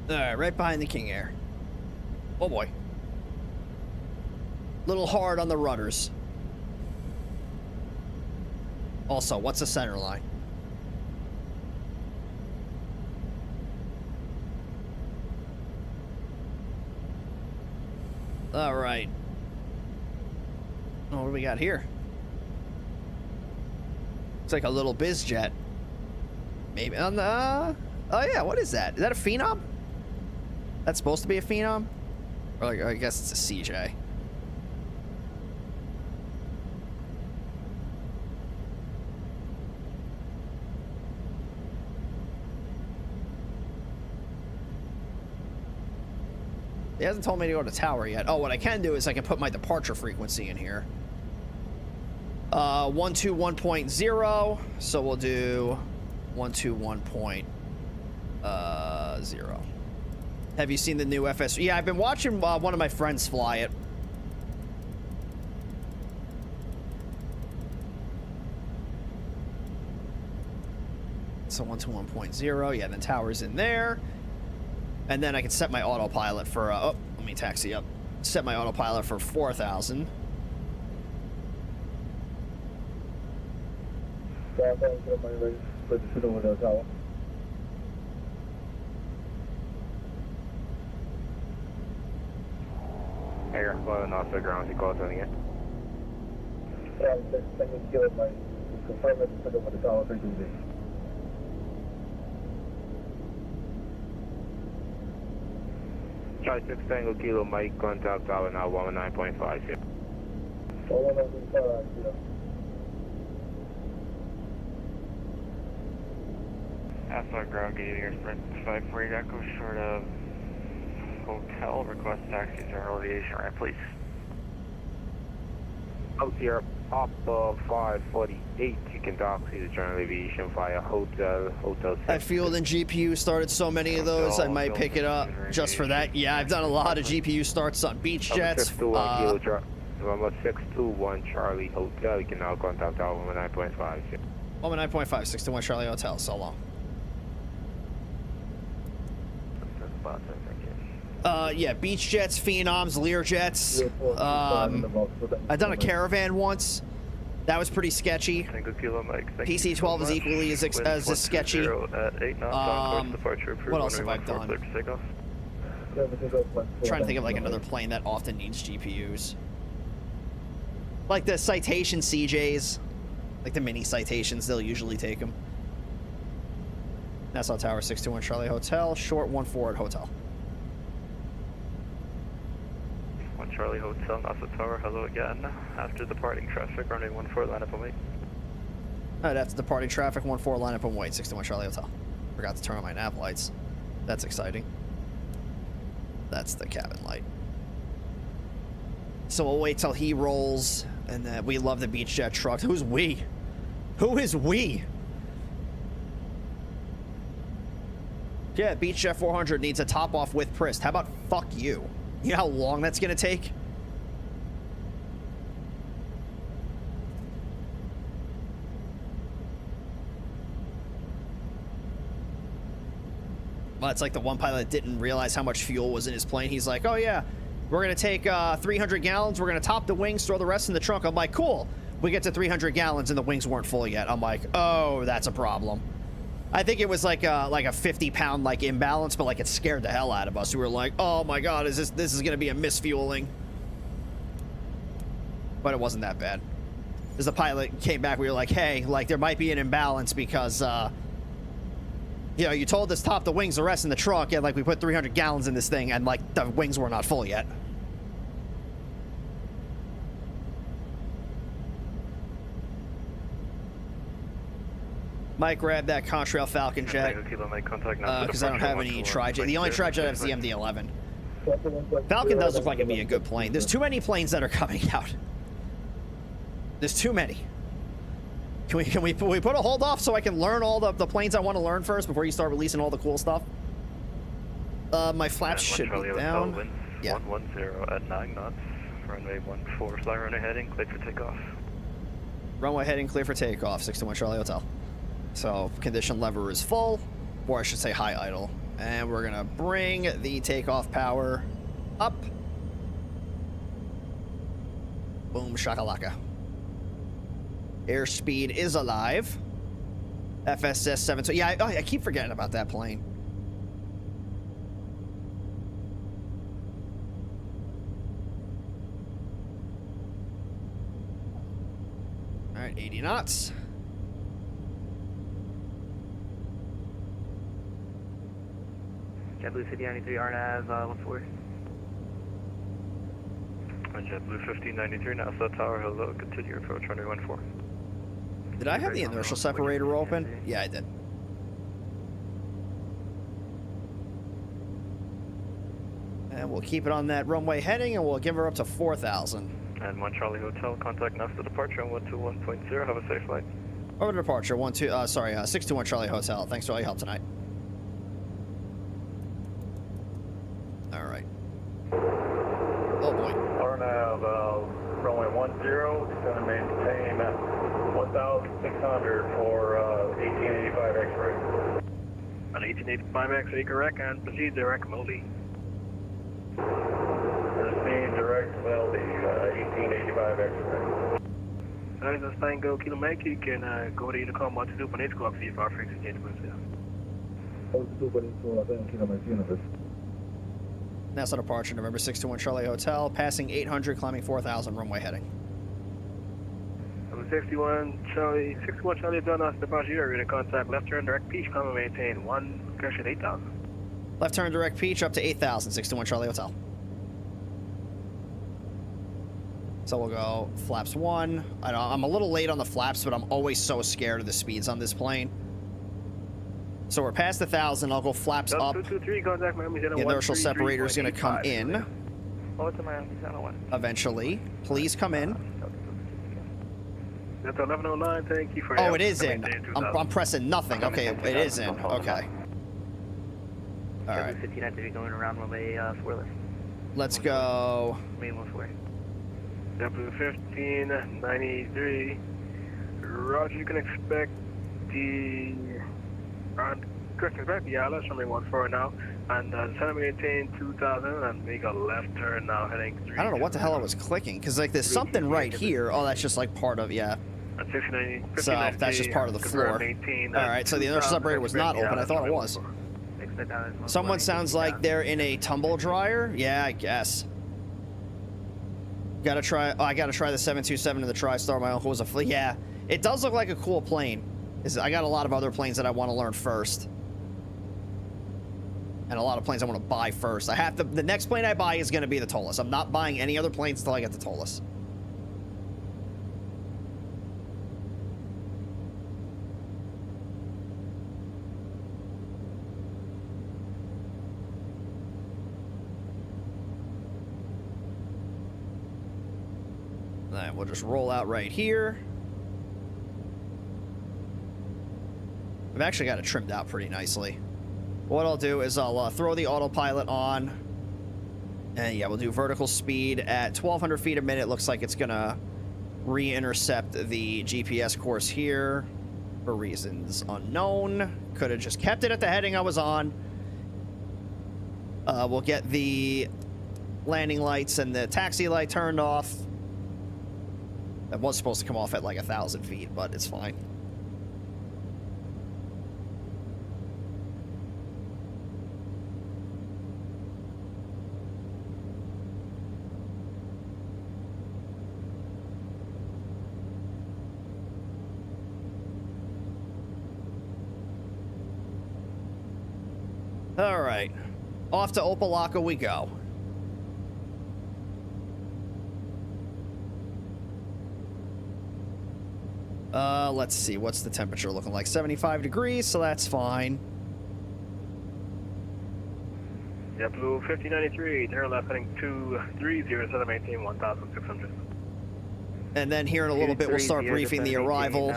Alright, right behind the King Air. Oh boy. Little hard on the rudders. Also, what's the center line? Alright. Oh, what do we got here? It's like a little biz jet. Maybe on the... Oh yeah, what is that? Is that a Phenom? That's supposed to be a Phenom? Or like, I guess it's a CJ. He hasn't told me to go to tower yet. Oh, what I can do is I can put my departure frequency in here. 121.0. So we'll do 121.0. Have you seen the new FS? Yeah, I've been watching one of my friends fly it. So 121.0. Yeah, then tower's in there. And then I can set my autopilot for, oh, let me taxi up. Set my autopilot for 4,000. Clear to the window tower. Air, flying off the ground, you call it again. Yeah, second kilo Mike. Confirm it to the window tower, 320. Charlie 6 Tango Kilo Mike, contact tower now 119.5 here. 119.5, yeah. Asphalt ground gate here, sprint 540 Echo short of hotel. Request taxi general aviation right, please. Out here, up 548, you can taxi the general aviation via hotel 6. I feel in GPU started so many of those, I might pick it up just for that. Yeah, I've done a lot of GPU starts on beach jets. 621 Charlie Hotel, you can now contact tower 119.5 here. 119.5, 621 Charlie Hotel, so long. Yeah, beach jets, phenoms, Lear jets. I've done a caravan once. That was pretty sketchy. PC-12 is equally as sketchy. What else have I done? Trying to think of like another plane that often needs GPUs. Like the Citation CJs. Like the mini Citations, they'll usually take them. Nassau Tower, 621 Charlie Hotel, short 14 at Hotel. Charlie Hotel, Nassau Tower, hello again. After departing traffic, runway 14, line up and wait. Alright, after departing traffic, 14, line up and wait, 621 Charlie Hotel. Forgot to turn on my nav lights. That's exciting. That's the cabin light. So we'll wait till he rolls, and then we love the beach jet truck. Who's we? Who is we? Yeah, beach jet 400 needs a top off with Prist. How about fuck you? You know how long that's gonna take? Well, it's like the one pilot didn't realize how much fuel was in his plane. He's like, oh yeah, we're gonna take 300 gallons, we're gonna top the wings, throw the rest in the trunk. I'm like, cool. We get to 300 gallons and the wings weren't full yet. I'm like, oh, that's a problem. I think it was like a 50-pound like imbalance, but like it scared the hell out of us. We were like, oh my god, this is gonna be a misfueling. But it wasn't that bad. As the pilot came back, we were like, hey, like there might be an imbalance because you know, you told us top the wings, the rest in the truck, and like we put 300 gallons in this thing and like the wings were not full yet. Mike, grab that Contrail Falcon jet, because I don't have any tri-jet. The only tri-jet I have is the MD-11. Falcon does look like it'd be a good plane. There's too many planes that are coming out. There's too many. Can we put a hold off so I can learn all the planes I want to learn first before you start releasing all the cool stuff? My flaps should be down. Yeah. 110 at 9 knots. Runway 14, fly runway heading, clear for takeoff. Runway heading, clear for takeoff. 621 Charlie Hotel. So condition lever is full, or I should say high idle. And we're gonna bring the takeoff power up. Boom shakalaka. Airspeed is alive. FSS 7. So yeah, I keep forgetting about that plane. All right, 80 knots. JetBlue City 93 RNAV 14. JetBlue 1593 Nassau Tower, hello, continue approach runway 14. Did I have the inertial separator open? Yeah, I did. And we'll keep it on that runway heading, and we'll give her up to 4,000. And 1 Charlie Hotel, contact NASA departure on 121.0. Have a safe flight. Over to departure, 621 Charlie Hotel. Thanks for all your help tonight. All right. Oh boy. RNAV runway 10 is going to maintain 1,600 for 1885 X-ray. On 1885 X-ray, correct, and proceed direct Melody. Proceed direct Melody, 1885 X-ray. Guys, that's Tango Kilo Mike. You can go to Unicom 122.8 o'clock, see if our frequency change was there. 122.8 Kilo Mike Universe. NASA departure, November 621 Charlie Hotel, passing 800, climbing 4,000, runway heading. Number 61 Charlie, done us departure. You are ready to contact left turn direct Peach, come and maintain 1 correction 8,000. Left turn direct Peach up to 8,000, 61 Charlie Hotel. So we'll go flaps 1. I'm a little late on the flaps, but I'm always so scared of the speeds on this plane. So we're past 1,000. I'll go flaps up. 223, contact Miami The inertial separator is going to come in eventually. Please come in. That's 1109. Thank you for. Oh, it is in. I'm pressing nothing. Okay, it is in. Okay. All right. 15 going around runway 4 left. Let's go. Main 14. W1593. Roger, you can expect the correct back the ILS runway 14 now, and center maintain 2000 and make a left turn now heading 3. I don't know what the hell I was clicking because like there's something right here. Oh, that's just like part of So that's just part of the floor. All right, so the inertial separator was not open. I thought it was. Someone sounds like they're in a tumble dryer. Yeah, I guess. Gotta try. Oh, I gotta try the 727 and the TriStar. My uncle was a fleet. Yeah, it does look like a cool plane. I got a lot of other planes that I want to learn first, and a lot of planes I want to buy first. I have to. The next plane I buy is going to be the Tolus. I'm not buying any other planes until I get the Tolus. All right, we'll just roll out right here. I've actually got it trimmed out pretty nicely. What I'll do is I'll throw the autopilot on. And yeah, we'll do vertical speed at 1,200 feet a minute. Looks like it's going to re-intercept the GPS course here for reasons unknown. Could have just kept it at the heading I was on. We'll get the landing lights and the taxi light turned off. That was supposed to come off at like 1,000 feet, but it's fine. All right, off to Opelika we go. Let's see, what's the temperature looking like? 75 degrees, so that's fine. JetBlue 1593, turn left heading 230, set maintain 1,600. And then here in a little bit, we'll start briefing the arrival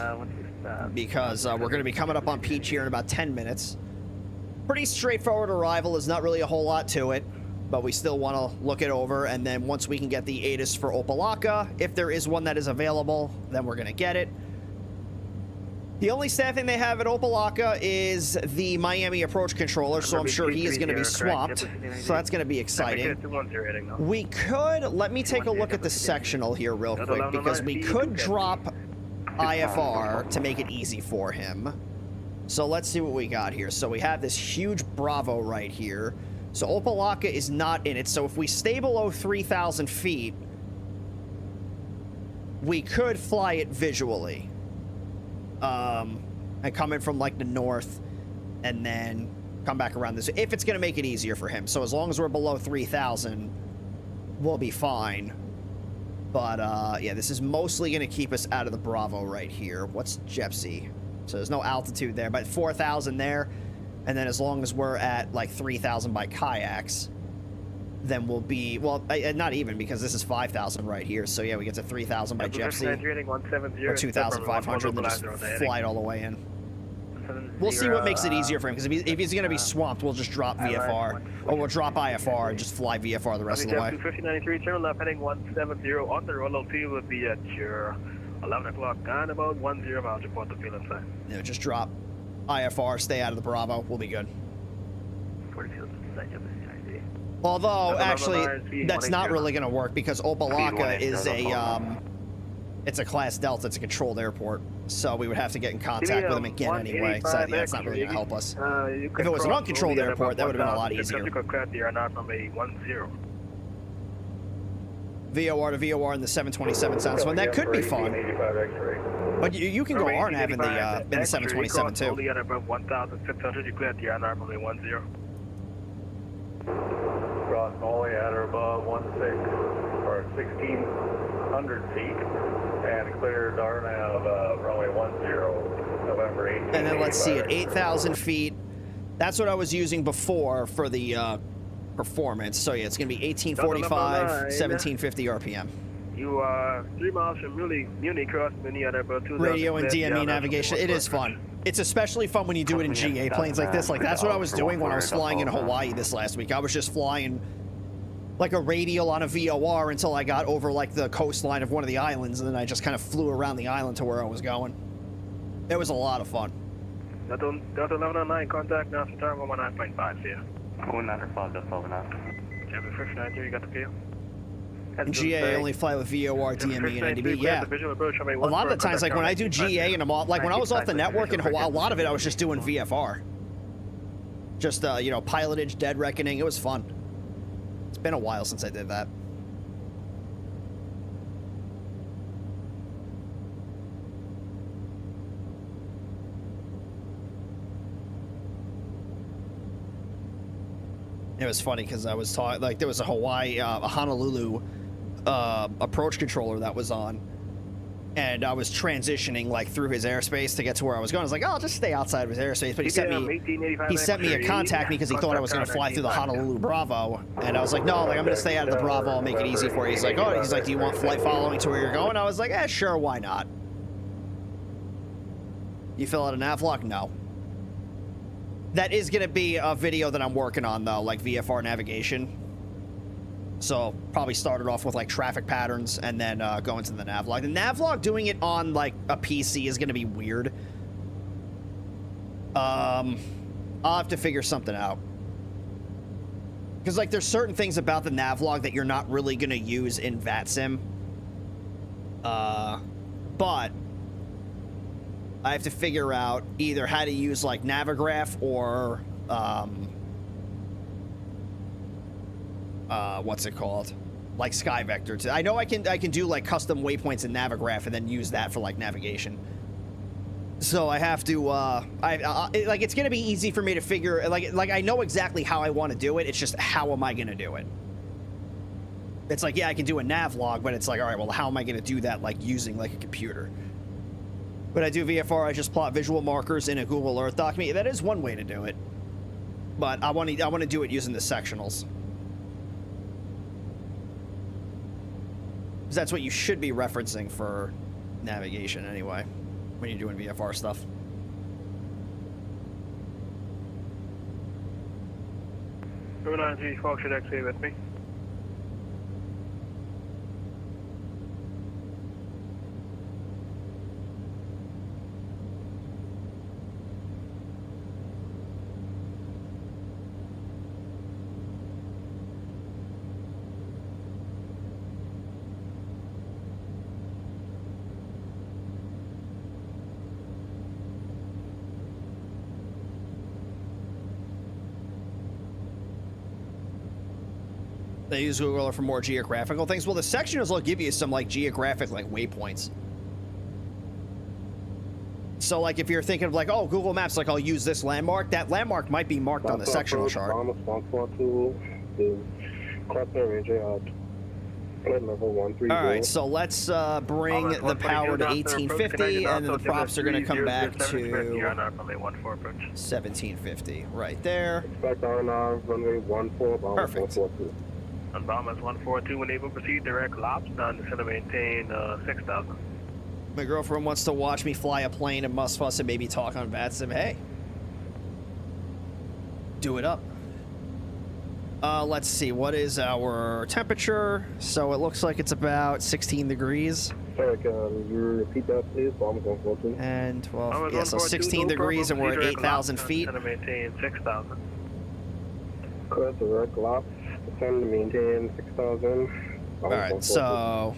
because we're going to be coming up on Peach here in about 10 minutes. Pretty straightforward arrival. There's not really a whole lot to it, but we still want to look it over. And then once we can get the ATIS for Opelika, if there is one that is available, then we're going to get it. The only staffing they have at Opelika is the Miami approach controller, so I'm sure he is going to be swamped. So that's going to be exciting. We could, let me take a look at the sectional here real quick, because we could drop IFR to make it easy for him. So let's see what we got here. So we have this huge Bravo right here. So Opelika is not in it. So if we stay below 3,000 feet, we could fly it visually. And come in from like the north and then come back around this if it's going to make it easier for him. So as long as we're below 3,000, we'll be fine. But yeah, this is mostly going to keep us out of the Bravo right here. What's Jepsy? So there's no altitude there, but 4,000 there. And then as long as we're at like 3,000 by kayaks, then we'll be, well, not even, because this is 5,000 right here. So yeah, we get to 3,000 by Jepsy, or 2,500, and then just fly it all the way in. We'll see what makes it easier for him, because if he's going to be swamped, we'll just drop VFR, or we'll drop IFR and just fly VFR the rest of the way. 1593, turn left heading 170, on the LLT will be at your 11 o'clock and about 10 miles, report the field inside. Yeah, just drop IFR, stay out of the Bravo, we'll be good. Although, actually, that's not really going to work because Opelika is a It's a Class Delta. It's a controlled airport. So we would have to get in contact with them again anyway. So yeah, it's not really going to help us. If it was an uncontrolled airport, that would have been a lot easier. VOR to VOR in the 727 sounds fun. That could be fun. But you can go RNAV in the 727 too. Only at above 1,600, you clear at the RNAV runway 10. Cross Molly at or above 1,600 feet and cleared RNAV runway 10, November 18. And then let's see, at 8,000 feet, that's what I was using before for the performance. So yeah, it's going to be 1845, 1750 RPM. You are 3 miles from Munich, cross Muni at about 2,000. Radio and DME navigation, it is fun. It's especially fun when you do it in GA planes like this. Like, that's what I was doing when I was flying in Hawaii this last week. I was just flying like a radial on a VOR until I got over like the coastline of one of the islands, and then I just kind of flew around the island to where I was going. It was a lot of fun. Delta 1109, contact now from tower 119.5 here. 195, Delta 1109. Chapter 593, you got the PO? In GA, I only fly with VOR, DME, and NDB. Yeah. A lot of the times, like when I do GA and I'm off, like when I was off the network in Hawaii, a lot of it I was just doing VFR. Just, you know, pilotage, dead reckoning. It was fun. It's been a while since I did that. It was funny because I was talking, like, there was a Hawaii, a Honolulu approach controller that was on, and I was transitioning like through his airspace to get to where I was going. I was like, oh, I'll just stay outside of his airspace, but he sent me a contact me because he thought I was going to fly through the Honolulu Bravo, and I was like, no, like I'm going to stay out of the Bravo. I'll make it easy for you. He's like, do you want flight following to where you're going? I was like, sure, why not? You fill out a navlog? No. That is going to be a video that I'm working on though, like VFR navigation. So probably started off with like traffic patterns and then go into the navlog. The navlog, doing it on like a PC is going to be weird. I'll have to figure something out. Because like there's certain things about the navlog that you're not really going to use in VATSIM. But I have to figure out either how to use like Navigraph or what's it called? Like SkyVector. I know I can do like custom waypoints in Navigraph and then use that for like navigation. So I have to like it's gonna be easy for me to figure like I know exactly how I want to do it. It's just how am I gonna do it? It's like, yeah, I can do a navlog, but it's like, all right, well, how am I gonna do that like using like a computer? When I do VFR, I just plot visual markers in a Google Earth document. That is one way to do it, but I want to do it using the sectionals. Because that's what you should be referencing for navigation anyway, when you're doing VFR stuff. Route 93, Fox should actually with me. They use Google for more geographical things. Well, the sectionals will give you some like geographic like waypoints. So like if you're thinking of like, oh, Google Maps, like I'll use this landmark, that landmark might be marked on the sectional chart. All right, so let's bring the power to 1850, and then the props are going to come back to 1750, right there. Perfect. On Bombers 142, when able to proceed, direct LOPS, descend to maintain 6,000. My girlfriend wants to watch me fly a plane and must fuss and maybe talk on VATSIM. Hey, do it up. Let's see, what is our temperature? So it looks like it's about 16 degrees. Sorry, can you repeat that, please? Bombers 142. And 12, yeah, so 16 degrees and we're at 8,000 feet. Descend to maintain 6,000. Correct, direct LOPS. Descend to maintain 6,000. All right, so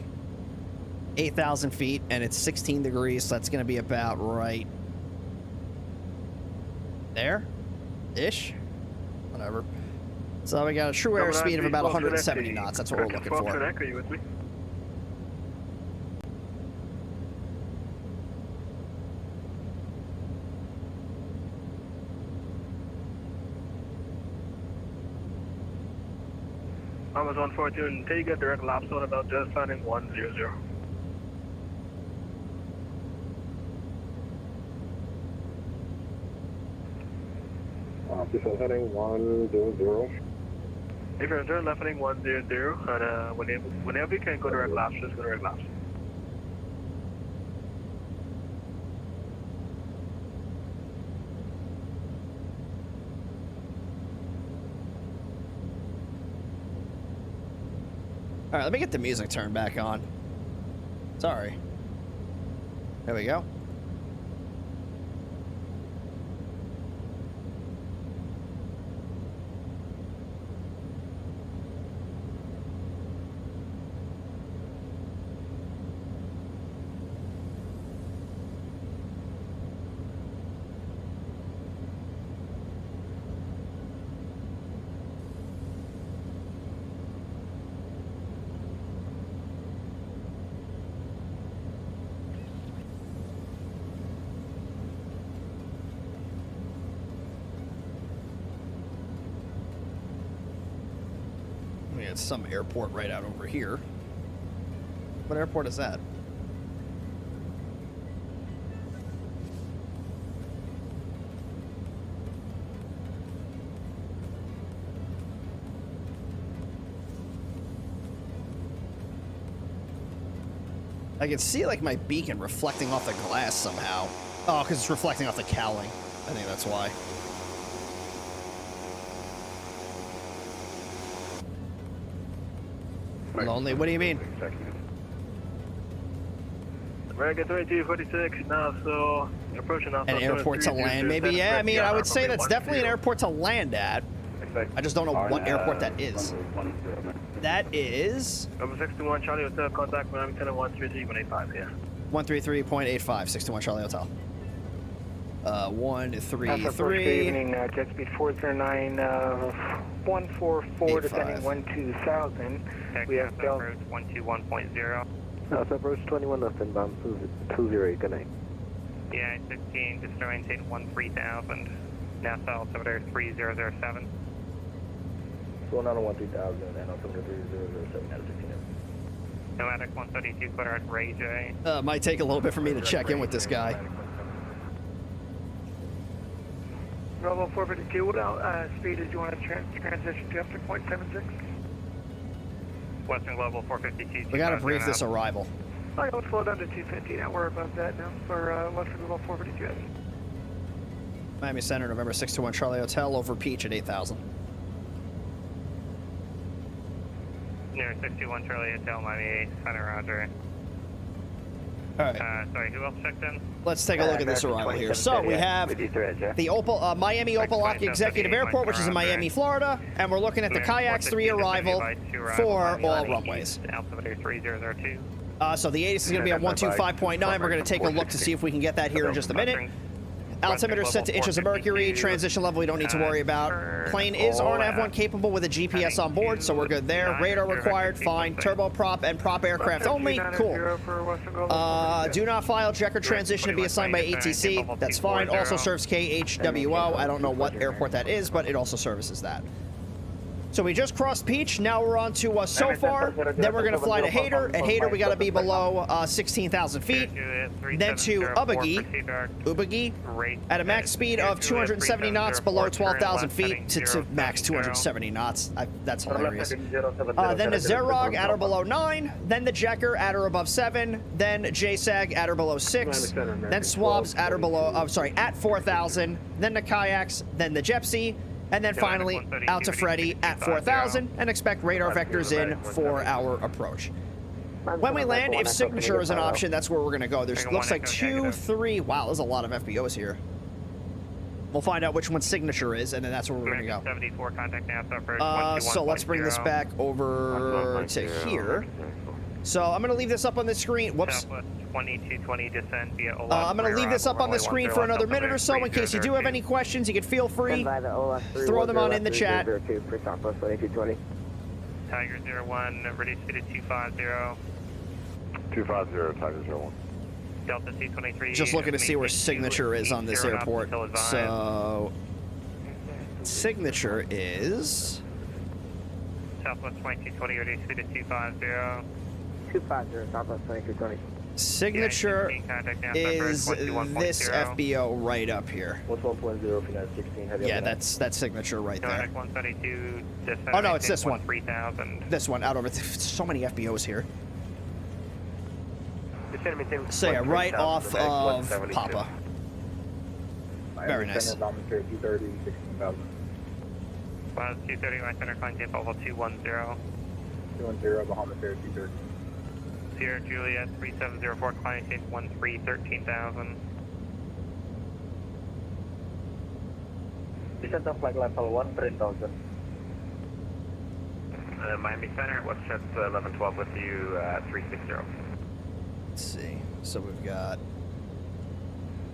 8,000 feet, and it's 16 degrees, so that's going to be about right there-ish. Whatever. So we got a true airspeed of about 170 knots. That's what we're looking for. Are you with me? Amazon 14, take a direct lap zone about just landing 100. This is heading 100. If you're turn left heading 100, and whenever you can go direct laps, just go direct laps. All right, let me get the music turned back on. Sorry. There we go. It's some airport right out over here. What airport is that? I can see like my beacon reflecting off the glass somehow. Oh, because it's reflecting off the cowling. I think that's why. Lonely, what do you mean? American 2246 now, so approaching off. An airport to land, maybe? Yeah, I mean, I would say that's definitely an airport to land at. I just don't know what airport that is. That is... Number 61 Charlie Hotel, contact Miami 133.85, yeah. 133.85, 61 Charlie Hotel. 133. Good evening, jet speed 409, 144 descending 12,000. We have approach 121.0. That's approach 21 left inbound 20, good night. Yeah, 16, just maintain 13,000. NASA altimeter 3007. Going on 13,000 and altimeter 3007 out of 16. Nomadic 132, clear at Ray J. Might take a little bit for me to check in with this guy. Bravo 452, what speed did you want to transition to up to 0.76? Western Global 452. We gotta brief this arrival. All right, let's slow down to 250 now. We're above that now for Western Global 452. Miami Center, November 621 Charlie Hotel, over Peach at 8,000. Near 61 Charlie Hotel, Miami Center, Roger. All right. Sorry, who else checked in? Let's take a look at this arrival here. So we have the Miami Opelika Executive Airport, which is in Miami, Florida, and we're looking at the Kayak 3 arrival for all runways. Altimeter 3002. So the ATIS is going to be at 125.9. We're going to take a look to see if we can get that here in just a minute. Altimeter set to inches of mercury. Transition level we don't need to worry about. Plane is RNAV1 capable with a GPS on board, so we're good there. Radar required, fine. Turboprop and prop aircraft only, cool. Do not file Checker transition to be assigned by ATC. That's fine. Also serves KHWO. I don't know what airport that is, but it also services that. So we just crossed Peach. Now we're on to so far. Then we're going to fly to Hayter. At Hayter, we got to be below 16,000 feet. Then to Ubagi, at a max speed of 270 knots below 12,000 feet to max 270 knots. That's hilarious. Then to Zerog at or below 9. Then the Jekker at or above 7. Then JSAG at or below 6. Then Swabs at or below, at 4,000. Then the Kayaks. Then the Jepsy. And then finally, out to Freddy at 4,000, and expect radar vectors in for our approach. When we land, if signature is an option, that's where we're going to go. There's looks like 2, 3. Wow, there's a lot of FBOs here. We'll find out which one signature is, and then that's where we're going to go. 74, contact NASA approach so let's bring this back over to here. So I'm going to leave this up on the screen. Whoops. Southwest 2220 descent via I'm going to leave this up on the screen for another minute or so in case you do have any questions. You can feel free. Throw them on in the chat. For Southwest 2220. Tiger 01, reduce speed to 250. 250, Tiger 01. Delta C23. Just looking to see where signature is on this airport. So signature is Southwest 2220, reduce speed to 250. 250, Southwest 2220. signature is this FBO right up here. What's 1.0 for 916? Yeah, that's signature right there. 132. Oh no, it's this one. 3000. This one out over. So many FBOs here. So yeah, right off of Papa. Very nice. 230, 16,000. 230, my center climb tape level 210. 210, Bahama Fair 230. Sierra Juliet 3704, climbing tape 13,000. Descent of flight level 1,000. Miami Center, WestJet 1112 with you 360. Let's see. So we've got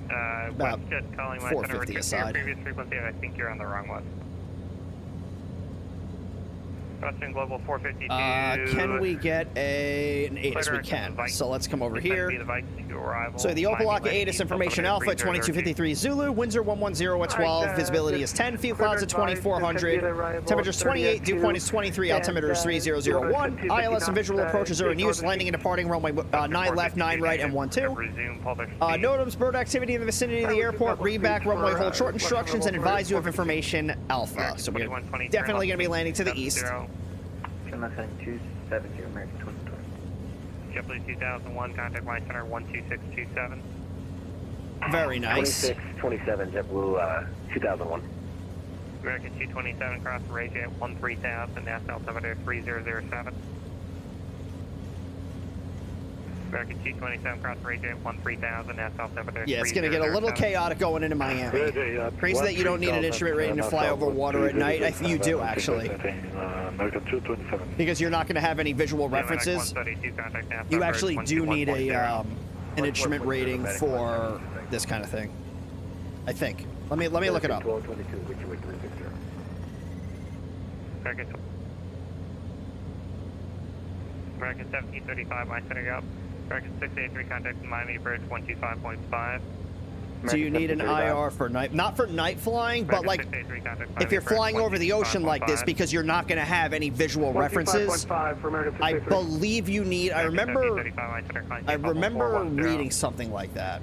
about WestJet calling my center, 450 return to your aside. previous frequency. I think you're on the wrong one. Western Global 452. Can we get an ATIS? We can. So let's come over here. So the Opalaka ATIS information Alpha 2253 Zulu, Windsor 110 at 12, visibility is 10, field clouds at 2400, temperatures 28, dew point is 23, altimeter is 3001, ILS and visual approaches are in use, landing and departing runway 9 left, 9 right, and 12. NOTAMs bird activity in the vicinity of the airport, read back runway hold short instructions, and advise you of information Alpha. So we're definitely going to be landing to the east. 270, American 2020. JetBlue 2001, contact my center 12627. Very nice. 2627, JetBlue 2001. American 227, cross Ray J at 13,000, NASA altimeter 3007. American 227, cross Ray J at 13,000, NASA altimeter 3007. Yeah, it's going to get a little chaotic going into Miami. Crazy that you don't need an instrument rating to fly over water at night. I think you do, actually. Because you're not going to have any visual references. You actually do need an instrument rating for this kind of thing. I think. Let me look it up. American 1735, my center up. American 683, contact Miami Bridge 125.5. Do you need an IR for night? Not for night flying, but like if you're flying over the ocean like this, because you're not going to have any visual references. I believe you need. I remember reading something like that.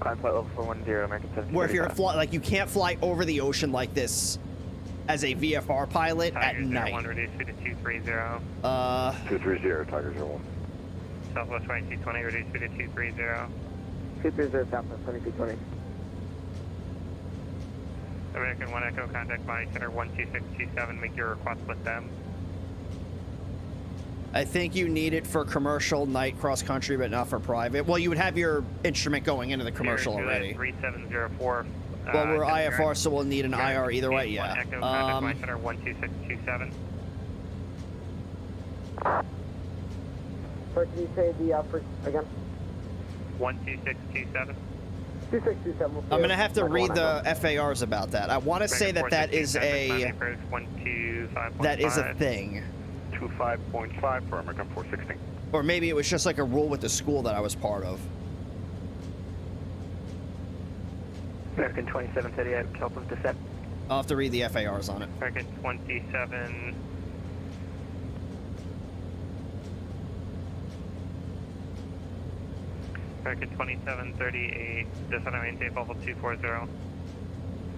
Where if you're like you can't fly over the ocean like this as a VFR pilot at night. 230, 230, Tiger 01. Southwest 2220, reduce speed to 230. 230, Southwest 2220. American 1 Echo, contact body center 12627, make your request with them. I think you need it for commercial night cross country, but not for private. Well, you would have your instrument going into the commercial already. 3704. Well, we're IFR, so we'll need an IR either way, yeah. Echo, contact body center 12627. Sorry, can you say the first again? 12627. 2627. I'm going to have to read the FARs about that. I want to say that is a thing. 25.5 for American 416. Or maybe it was just like a rule with the school that I was part of. American 2738, help with descent. I'll have to read the FARs on it. American 27. American 2738, descent on main tape level 240.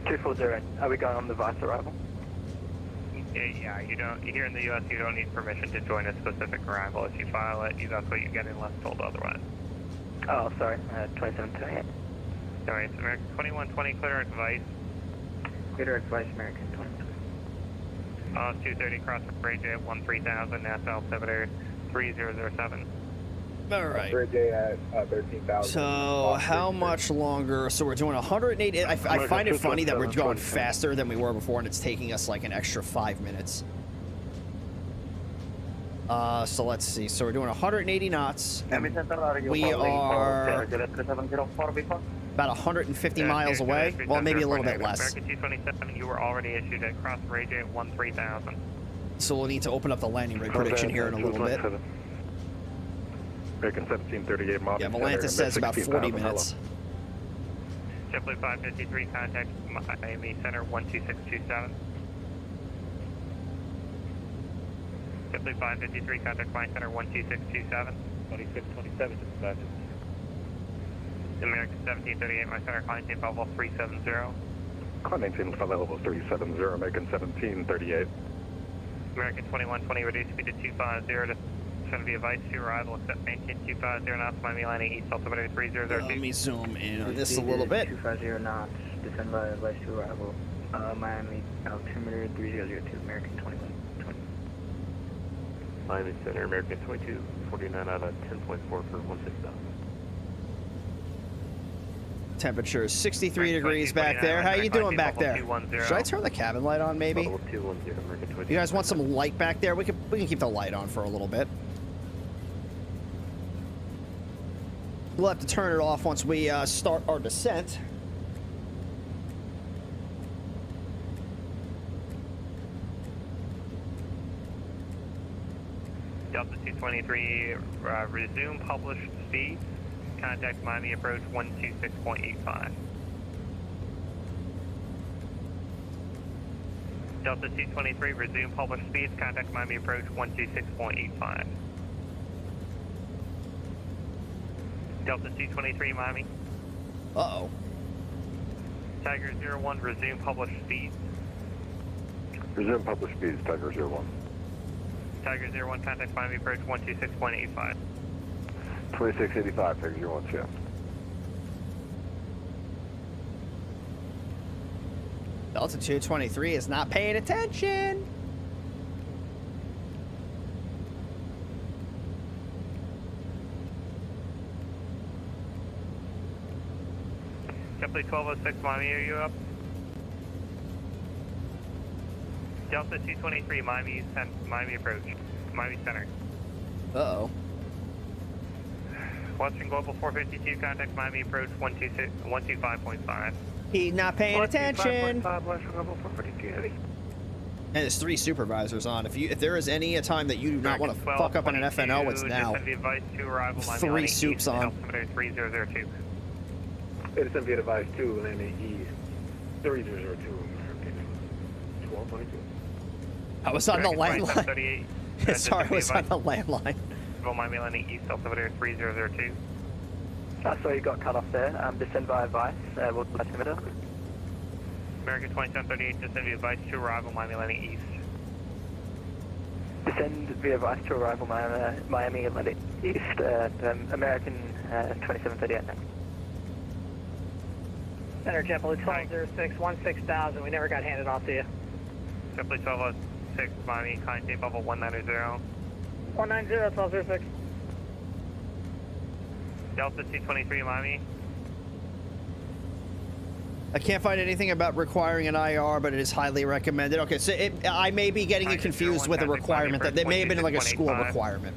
240, are we going on the VATS arrival? Yeah, you don't, here in the U.S. you don't need permission to join a specific arrival. If you file it, that's what you get unless told otherwise. Oh, sorry, 2738. Alright, so American 2120, clear advice. Clear advice, American 2020. 230, cross the Ray J at 13,000, NASA altimeter 3007. All right. Ray J at 13,000. So how much longer? So we're doing 108. I find it funny that we're going faster than we were before, and it's taking us like an extra 5 minutes. So let's see. So we're doing 180 knots. And we are about 150 miles away. Well, maybe a little bit less. American 227, you were already issued a cross radio at 13,000. So we'll need to open up the landing rig prediction here in a little bit. American 1738 miles. Yeah, Volantis says about 40 minutes. JetBlue 553, contact Miami Center 12627. JetBlue 553, contact Miami Center 12627. 2627, dispatch. American 1738, my center, climb team level 370. Climb maintain level 370, American 1738. American 2120, reduce speed to 250 to send via Vice 2 arrival, accept maintain 250 knots, Miami landing east altimeter 3002. Let me zoom in on this a little bit. 250 knots, descend via Vice 2 arrival, Miami altimeter 3002, American 2120. Miami Center, American 2249 out of 10.4 for 16,000. Temperature is 63 degrees back there. How you doing back there? Should I turn the cabin light on, maybe? You guys want some light back there? We can keep the light on for a little bit. We'll have to turn it off once we start our descent. Delta 223, resume published speed. Contact Miami approach 126.85. Delta 223, resume published speeds. Contact Miami approach 126.85. Delta 223, Miami. Uh-oh. Tiger 01, resume published speeds. Resume published speeds, Tiger 01. Tiger 01, contact Miami approach 126.85. 2685, Tiger 01, yeah. Delta 223 is not paying attention. JetBlue 1206, Miami, are you up? Delta 223, Miami approach. Miami Center. Uh-oh. Western Global 452, contact Miami approach 125.5. He's not paying attention. 125.5, Western Global 452 heavy. And there's 3 supervisors on. If there is any time that you do not want to fuck up in an FNO, it's now. 3 soups on. 3002. It is via device 2, landing east 3002, American 1222. I was on the landline. Sorry, I was on the landline. Miami landing east altimeter 3002. So you got cut off there. Descend via Vice. We'll altimeter. American 2738, descend via Vice to arrival, Miami landing east. Descend via Vice to arrival, Miami landing east. American 2738 now. Center JetBlue 1206, 16,000. We never got handed off to you. JetBlue 1206, Miami, climb tape level 190. 190, 1206. Delta 223, Miami. I can't find anything about requiring an IR, but it is highly recommended. Okay, so I may be getting it confused with a requirement that may have been like a school requirement.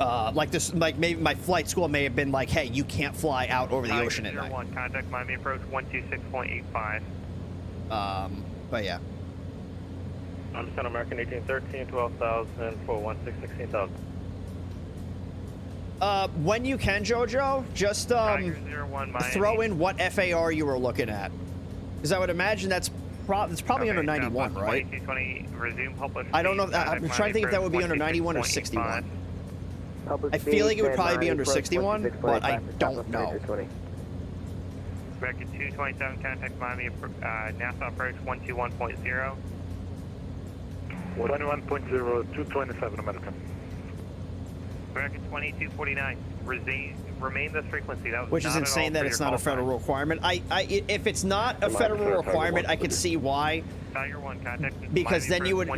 Like this, like maybe my flight school may have been like, hey, you can't fly out over the ocean at night. Contact Miami approach 126.85. But yeah. Understand American 1813, 12,000 for 16,000. When you can, Jojo, just throw in what FAR you were looking at, because I would imagine that's probably under 91, right? I don't know. I'm trying to think if that would be under 91 or 61. I feel like it would probably be under 61, but I don't know. American 227, contact Miami, NASA approach 121.0. 21.0, 227 American. American 2249, remain this frequency. That was which is insane that it's not a federal requirement. If it's not a federal requirement, I could see why. Tiger 1, contact because then you would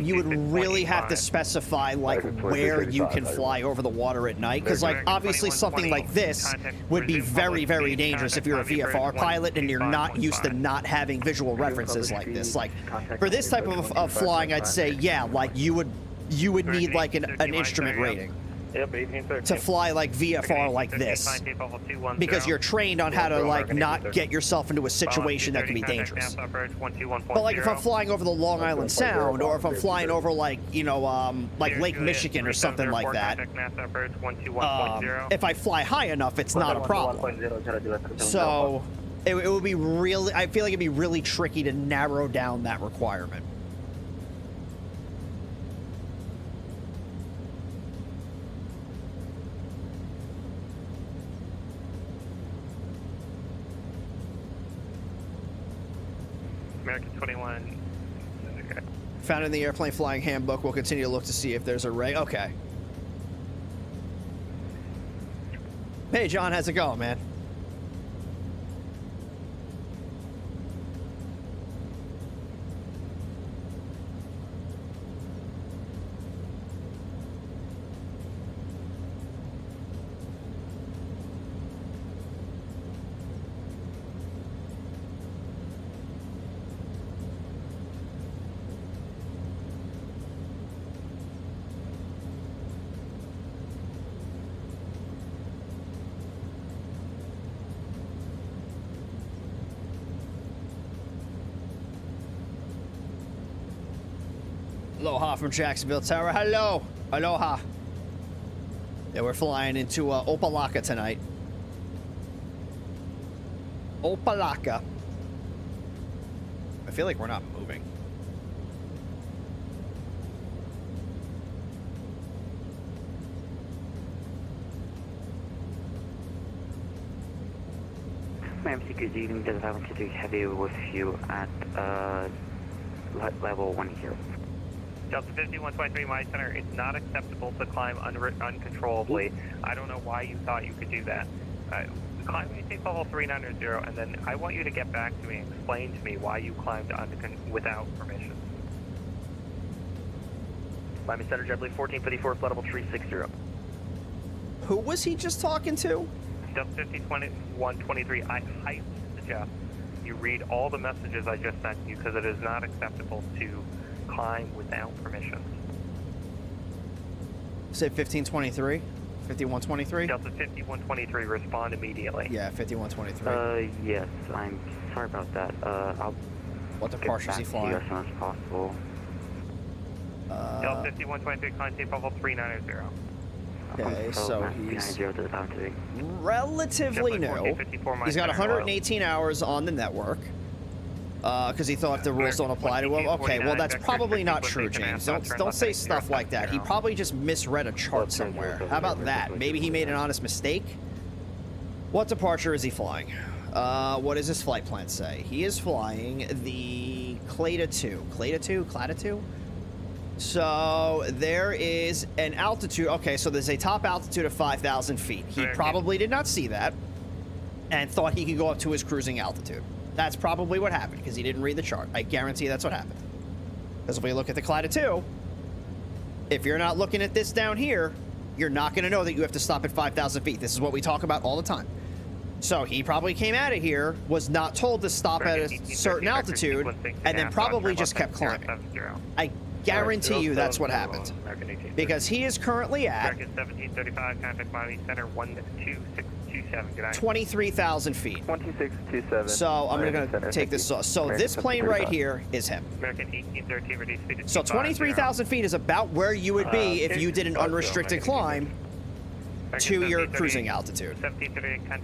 really have to specify like where you can fly over the water at night, because like obviously something like this would be very, very dangerous if you're a VFR pilot and you're not used to not having visual references like this. Like for this type of flying, I'd say yeah, like you would you would need like an instrument rating Yep, 1813. to fly like VFR like this, because you're trained on how to like not get yourself into a situation that can be dangerous. But like if I'm flying over the Long Island Sound, or if I'm flying over like, you know, like Lake Michigan or something like that, if I fly high enough, it's not a problem. So it would be really, I feel like it'd be really tricky to narrow down that requirement. American 21. Okay. Found in the airplane flying handbook. We'll continue to look to see if there's a ray. Okay. Hey, John, how's it going, man? Aloha from Jacksonville Tower. Hello. Aloha. Yeah, we're flying into Opalaka tonight. Opalaka. I feel like we're not moving. Ma'am, good evening. Delta 523 Heavy with you at level 10. Delta 5123, my center, it's not acceptable to climb uncontrollably. I don't know why you thought you could do that. Climb maintain level 390, and then I want you to get back to me and explain to me why you climbed without permission. Miami Center, JetBlue 1454, flight level 360. Who was he just talking to? Delta 5123, I highly suggest you read all the messages I just sent you, because it is not acceptable to climb without permission. Say 1523? 5123? Delta 5123, respond immediately. Yeah, 5123. Yes, I'm sorry about that. I'll what departure is he flying? as soon as possible. Delta 5123, climb tape level 390. Okay, so he's relatively new. He's got 118 hours on the network. Because he thought the rules don't apply to him. Okay, well that's probably not true, James. Don't say stuff like that. He probably just misread a chart somewhere. How about that? Maybe he made an honest mistake. What departure is he flying? What does his flight plan say? He is flying the Clada 2. Clada 2? Clada 2? So there is an altitude. Okay, so there's a top altitude of 5,000 feet. He probably did not see that and thought he could go up to his cruising altitude. That's probably what happened, because he didn't read the chart. I guarantee that's what happened. Because if we look at the Clada 2, if you're not looking at this down here, you're not going to know that you have to stop at 5,000 feet. This is what we talk about all the time. So he probably came out of here, was not told to stop at a certain altitude, and then probably just kept climbing. I guarantee you that's what happened. Because he is currently at 23,000 feet. 2627. So I'm going to take this off. So this plane right here is him. So 23,000 feet is about where you would be if you did an unrestricted climb to your cruising altitude.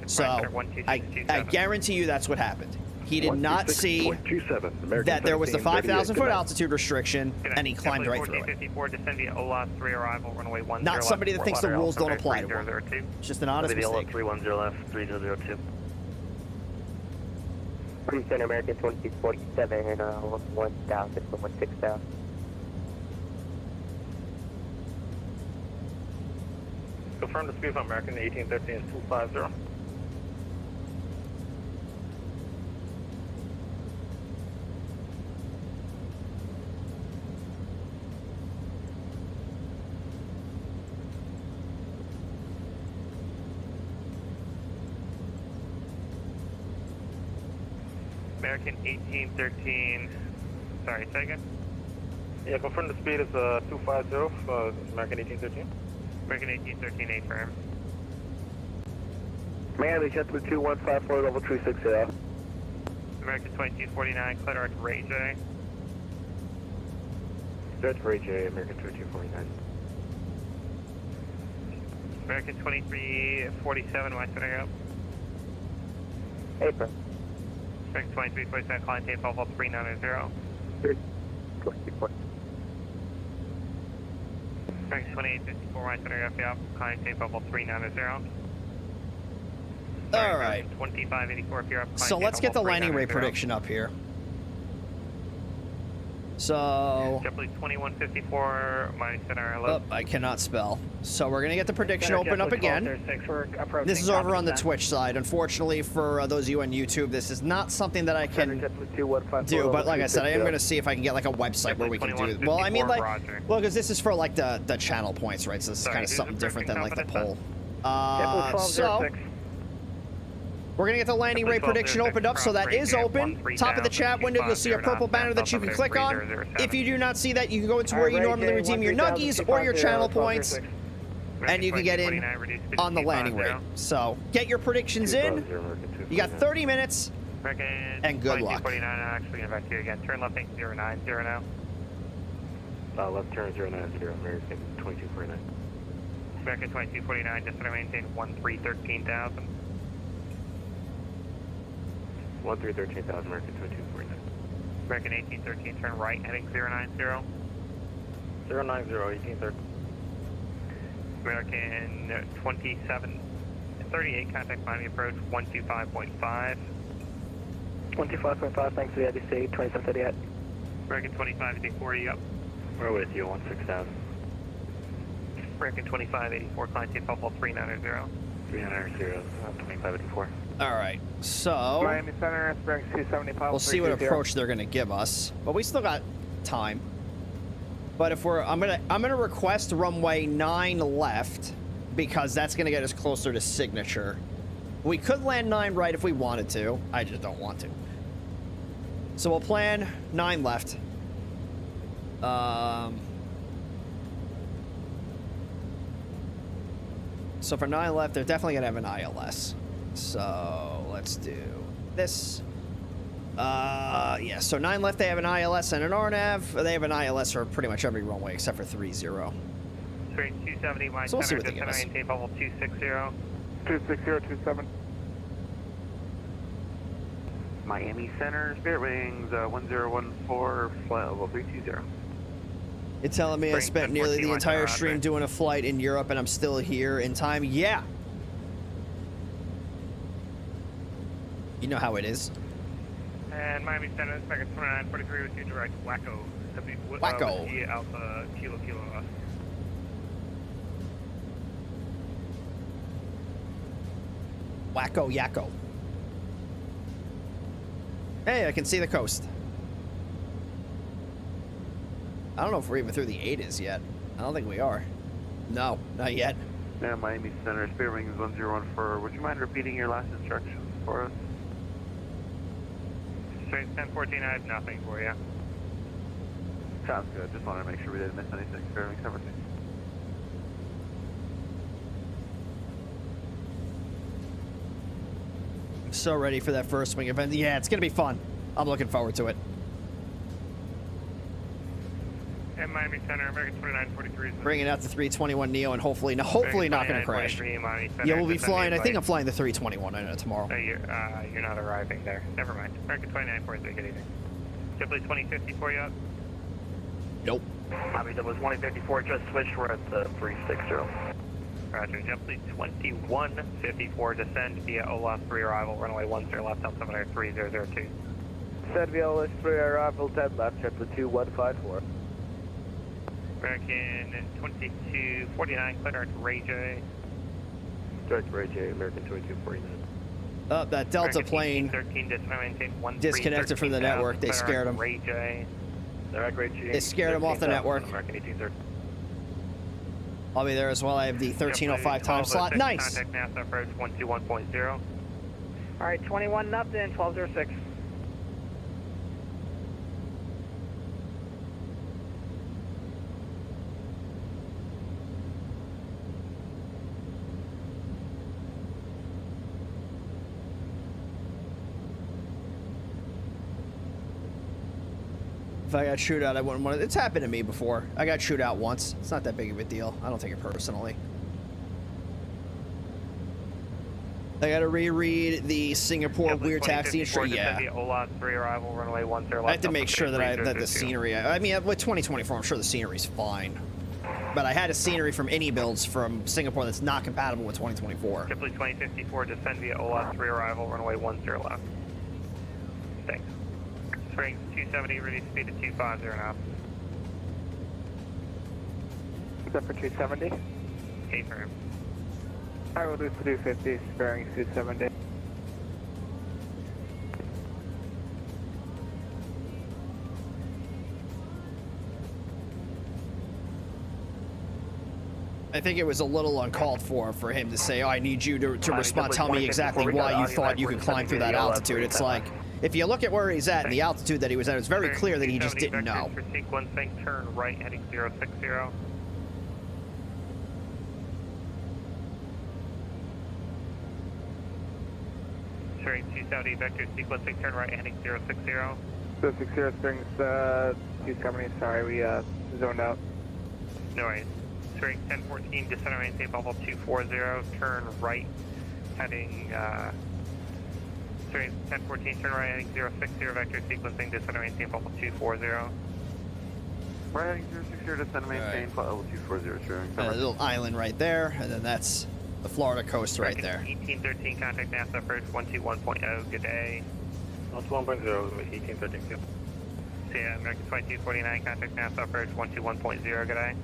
So I guarantee you that's what happened. He did not see that there was the 5,000 foot altitude restriction, and he climbed right through it. Not somebody that thinks the rules don't apply to him. It's just an honest mistake. 310 left, 3002. Center American 2647 and 1,000 from 16,000. Confirm the speed of American 1813 is 250. American 1813, sorry, say again? Yeah, confirm the speed is 250, American 1813. American 1813, A firm. Miami JetBlue 2154, level 360. American 2249, clear direct Ray J. Direct Ray J, American 2249. American 2347, West Center. April. American 2347, client tape level 390. American 2854, West Center, FF, client tape level 390. All right. 2584, if you're up. So let's get the landing rate prediction up here. So... JetBlue 2154, my center, hello. Oh, I cannot spell. So we're going to get the prediction open up again. This is over on the Twitch side. Unfortunately, for those of you on YouTube, this is not something that I can do. But like I said, I am going to see if I can get like a website where we can do it. Well, I mean, like, well, because this is for like the channel points, right? So this is kind of something different than like the poll. So... we're going to get the landing rate prediction opened up, so that is open. Top of the chat window, you'll see a purple banner that you can click on. If you do not see that, you can go into where you normally redeem your nuggies or your channel points, and you can get in on the landing rate. So get your predictions in. You got 30 minutes, and good luck. I'm actually going to back here again. Turn left, 090 now. Left turn 090, American 2249. American 2249, just to maintain 1313,000. 1313,000, American 2249. American 1813, turn right, heading 090. 090, 1813. American 2738, contact Miami approach 125.5. 125.5, thanks for the IDC, 2738. American 2584, you up. We're with you, 16,000. American 2584, client tape level 390. 390, 2584. All right, so Miami Center, Springs 270, we'll see what approach they're going to give us, but we still got time. But if I'm gonna request runway 9 left because that's going to get us closer to signature. We could land 9 right if we wanted to. I just don't want to. So we'll plan 9 left. So for 9 left, they're definitely going to have an ILS. So let's do this. Yeah, so 9 left, they have an ILS and an RNAV. They have an ILS for pretty much every runway except for 30. Straight 270, my so we'll see center, what they give us. tape level 260. 26027. Miami Center, Spirit Wings 1014, flight level 320. You're telling me I spent nearly the entire stream doing a flight in Europe and I'm still here in time? Yeah. You know how it is. And Miami Center, American 2943 with you direct Wacko. Wacko. Alpha Kilo. Wacko Yakko. Hey, I can see the coast. I don't know if we're even through the ATIS yet. I don't think we are. No, not yet. Yeah, Miami Center, Spirit Wings 1014. Would you mind repeating your last instructions for us? Straight 1014, I have nothing for you. Sounds good. Just wanted to make sure we didn't miss anything. Spirit Wings, everything. I'm so ready for that first swing event. Yeah, it's going to be fun. I'm looking forward to it. And Miami Center, American 2943. Bringing out the 321 Neo and hopefully not going to crash. Yeah, we'll be flying. I think I'm flying the 321 tomorrow. You're not arriving there. Never mind. American 2943, good evening. JetBlue 2050 for you up? Nope. Miami, that was 2054, just switched. We're at the 360. Roger. JetBlue 2154, descend via OLAS 3 arrival, runway 10 left, altimeter 3002. Descend via OLAS 3 arrival, 10 left, JetBlue 2154. American 2249, clear direct Ray J. Direct Ray J, American 2249. That Delta plane disconnected from the network. They scared him. Ray J. Direct Ray J. They scared him off the network. American 1830. I'll be there as well. I have the 1305 time slot. Nice. Contact NASA approach 121.0. All right, 21 up then, 1206. If I got chewed out, I wouldn't want to. It's happened to me before. I got chewed out once. It's not that big of a deal. I don't take it personally. I gotta reread the Singapore weird taxi instruction. Yeah. I have to make sure that the scenery. I mean, with 2024, I'm sure the scenery's fine. But I had a scenery from any builds from Singapore that's not compatible with 2024. Simply 2054, descend via OLOT 3 arrival, runway 10 left. Thanks. Springs 270, reduce speed to 250 knots. Except for 270? K-firm. I will do 250, bearing 270. I think it was a little uncalled for him to say, oh, I need you to respond, tell me exactly why you thought you could climb through that altitude. It's like, if you look at where he's at and the altitude that he was at, it's very clear that he just didn't know. For sequencing, turn right heading 060. Springs 270, vector sequencing, turn right heading 060. 060, Springs 270, sorry, we zoned out. No worries. Springs 1014, descend and maintain level 240, turn right heading, Springs 1014, turn right heading 060, vector sequencing, descend and maintain level 240. Right heading 060, descend and maintain level 240, Springs. A little island right there, and then that's the Florida coast right there. 1813, contact NASA approach 121.0, good day. 121.0, 1813. See ya, American 2249, contact NASA approach 121.0, good day.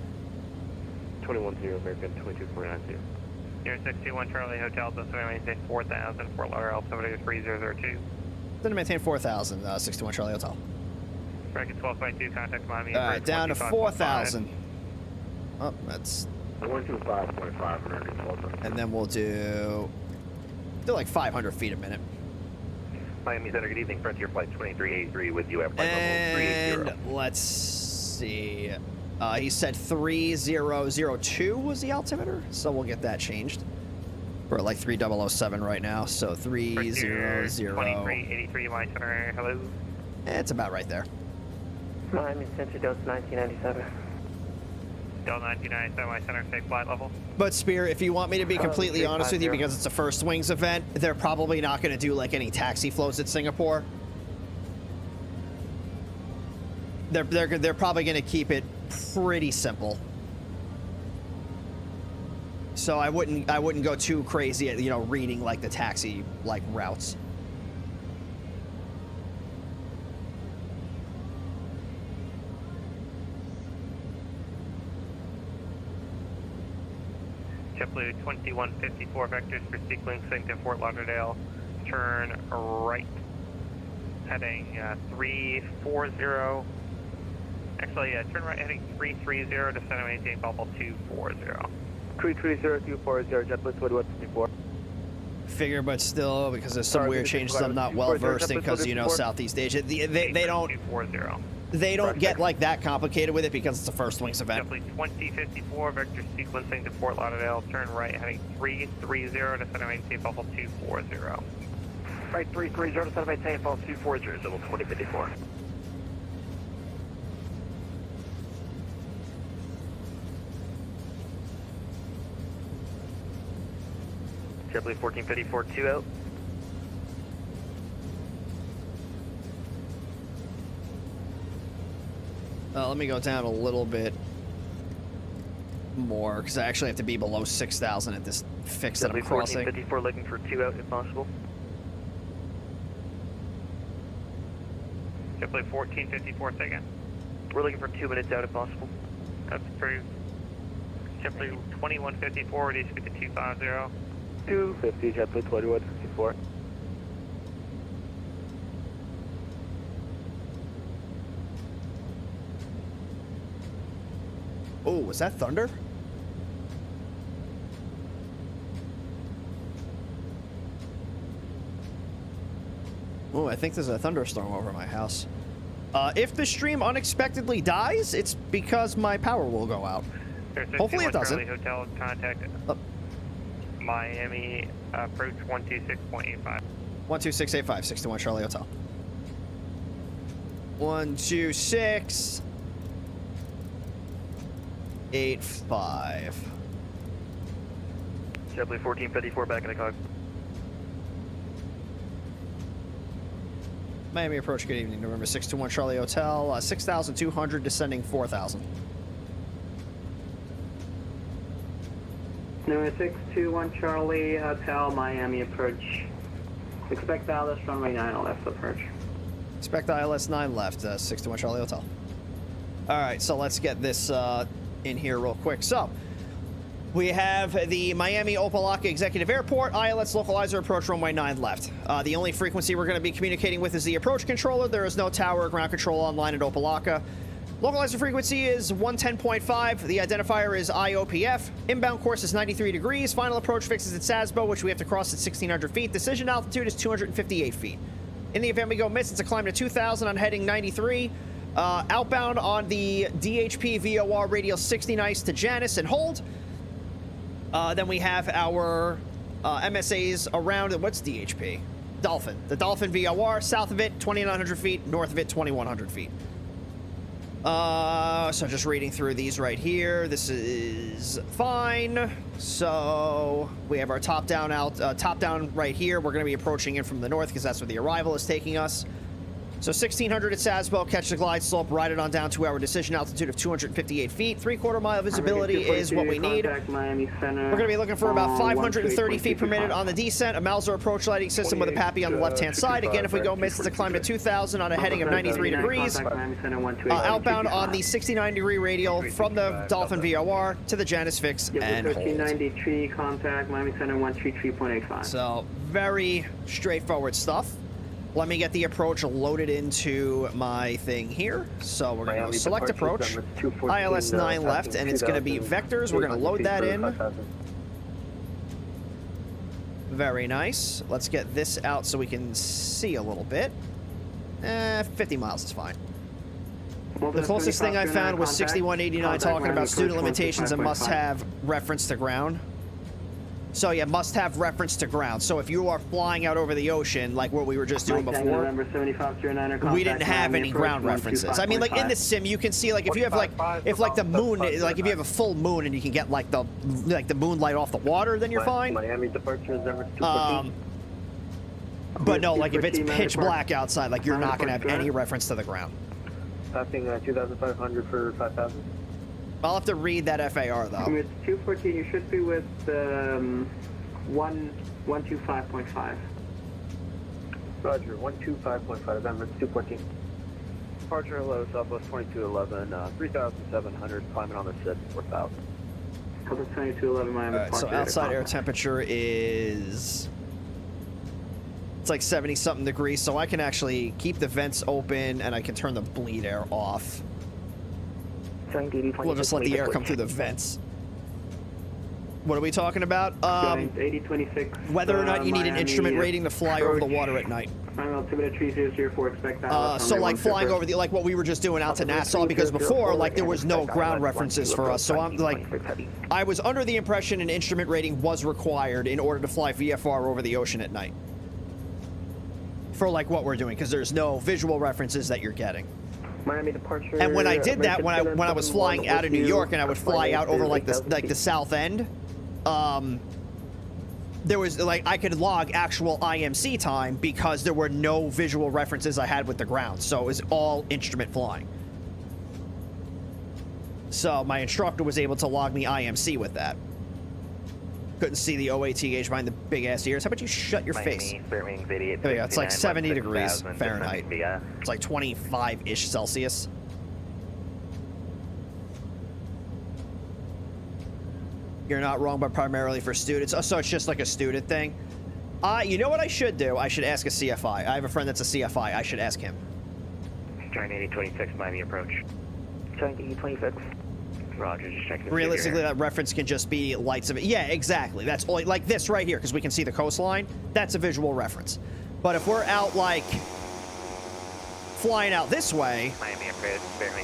210, American 2249. 061 Charlie Hotel, descend and maintain 4000, Fort Lauderdale, altimeter 3002. Descend and maintain 4000, 61 Charlie Hotel. American 1222, contact Miami. All right, down to 4,000. Oh, that's... 125.5, American 12. And then we'll do like 500 feet a minute. Miami Center, good evening. Frontier Flight 2383 with you at flight level 380. And let's see. He said 3002 was the altimeter, so we'll get that changed. We're at like 3007 right now, so 300. 2383, Miami Center, hello. It's about right there. Miami Center, Delta 1997. Delta 1997, Miami Center, safe flight level. But Spear, if you want me to be completely honest with you, because it's a first wings event, they're probably not going to do like any taxi flows at Singapore. They're probably going to keep it pretty simple. So I wouldn't go too crazy at, you know, reading like the taxi like routes. JetBlue 2154 vectors for sequencing to Fort Lauderdale. Turn right heading 340. Actually, turn right heading 330, descend and maintain bubble 240. 330, 240, JetBlue 2154. Figure, but still, because there's some weird changes I'm not well versed in, because, you know, Southeast Asia, they don't get like that complicated with it because it's a first wings event. JetBlue 2054 vector sequencing to Fort Lauderdale. Turn right heading 330, descend and maintain bubble 240. Right 330, descend and maintain bubble 240, level 2054. JetBlue 1454, 2 out. Let me go down a little bit more, because I actually have to be below 6,000 at this fix that I'm crossing. 1454 looking for 2 out if possible. JetBlue 1454, say again. We're looking for 2 minutes out if possible. That's approved. JetBlue 2154, reduce speed to 250. 250, JetBlue 2154. Oh, was that thunder? Oh, I think there's a thunderstorm over my house. If the stream unexpectedly dies, it's because my power will go out. Hopefully it doesn't. Hotel contact Miami approach 126.85. 12685, 61 Charlie Hotel. 126 85. JetBlue 1454 back in the cog. Miami approach, good evening. November 621 Charlie Hotel, 6,200 descending 4,000. Number 621 Charlie Hotel, Miami approach. Expect Dallas runway 9 left approach. Expect ILS 9 left, 621 Charlie Hotel. All right, so let's get this in here real quick. So, we have the Miami Opa-locka Executive Airport, ILS localizer approach runway 9 left. The only frequency we're going to be communicating with is the approach controller. There is no tower or ground control online at Opa-locka. Localizer frequency is 110.5. The identifier is IOPF. Inbound course is 93 degrees. Final approach fixes at Sasbo, which we have to cross at 1,600 feet. Decision altitude is 258 feet. In the event we go miss, it's a climb to 2,000 on heading 93. Outbound on the DHP VOR radial 60 nice to Janice and hold. Then we have our MSAs around, what's DHP? Dolphin. The Dolphin VOR, south of it, 2,900 feet, north of it, 2,100 feet. So just reading through these right here. This is fine. So we have our top down right here. We're going to be approaching in from the north because that's where the arrival is taking us. So 1,600 at Sasbo, catch the glide slope, ride it on down to our decision altitude of 258 feet. 3/4 mile visibility is what we need. Miami Center, We're going to be looking for about 530 feet per minute on the descent. A Mauser approach lighting system with a PAPI on the left-hand side. Again, if we go miss, it's a climb to 2,000 on a heading of 93 degrees. Outbound on the 69-degree radial from the Dolphin VOR to the Janice fix and hold. 1393, contact Miami Center 133.85. So, very straightforward stuff. Let me get the approach loaded into my thing here. So we're going to select approach, ILS 9 left, and it's going to be vectors. We're going to load that in. Very nice. Let's get this out so we can see a little bit. 50 miles is fine. The closest thing I found was 6189 talking about student limitations and must have reference to ground. So yeah, must have reference to ground. So if you are flying out over the ocean, like what we were just doing before, we didn't have any ground references. I mean, like in the sim, you can see like if you have like the moon, like if you have a full moon and you can get like the moonlight off the water, then you're fine. Miami departure is number 214. But no, like if it's pitch black outside, like you're not gonna have any reference to the ground. Passing 2,500 for 5,000. I'll have to read that FAR though. It's 214. You should be with 125.5. Roger, 125.5. Number 214. Departure hello, Southwest 2211, 3,700, climbing on the SID 4,000. Southwest 2211, Miami. Right, so outside air temperature is, it's like 70-something degrees, so I can actually keep the vents open and I can turn the bleed air off. We'll just let the air come through the vents. What are we talking about? 8026. Whether or not you need an instrument rating to fly over the water at night. So like flying over the, like what we were just doing out to Nassau, because before, like there was no ground references for us. So I'm like, I was under the impression an instrument rating was required in order to fly VFR over the ocean at night. For like what we're doing, because there's no visual references that you're getting. Miami departure. And when I did that, when I was flying out of New York and I would fly out over like the south end, there was like I could log actual IMC time because there were no visual references I had with the ground, so it was all instrument flying. So my instructor was able to log me IMC with that. Couldn't see the OAT gauge behind the big ass ears. How about you shut your face? There we go. It's like 70 degrees Fahrenheit. It's like 25-ish Celsius. You're not wrong, but primarily for students. Oh, so it's just like a student thing. You know what I should do? I should ask a CFI. I have a friend that's a CFI. I should ask him. China 8026, Miami approach. China 8026. Roger, just checking the Realistically, that reference can just be lights of it. Yeah, exactly. That's all, like this right here, because we can see the coastline. That's a visual reference. But if we're out, like, flying out this way,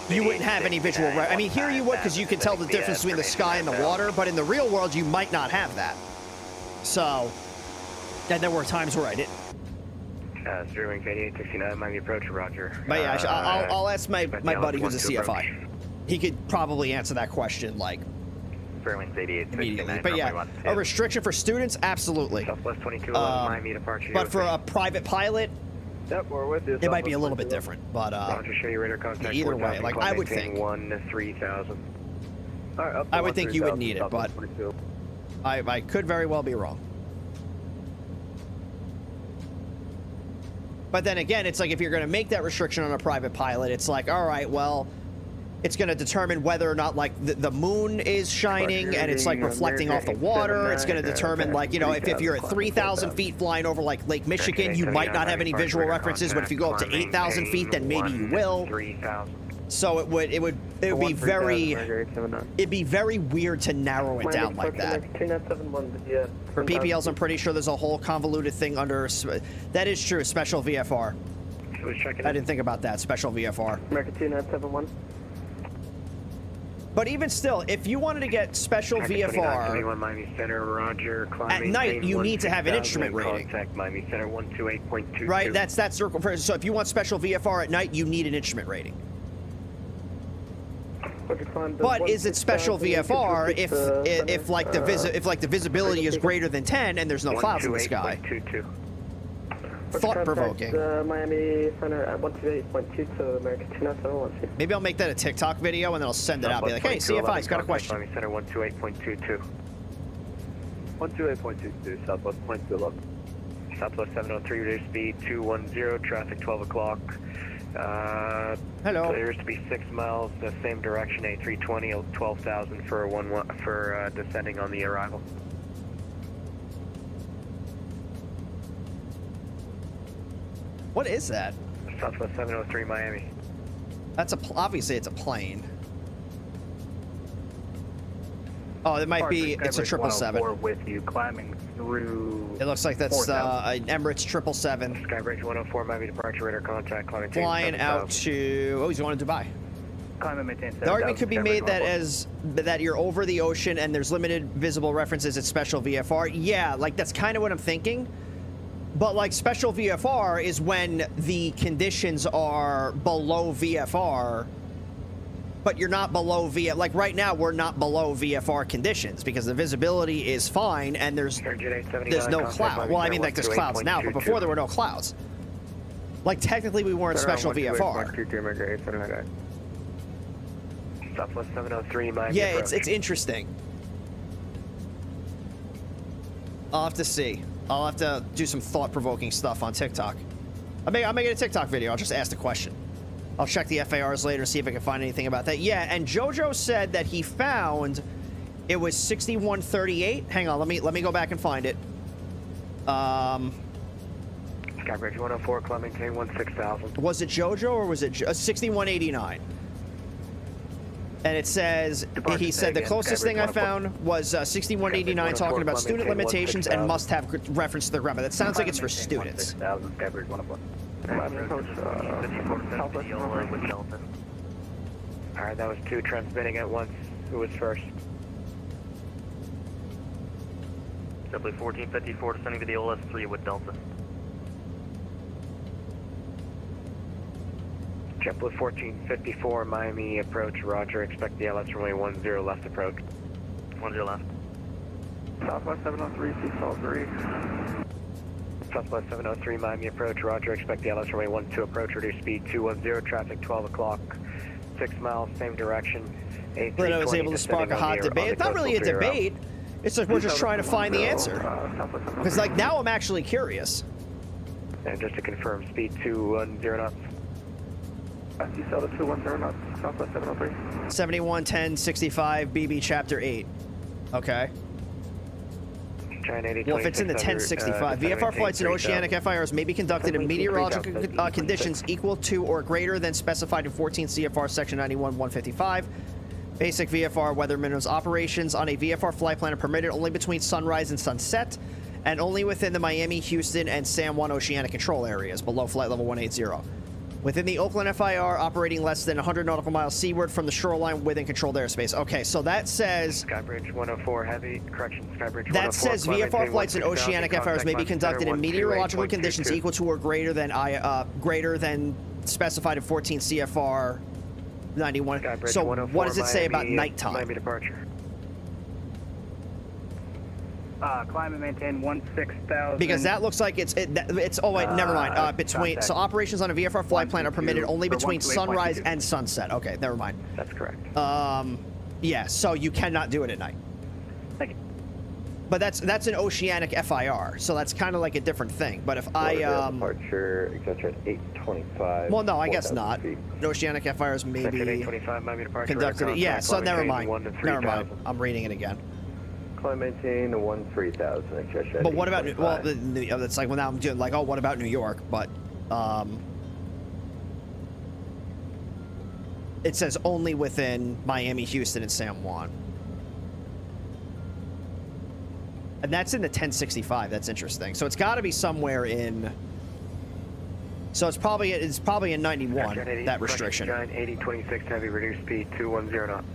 you wouldn't have any visual reference. I mean, here you would, because you can tell the difference between the sky and the water, but in the real world, you might not have that. So, and there were times where I didn't. Steering 8869, Miami approach, roger. But yeah, I'll ask my buddy who's a CFI. He could probably answer that question, like, Fairwinds 8869. immediately. But yeah, a restriction for students, absolutely. Southwest 2211, Miami departure. But for a private pilot, yep, we're with you. it might be a little bit different. But roger, show your radar contact. either way, like, I would think 3000. All right, I would think you would need it, but I could very well be wrong. But then again, it's like if you're going to make that restriction on a private pilot, it's like, all right, well, it's going to determine whether or not, like, the moon is shining and it's, like, reflecting off the water. It's going to determine, like, you know, if you're at 3,000 feet flying over, like, Lake Michigan, you might not have any visual references, but if you go up to 8,000 feet, then maybe you will. So it'd be very weird to narrow it down like that. For PPLs, I'm pretty sure there's a whole convoluted thing under. That is true. Special VFR. I didn't think about that. Special VFR. American 2971. But even still, if you wanted to get special VFR Miami Center, roger, at night, you need to have an instrument rating. Contact Miami Center 128.22. Right. That's circle. So if you want special VFR at night, you need an instrument rating. But is it special VFR if like the visibility is greater than 10 and there's no clouds in the sky? Thought-provoking. Miami Center at 128.22, American 2971. Maybe I'll make that a TikTok video and then I'll send it out. Be like, hey, CFI's got a question. Miami Center 128.22. 128.22, Southwest 2211. Southwest 703, reduce speed 210, traffic 12 o'clock. Hello. Clears to be 6 miles, the same direction, A320, 12,000 for descending on the arrival. What is that? Southwest 703, Miami. That's obviously it's a plane. Oh, it might be. It's a 777. With you climbing through. It looks like that's an Emirates 777. Skybridge 104, Miami departure, radar contact, climbing. Flying out to. Oh, he's going to Dubai. Climb and maintain. The argument could be made that you're over the ocean and there's limited visible references at special VFR. Yeah, like that's kind of what I'm thinking. But like special VFR is when the conditions are below VFR. But you're not below like right now we're not below VFR conditions because the visibility is fine and there's no cloud. Well, I mean like there's clouds now, but before there were no clouds. Like technically we weren't special VFR. Southwest 703, Miami. Yeah, it's interesting. I'll have to see. I'll have to do some thought-provoking stuff on TikTok. I'll make it a TikTok video. I'll just ask the question. I'll check the FARs later, see if I can find anything about that. Yeah, and JoJo said that he found it was 6138. Hang on, let me go back and find it. Skybridge 104, Clementine 16000. Was it JoJo or was it 6189? And it says, he said the closest thing I found was 6189 talking about student limitations and must have reference to the grammar. That sounds like it's for students. Alright, that was 2 transmitting at once. Who was first? Simply 1454 descending to the OLS3 with Delta. JetBlue 1454, Miami approach, roger. Expect the LS runway 10 left approach. 10 left. Southwest 703, Seatbelt 3. Southwest 703, Miami approach, roger. Expect the LS runway 12 approach, reduce speed 210, traffic 12 o'clock, 6 miles, same direction. But I was able to spark a hot debate. It's not really a debate. It's just we're just trying to find the answer. Because like now I'm actually curious. And just to confirm, speed 210 knots. Delta 210 knots, Southwest 703. 711065 BB Chapter 8. Okay. Well, if it's in the 1065, VFR flights and oceanic FIRs may be conducted in meteorological conditions equal to or greater than specified in 14 CFR Section 91-155. Basic VFR weather minimums operations on a VFR flight plan are permitted only between sunrise and sunset, and only within the Miami, Houston, and San Juan oceanic control areas below flight level 180. Within the Oakland FIR, operating less than 100 nautical miles seaward from the shoreline within controlled airspace. Okay, so that says... Skybridge 104 heavy, correction, Skybridge 104. That says VFR flights in oceanic FIRs may be conducted in meteorological conditions equal to or greater than specified in 14 CFR 91. Skybridge So 104, what does it say about Miami, nighttime? Miami departure. Climb and maintain 16,000. Because that looks like it's oh wait, never mind. Between so operations on a VFR flight plan are permitted only between sunrise and sunset. Okay, never mind. That's correct. Yeah, so you cannot do it at night. Thank you. But that's an oceanic FIR, so that's kind of like a different thing. But if I departure, etc. 825. well, no, I guess not. An oceanic FIRs may be 825 Miami departure. conducted. Yeah, so never mind. Never mind. I'm reading it again. Climb maintain 13,000. But what about well? It's like well now I'm doing like oh what about New York? But it says only within Miami, Houston, and San Juan. And that's in the 1065. That's interesting. So it's got to be somewhere in. So it's probably in 91 that restriction. 8026 heavy, reduced speed 210 knots.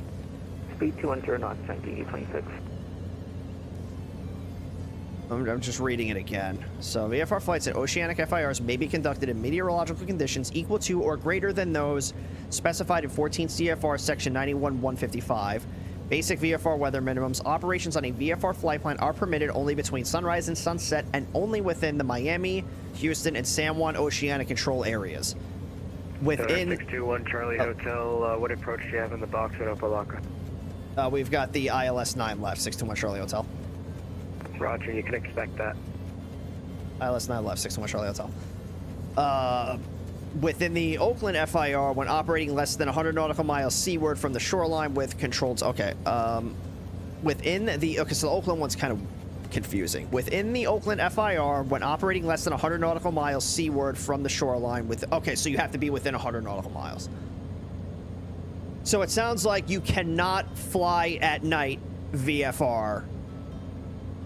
Speed 210 knots, 1926. I'm just reading it again. So VFR flights at oceanic FIRs may be conducted in meteorological conditions equal to or greater than those specified in 14 CFR section 91-155. Basic VFR weather minimums. Operations on a VFR flight plan are permitted only between sunrise and sunset and only within the Miami, Houston, and San Juan oceanic control areas. Within 621 Charlie Hotel, what approach do you have in the box at Opalaka? We've got the ILS 9 left, 621 Charlie Hotel. Roger, you can expect that. ILS 9 left, 621 Charlie Hotel. Within the Oakland FIR, when operating less than 100 nautical miles seaward from the shoreline with controlled... Okay, within the... Okay, so the Oakland one's kind of confusing. Within the Oakland FIR, when operating less than 100 nautical miles seaward from the shoreline with... Okay, so you have to be within 100 nautical miles. So it sounds like you cannot fly at night VFR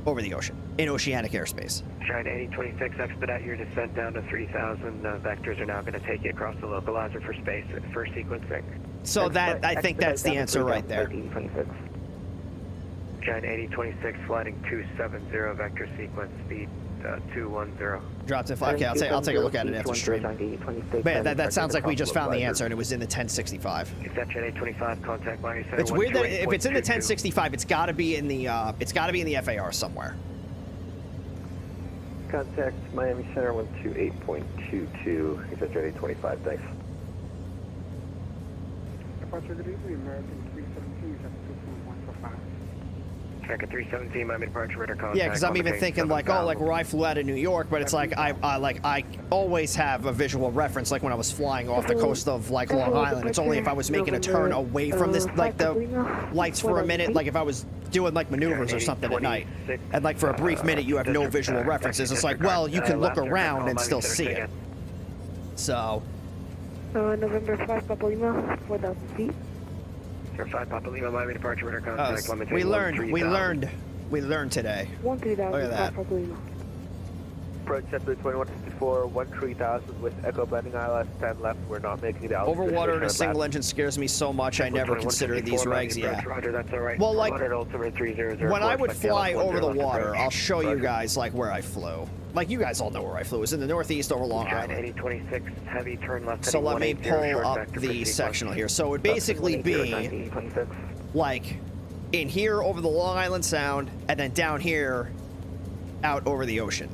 over the ocean, in oceanic airspace. China 8026, expedite your descent down to 3,000. Vectors are now going to take you across the localizer for space for sequencing. So that, I think that's the answer right there. China 8026, flighting 270, vector sequence, speed 210. Dropped it. Okay, I'll take a look at it after stream. But yeah, that sounds like we just found the answer, and it was in the 1065. Exception 825, contact Miami Center. It's weird that if it's in the 1065, it's got to be in the FAR somewhere. Contact Miami Center 128.22. Exception 825. Thanks. Departure, good evening, American 317, 72145. American 317, Miami departure, radar contact. Yeah, because I'm even thinking like, oh, like where I flew out of New York, but it's like I always have a visual reference, like when I was flying off the coast of like Long Island. It's only if I was making a turn away from this, like the lights for a minute, like if I was doing like maneuvers or something at night, and like for a brief minute you have no visual references. It's like, well, you can look around and still see it. So. November 5 Papa Lima, 4,000 feet. 5 Papa Lima, Miami departure, radar contact. We learned today. 13000. Look at that. Papa Lima. Approach JetBlue 2154, 13,000 with Echo landing ILS 10 left. We're not making it out. Overwater in a single engine scares me so much. I never consider these regs. Yeah. Roger, that's all right. Well, like when I would fly over the water, I'll show you guys like where I flew. Like you guys all know where I flew. It was in the Northeast over Long Island. 8026, heavy turn left. So let me pull up the sectional here. So it would basically be like in here over the Long Island Sound, and then down here out over the ocean.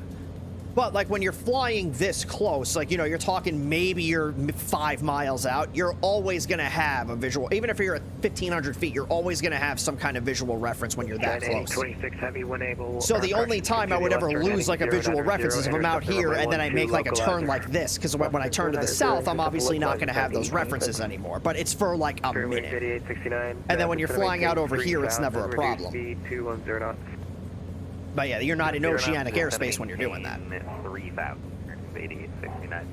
But like when you're flying this close, like, you know, you're talking maybe you're 5 miles out, you're always going to have a visual. Even if you're at 1,500 feet, you're always going to have some kind of visual reference when you're that close. 26 heavy when able. So the only time I would ever lose like a visual reference is if I'm out here and then I make like a turn like this, because when I turn to the south, I'm obviously not going to have those references anymore. But it's for like a minute. And then when you're flying out over here, it's never a problem. But yeah, you're not in oceanic airspace when you're doing that. 3,000, 8869.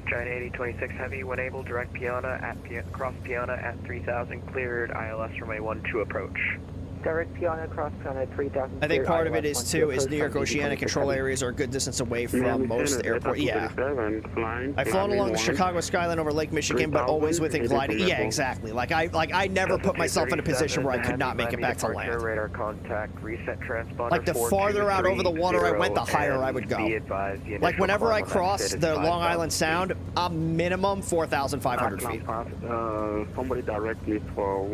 China 8026 heavy when able, direct Piana at cross Piana at 3,000, cleared ILS runway 12 approach. Direct PI across China 3000. I think part of it is too is New York Oceanic control areas are a good distance away from most airports. Yeah, I've flown along the Chicago skyline over Lake Michigan, but always within gliding. Yeah, exactly. Like I never put myself in a position where I could not make it back to land. Radar contact, reset transponder. Like the farther out over the water I went, the higher I would go. Like whenever I cross the Long Island Sound, I'm minimum 4,500 feet. Somebody direct me for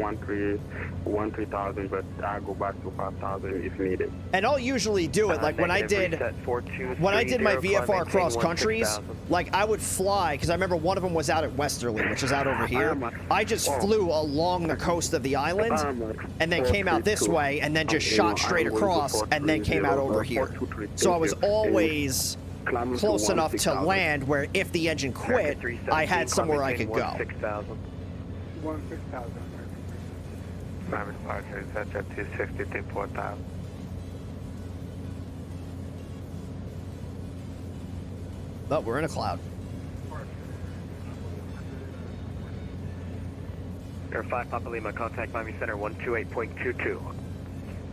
13,000, but I go back to 5,000 if needed. And I'll usually do it like when I did my VFR cross countries, like I would fly, because I remember one of them was out at Westerly, which is out over here. I just flew along the coast of the island and then came out this way and then just shot straight across and then came out over here. So I was always close enough to land where if the engine quit, I had somewhere I could go. 16,000. Private departure is at 263 4,000. But we're in a cloud. Air 5 Papa Lima, contact Miami Center 128.22.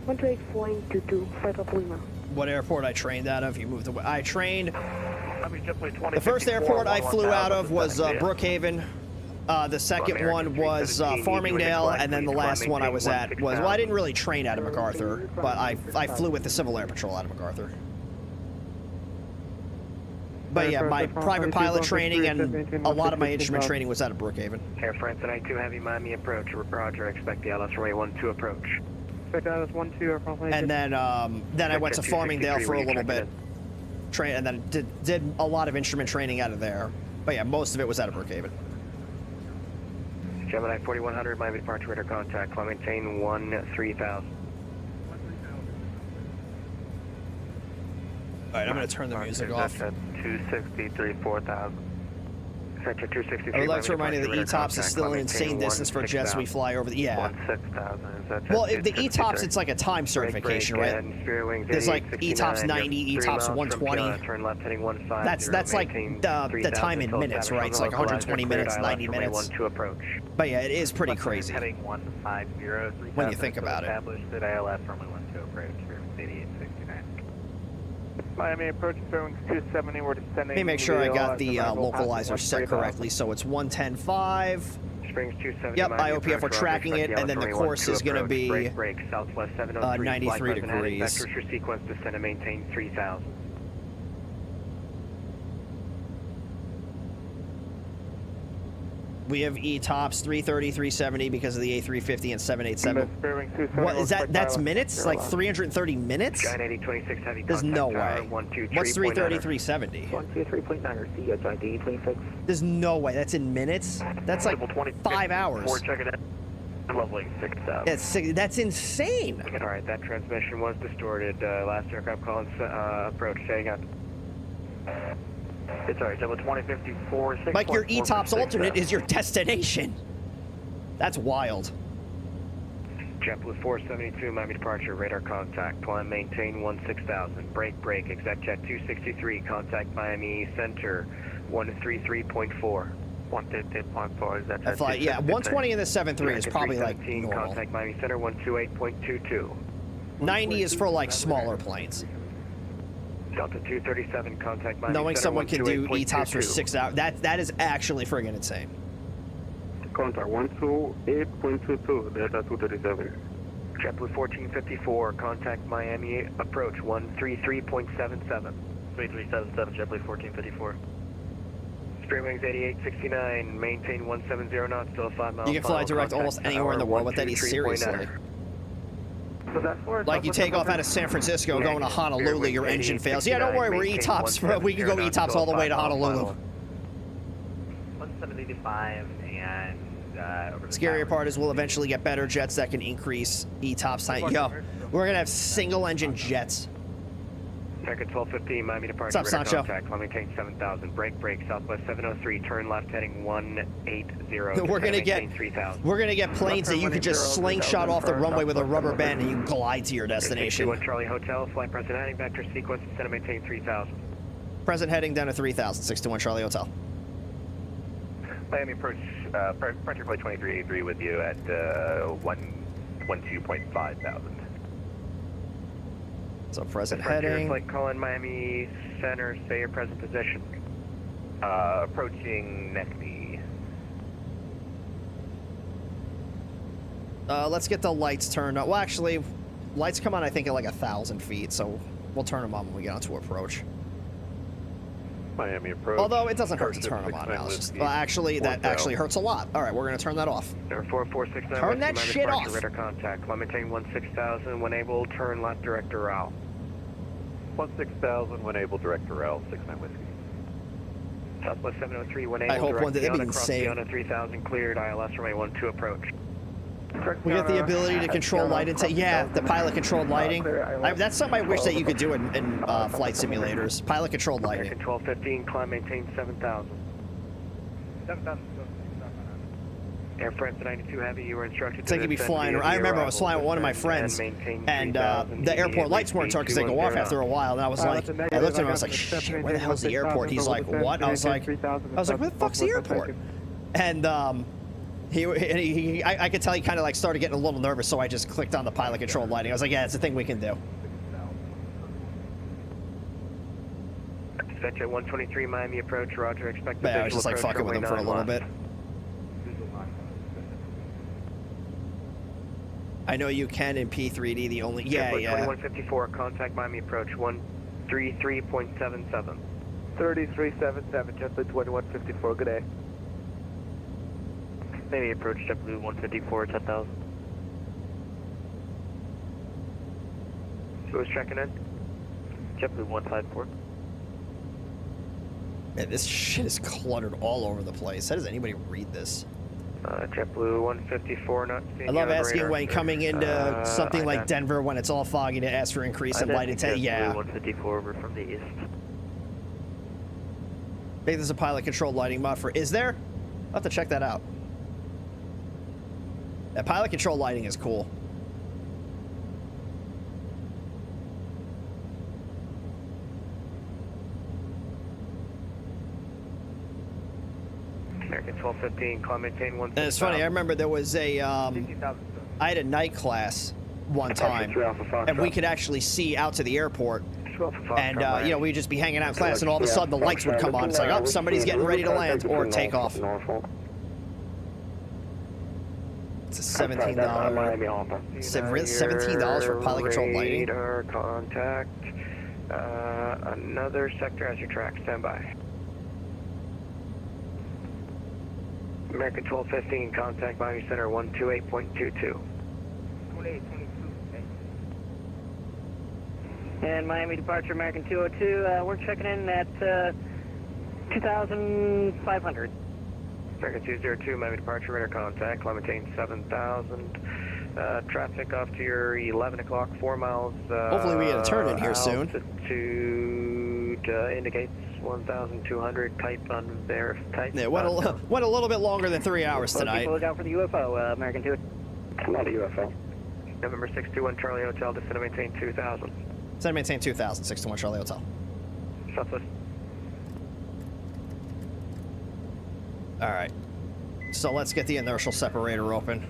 128.22, 5 Papa Lima. What airport I trained out of? You moved away. I trained. The first airport I flew out of was Brookhaven. The second one was Farmingdale, and then the last one I was at was, well, I didn't really train out of MacArthur, but I flew with the Civil Air Patrol out of MacArthur. But yeah, my private pilot training and a lot of my instrument training was out of Brookhaven. Air France and I-2 Heavy Miami approach. Roger, expect the LS runway 12 approach. Expect LS 12 And then I went to Farmingdale for a little bit, and then did a lot of instrument training out of there. But yeah, most of it was out of Brookhaven. Gemini 4100, Miami departure radar contact. Climb maintain 13,000. All right, I'm going to turn the music off. 263 4,000. Sector 263. I would like to remind you that ETOPS is still an insane distance for jets we fly over the. Yeah. 16,000. Well, the ETOPS, it's like a time certification, right? There's like ETOPS 90, ETOPS 120. Turn left heading 15. That's like the time in minutes, right? It's like 120 minutes, 90 minutes. But yeah, it is pretty crazy Heading 150. when you think about it. Established at ALF runway 12 approach. 8869. Miami approach, bearing 270, we're descending. Let me make sure I got the localizer set correctly. So it's 110.5. Springs 270. Yep, IOPF, we're tracking it, and then the course is going to be break, southwest 703, 93 degrees. Vectors for sequence, descend and maintain 3,000. We have ETOPS 330, 370 because of the A350 and 787. What is that? That's minutes? Like 330 minutes? Giant 8026 heavy. There's no way. 123. What's 330, 370? 123.9 C, Giant 8026. There's no way. That's in minutes? That's like 5 hours. Check it in. Lovely, 6,000. That's insane. All right, that transmission was distorted. Last aircraft calling approach, saying up. It's alright, level 2054. Like your ETOPS alternate is your destination. That's wild. JetBlue 472, Miami departure, radar contact. Climb maintain 16,000. Break, exec jet 263, contact Miami Center 133.4. 133.4 is that? Flight, yeah, 120 in the 73 is probably like normal. Contact Miami Center 128.22. 90 is for like smaller planes. Delta 237, contact Miami Knowing Center someone can do 128.22. ETOPS for 6 hours, that is actually friggin' insane. Contact 128.22, Delta 237. JetBlue 1454, contact Miami approach 133.77. 3377, JetBlue 1454. Spirit Wings 8869, maintain 170 knots, still a 5 mile. You can fly direct almost anywhere in the world with that, seriously. Like you take off out of San Francisco going to Honolulu, your engine fails. Yeah, don't worry, we're ETOPS. We can go ETOPS all the way to Honolulu. 175 and over the Scarier part is we'll eventually get better jets that can increase ETOPS time. Yo, we're gonna have single engine jets. Second 1215, Miami departure. What's up, Sancho? Contact, maintain 7,000. Break, southwest 703. Turn left heading 180. We're gonna get planes that you could just slingshot off the runway with a rubber band and you glide to your destination. 61 Charlie Hotel, flight present heading, vector sequence, descend and maintain 3,000. Present heading down to 3,000, 61 Charlie Hotel. Miami approach, departure flight 2383 with you at 1 12.5 thousand. So present Frontier heading. flight calling Miami Center, stay your present position. Approaching Neckley. Let's get the lights turned on. Well, actually, lights come on, I think, at like 1,000 feet, so we'll turn them on when we get onto approach. Miami approach. Although it doesn't hurt to turn them on now. It's just, well, actually, that actually hurts a lot. All right, we're going to turn that off. 4469. Turn that shit off. Radar contact. Climb maintain 16,000. When able, turn left direct to RAL. 16,000 when able, direct to RAL, 69 Whiskey. Southwest 703, when able, I hope direct one day, that'd be across insane. Fiona 3000 cleared, ILS runway 12 approach. We get the ability to control light and yeah, the pilot controlled lighting. That's something I wish that you could do in flight simulators. Pilot controlled lighting. American 1215, climb maintain 7,000. 7,000. Air France 92 Heavy, you were instructed It's like you'd be flying. I remember I was flying with one of my friends, and the airport lights weren't on because they go off after a while. And I was like, I looked at him, I was like, shit, where the hell's the airport? He's like, what? I was like, where the fuck's the airport? And I could tell he kind of like started getting a little nervous, so I just clicked on the pilot controlled lighting. I was like, yeah, it's a thing we can do. Dispatch at 123 Miami approach, roger, expect Yeah, I was just like fucking with him for a little bit. I know you can in P3D, the only... Yeah, yeah. 2154, contact Miami approach, 133.77. 3377, JetBlue 2154, good day. Maybe approach JetBlue 154, 10,000. Who was checking in? JetBlue 154. Man, this shit is cluttered all over the place. How does anybody read this? JetBlue 154, not seeing I love you on asking radar. when coming into something like Denver when it's all foggy to ask for increase in light intensity. Yeah. 154 over from the east. I think there's a pilot controlled lighting mod for. Is there? I'll have to check that out. That pilot controlled lighting is cool. American 1215, climb maintain 1. And it's funny, I remember there was a, I had a night class one time, and we could actually see out to the airport. And, you know, we'd just be hanging out in class, and all of a sudden the lights would come on. It's like, oh, somebody's getting ready to land or take off. It's a $17. $17 for pilot controlled lighting. Radar contact. Another sector as your track. Stand by. American 1215, contact Miami Center 128.22. And Miami departure, American 202, we're checking in at 2,500. American 202, Miami departure, radar contact, climb maintain 7,000. Traffic off to your 11 o'clock, 4 miles. Hopefully we get a turn in here soon. Altitude indicates 1,200, type unverified. Type. Yeah, went a little bit longer than 3 hours tonight. People look out for the UFO, American 2. Not a UFO. November 621 Charlie Hotel, descend to maintain 2,000. Descend to maintain 2,000, 621 Charlie Hotel. Southwest. All right. So let's get the inertial separator open.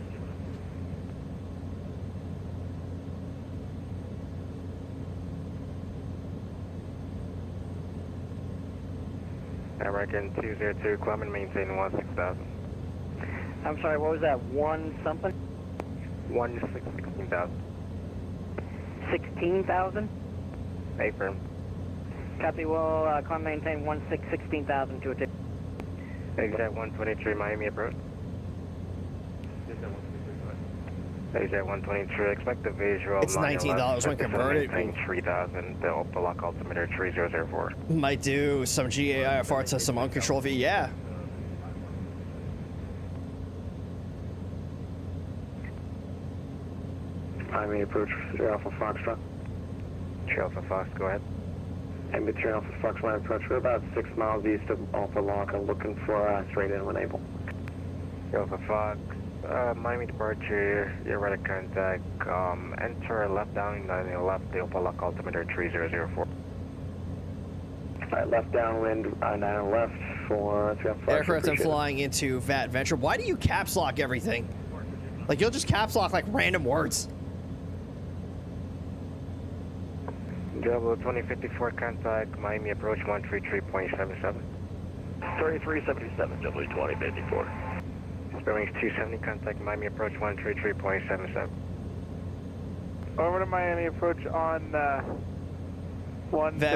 American 202, climb and maintain 16,000. I'm sorry, what was that? 1 something? 16,000. 16,000? Affirm. Copy, we'll climb maintain 16,000 to a tip. Exit 123 Miami approach. Exit 123, expect the visual. It's $19 when converted. 3,000, the Opalock altimeter 3004. Might do some GAIFR to some uncontrolled V. Yeah. Miami approach 3 Alpha Foxtrot. 3 Alpha Fox, go ahead. And 3 Alpha Fox, my approach. We're about 6 miles east of Alpha Lock. I'm looking for straight in when able. 3 Alpha Fox, Miami departure, you're ready to contact. Enter left downwind, then left, the Opalock altimeter 3004. Alright, left downwind, 9 left for 3 Alpha Fox. Aircraft I'm flying into VAT Venture. Why do you caps lock everything? Like, you'll just caps lock like random words. Double 2054 contact Miami approach 133.77. 3377, W2054. Bearings 270 contact Miami approach 133.77. Over to Miami approach on That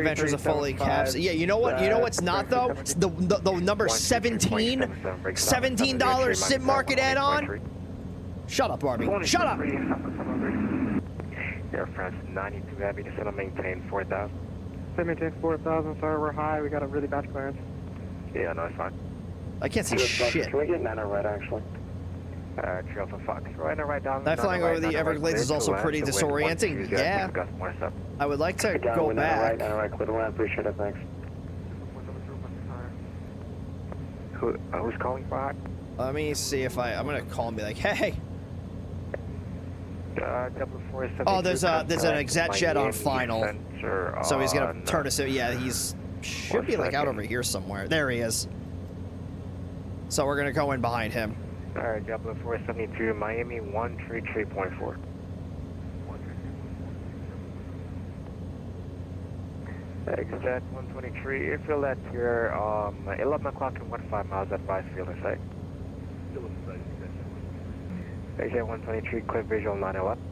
Venture's a fully caps. Yeah, you know what? You know what's not though? It's the number 17. $17 SIM market add-on. Shut up, Barbie. Shut up. Air France 92 Heavy, descend and maintain 4,000. Maintain 4,000, sorry, we're high. We got a really bad clearance. Yeah, no, it's fine. I can't see shit. Can we get 9 right, actually? Trail for Fox. Right down. Night flying over the Everglades is also pretty disorienting. Yeah. I would like to go back. Right, clear the line. Appreciate it, thanks. Who's calling for hot? Let me see if I'm gonna call and be like, hey. Oh, there's an exec jet on final. So he's gonna turn us. Yeah, he's should be like out over here somewhere. There he is. So we're gonna go in behind him. All right, Diablo 472, Miami 133.4. Exec 123, airfield at your 11 o'clock and 15 miles advice field in sight. Exec 123, clear visual 911.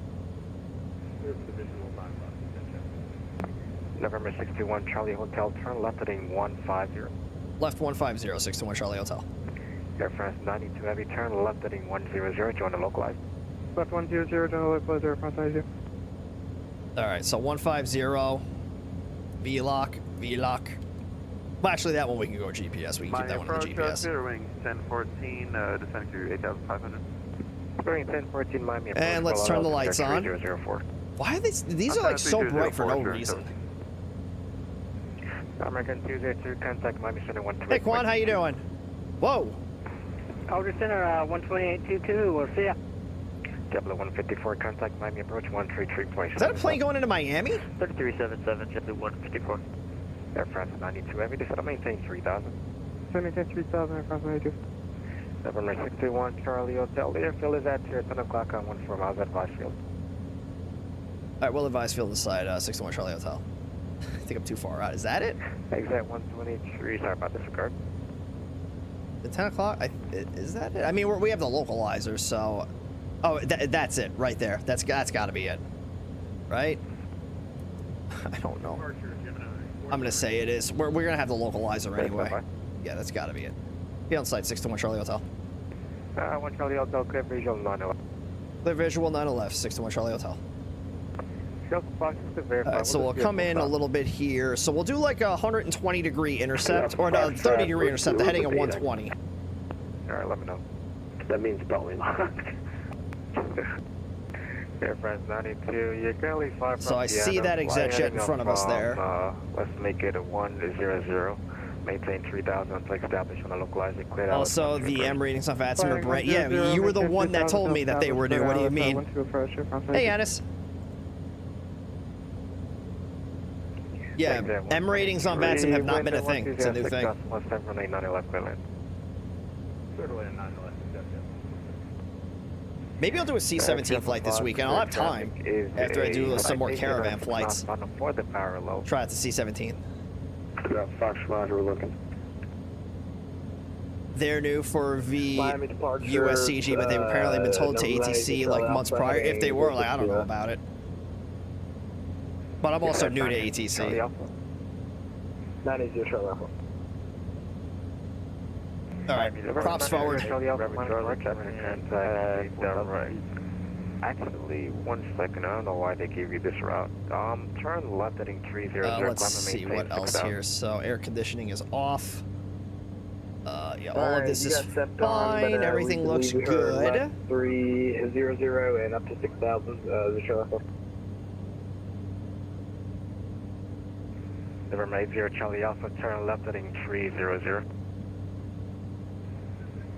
November 61, Charlie Hotel, turn left heading 150. Left 150, 61 Charlie Hotel. Air France 92 Heavy, turn left heading 100, join the localized. Left 100, join the localized, Air France 92. Alright, so 150, VLOC. Well, actually, that one we can go GPS. We can keep that one on the GPS. Wing 1014, descending to 8,500. Bearing 1014, Miami. And let's turn the lights on. 004. Why are these are like so bright for no reason. American 202, contact Miami Center 128. Hey, Quan, how you doing? Whoa. Outer Center 12822, we'll see ya. Diablo 154, contact Miami approach 133.7. Is that a plane going into Miami? 3377, Jet 154. Air France 92 Heavy, descend and maintain 3,000. Maintain 3,000, Air France 92. November 61, Charlie Hotel. The airfield is at here, 10 o'clock on 14 miles advice field. Alright, we'll advise field aside, 61 Charlie Hotel. I think I'm too far out. Is that it? Exit 123, sorry about disregard. The 10 o'clock? Is that it? I mean, we have the localizer, so... Oh, that's it, right there. That's got to be it. Right? I don't know. I'm going to say it is. We're going to have the localizer anyway. Yeah, that's got to be it. Be on site, 61 Charlie Hotel. 1 Charlie Hotel, clear visual 911. Clear visual 911, 61 Charlie Hotel. Alright, so we'll come in a little bit here. So we'll do like a 120-degree intercept, or no, 30-degree intercept, heading at 120. Alright, let me know. That means probably not. Air France 92, you're currently 5 from So I see that exec jet in front of us there. Let's make it a 100. Maintain 3,000 until established on a localized clear. Also, the M ratings on VATSIM are bright. Yeah, you were the one that told me that they were new. What do you mean? Hey, Anis. Yeah, M ratings on VATSIM have not been a thing. It's a new thing. Maybe I'll do a C-17 flight this weekend. I'll have time after I do some more caravan flights. Try out the C-17. Fox Roger, we're looking. They're new for USCG, but they've apparently been told to ATC like months prior. If they were, like, I don't know about it. But I'm also new to ATC. 90 Charlie Alpha. Alright, props forward. Actually, 1 second. I don't know why they gave you this route. Turn left heading 30. Let's see what else here. So air conditioning is off. Yeah, all of this is fine. Everything looks good. 300 and up to 6,000. November 80 Charlie Alpha, turn left heading 300.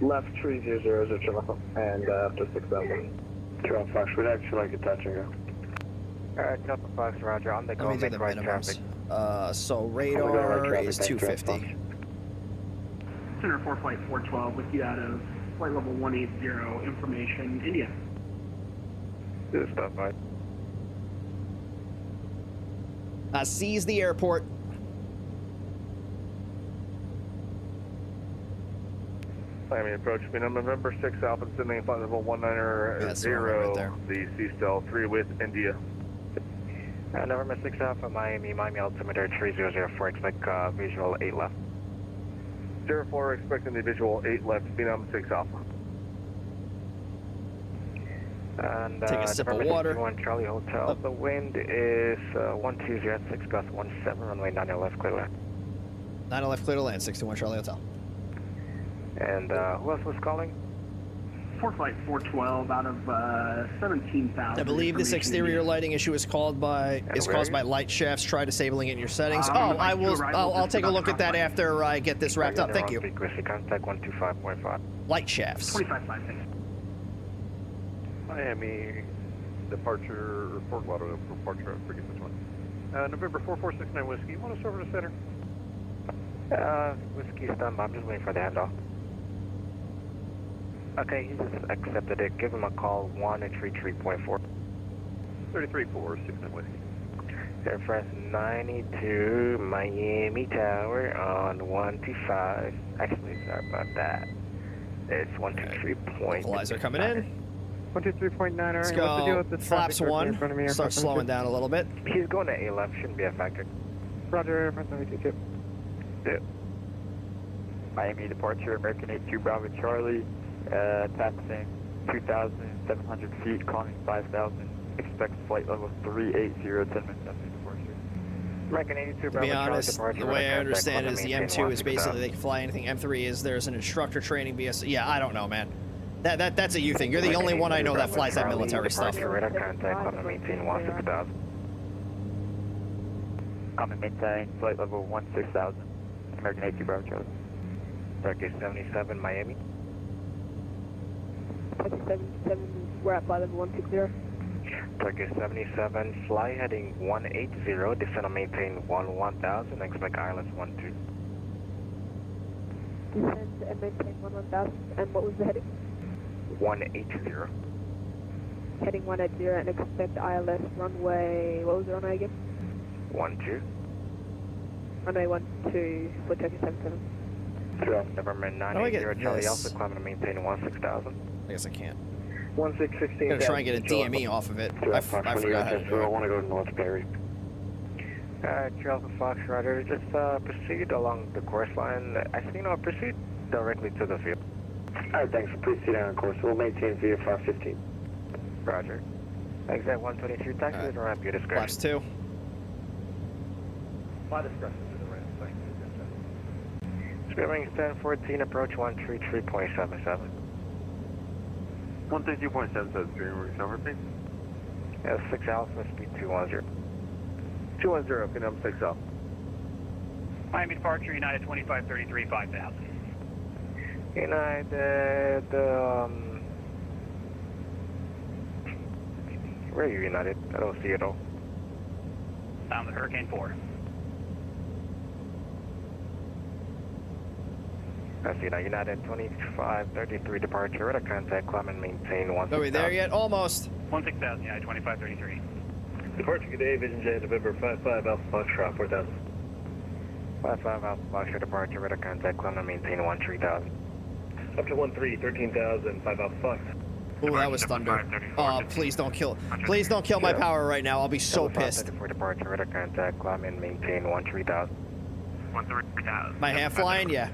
Left 300 Charlie Alpha, and up to 6,000. Charlie Fox, we'd actually like a touch and go. Alright, Delta Fox, Roger. On the go, make right traffic. So radar is 250. Center 4 Flight 412 with you out of flight level 180, information, India. Stop by. Seize the airport. Miami approach, being on November 6 Alpha Sydney, flight level 190, That's the wrong one right there. the C-Stel 3 with India. November 6 Alpha, Miami altimeter 3004, expect visual 8 left. 04, expecting the visual 8 left, being on 6 Alpha. And Take a sip of water. 61 Charlie Hotel. The wind is 120 at 6 gust 17, runway 9 left, clear land. 9 left, clear to land, 61 Charlie Hotel. And who else was calling? Fort Flight 412 out of 17,000. I believe this exterior lighting issue is caused by light shafts. Try disabling it in your settings. I'll take a look at that after I get this wrapped up. Thank you. Frequency contact 125.5. Light shafts. 25.5. Miami departure, or Fort Lauderdale departure, I forget which one. November 4469 Whiskey, you want us over to center? Whiskey standby, I'm just waiting for the handoff. Okay, he just accepted it. Give him a call, 133.4. 33.469 Whiskey. Air France 92, Miami Tower on 125. Actually, sorry about that. It's 123.9. Equalizer coming in. 123.9, alright. Let's What's the deal go. with this Flaps traffic 1. in front of me? Start slowing down a little bit. He's going to A left, shouldn't be a factor. Roger, Air France 92 tip. Yeah. Miami departure, American 82 Bravo Charlie, taxiing 2,700 feet, climbing 5,000, expect flight level 380, 10 minutes after departure. American 82 To Bravo be honest, Charlie, the way I understand it is the M2 is basically they can fly anything. M3 is there's an instructor training BS. Yeah, I don't know, man. That's a you thing. You're the only one I know that flies that military stuff. Radar contact, climb and maintain 16,000. Climb and maintain flight level 16,000, American 82 Bravo Charlie. Turkey 77, Miami. Turkey 77, we're at flight level 160. Turkey 77, fly heading 180, descend and maintain 1000, expect ILS 12. Descend and maintain 1000, and what was the heading? 180. Heading 180 and expect ILS runway, what was the runway again? 12. Runway 12 for Turkey 77. November 980, Charlie Alpha, climb and maintain 16,000. I guess I can't. 1616. I'm gonna try and get a DME off of it. I forgot how to do it. I want to go to North Perry. Charlie Alpha Fox Rider, just proceed along the course line. Actually, no, proceed directly to the field. Alright, thanks. Proceed on course. We'll maintain via 515. Roger. Exit 122, taxi to the ramp, your discretion. Flaps 2. My discretion to the ramp, thank you. Speedwing 1014, approach 133.77. 132.77, Dreamworks, over, please. 6 Alpha, speed 210. 210, pin number 6 Alpha. Miami departure, United 2533, 5000. United, where are you, United? I don't see it all. Down the Hurricane 4. I see now, United 2533 departure, radar contact, climb and maintain 16,000. Are we there yet? Almost. 16,000, United 2533. Departure, good day, Vision J, November 55 Alpha Foxtrot, 4,000. 55 Alpha Foxtrot departure, radar contact, climb and maintain 13,000. Up to 13,000, 5 Alpha Fox. Ooh, that was thunder. Oh, please don't kill my power right now. I'll be so pissed. For departure, radar contact, climb and maintain 13,000. 13,000. My hand flying? Yeah.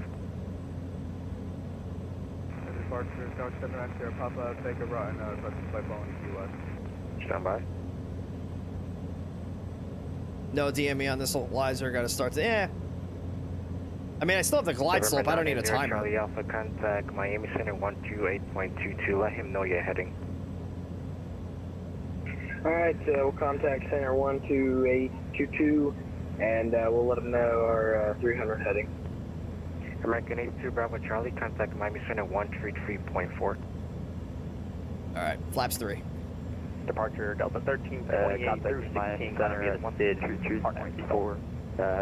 Departure, Tower 7 X-Air, Papa, take a right and request to fly following Key West. Stand by. No DME on this Lizer. Got to start to. Yeah. I mean, I still have the glide slope. I don't need a timer. Charlie Alpha, contact Miami Center 128.22. Let him know you're heading. Alright, we'll contact Center 12822, and we'll let them know our 300 heading. American 82 Bravo Charlie, contact Miami Center 133.4. Alright, flaps 3. Departure Delta 1328 through 16 Center at 132.4.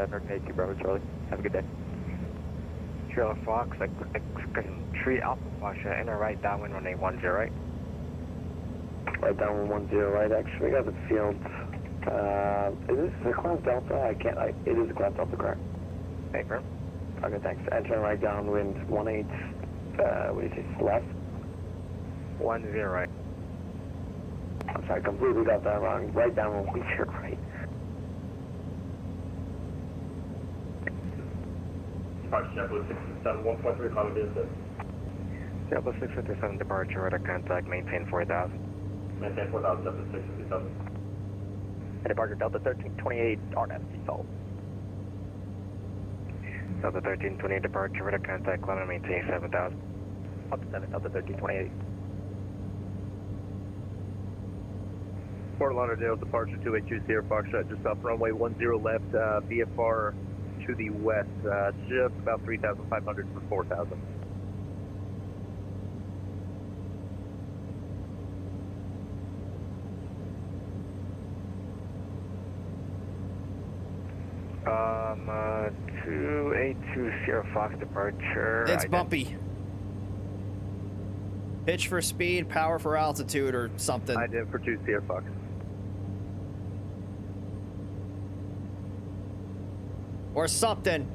American 82 Bravo Charlie. Have a good day. Trailer Fox, Tree Alpha Fox, enter right downwind runway 10, right? Right down 110, right? Actually, we got the field. Is this a Cloud Delta? It is a Cloud Delta, correct? Paper. Okay, thanks. Entering right downwind 18, what do you say, left? 10 right. I'm sorry, completely got that wrong. Right downwind 10 right. JetBlue 657, 1.3, climate via SID. JetBlue 657 departure, radar contact, maintain 4000. Maintain 4000, JetBlue 657. Departure Delta 1328, RNAV default. Delta 1328 departure, radar contact, climate, maintain 7000. Up to 7, Delta 1328. Fort Lauderdale, departure 282 Sierra Foxtrot, just off runway 10 left, VFR to the west, just about 3,500 for 4,000. Um, 282 Sierra Fox departure. It's bumpy. Pitch for speed, power for altitude, or something. I did for 2 Sierra Fox. Or something.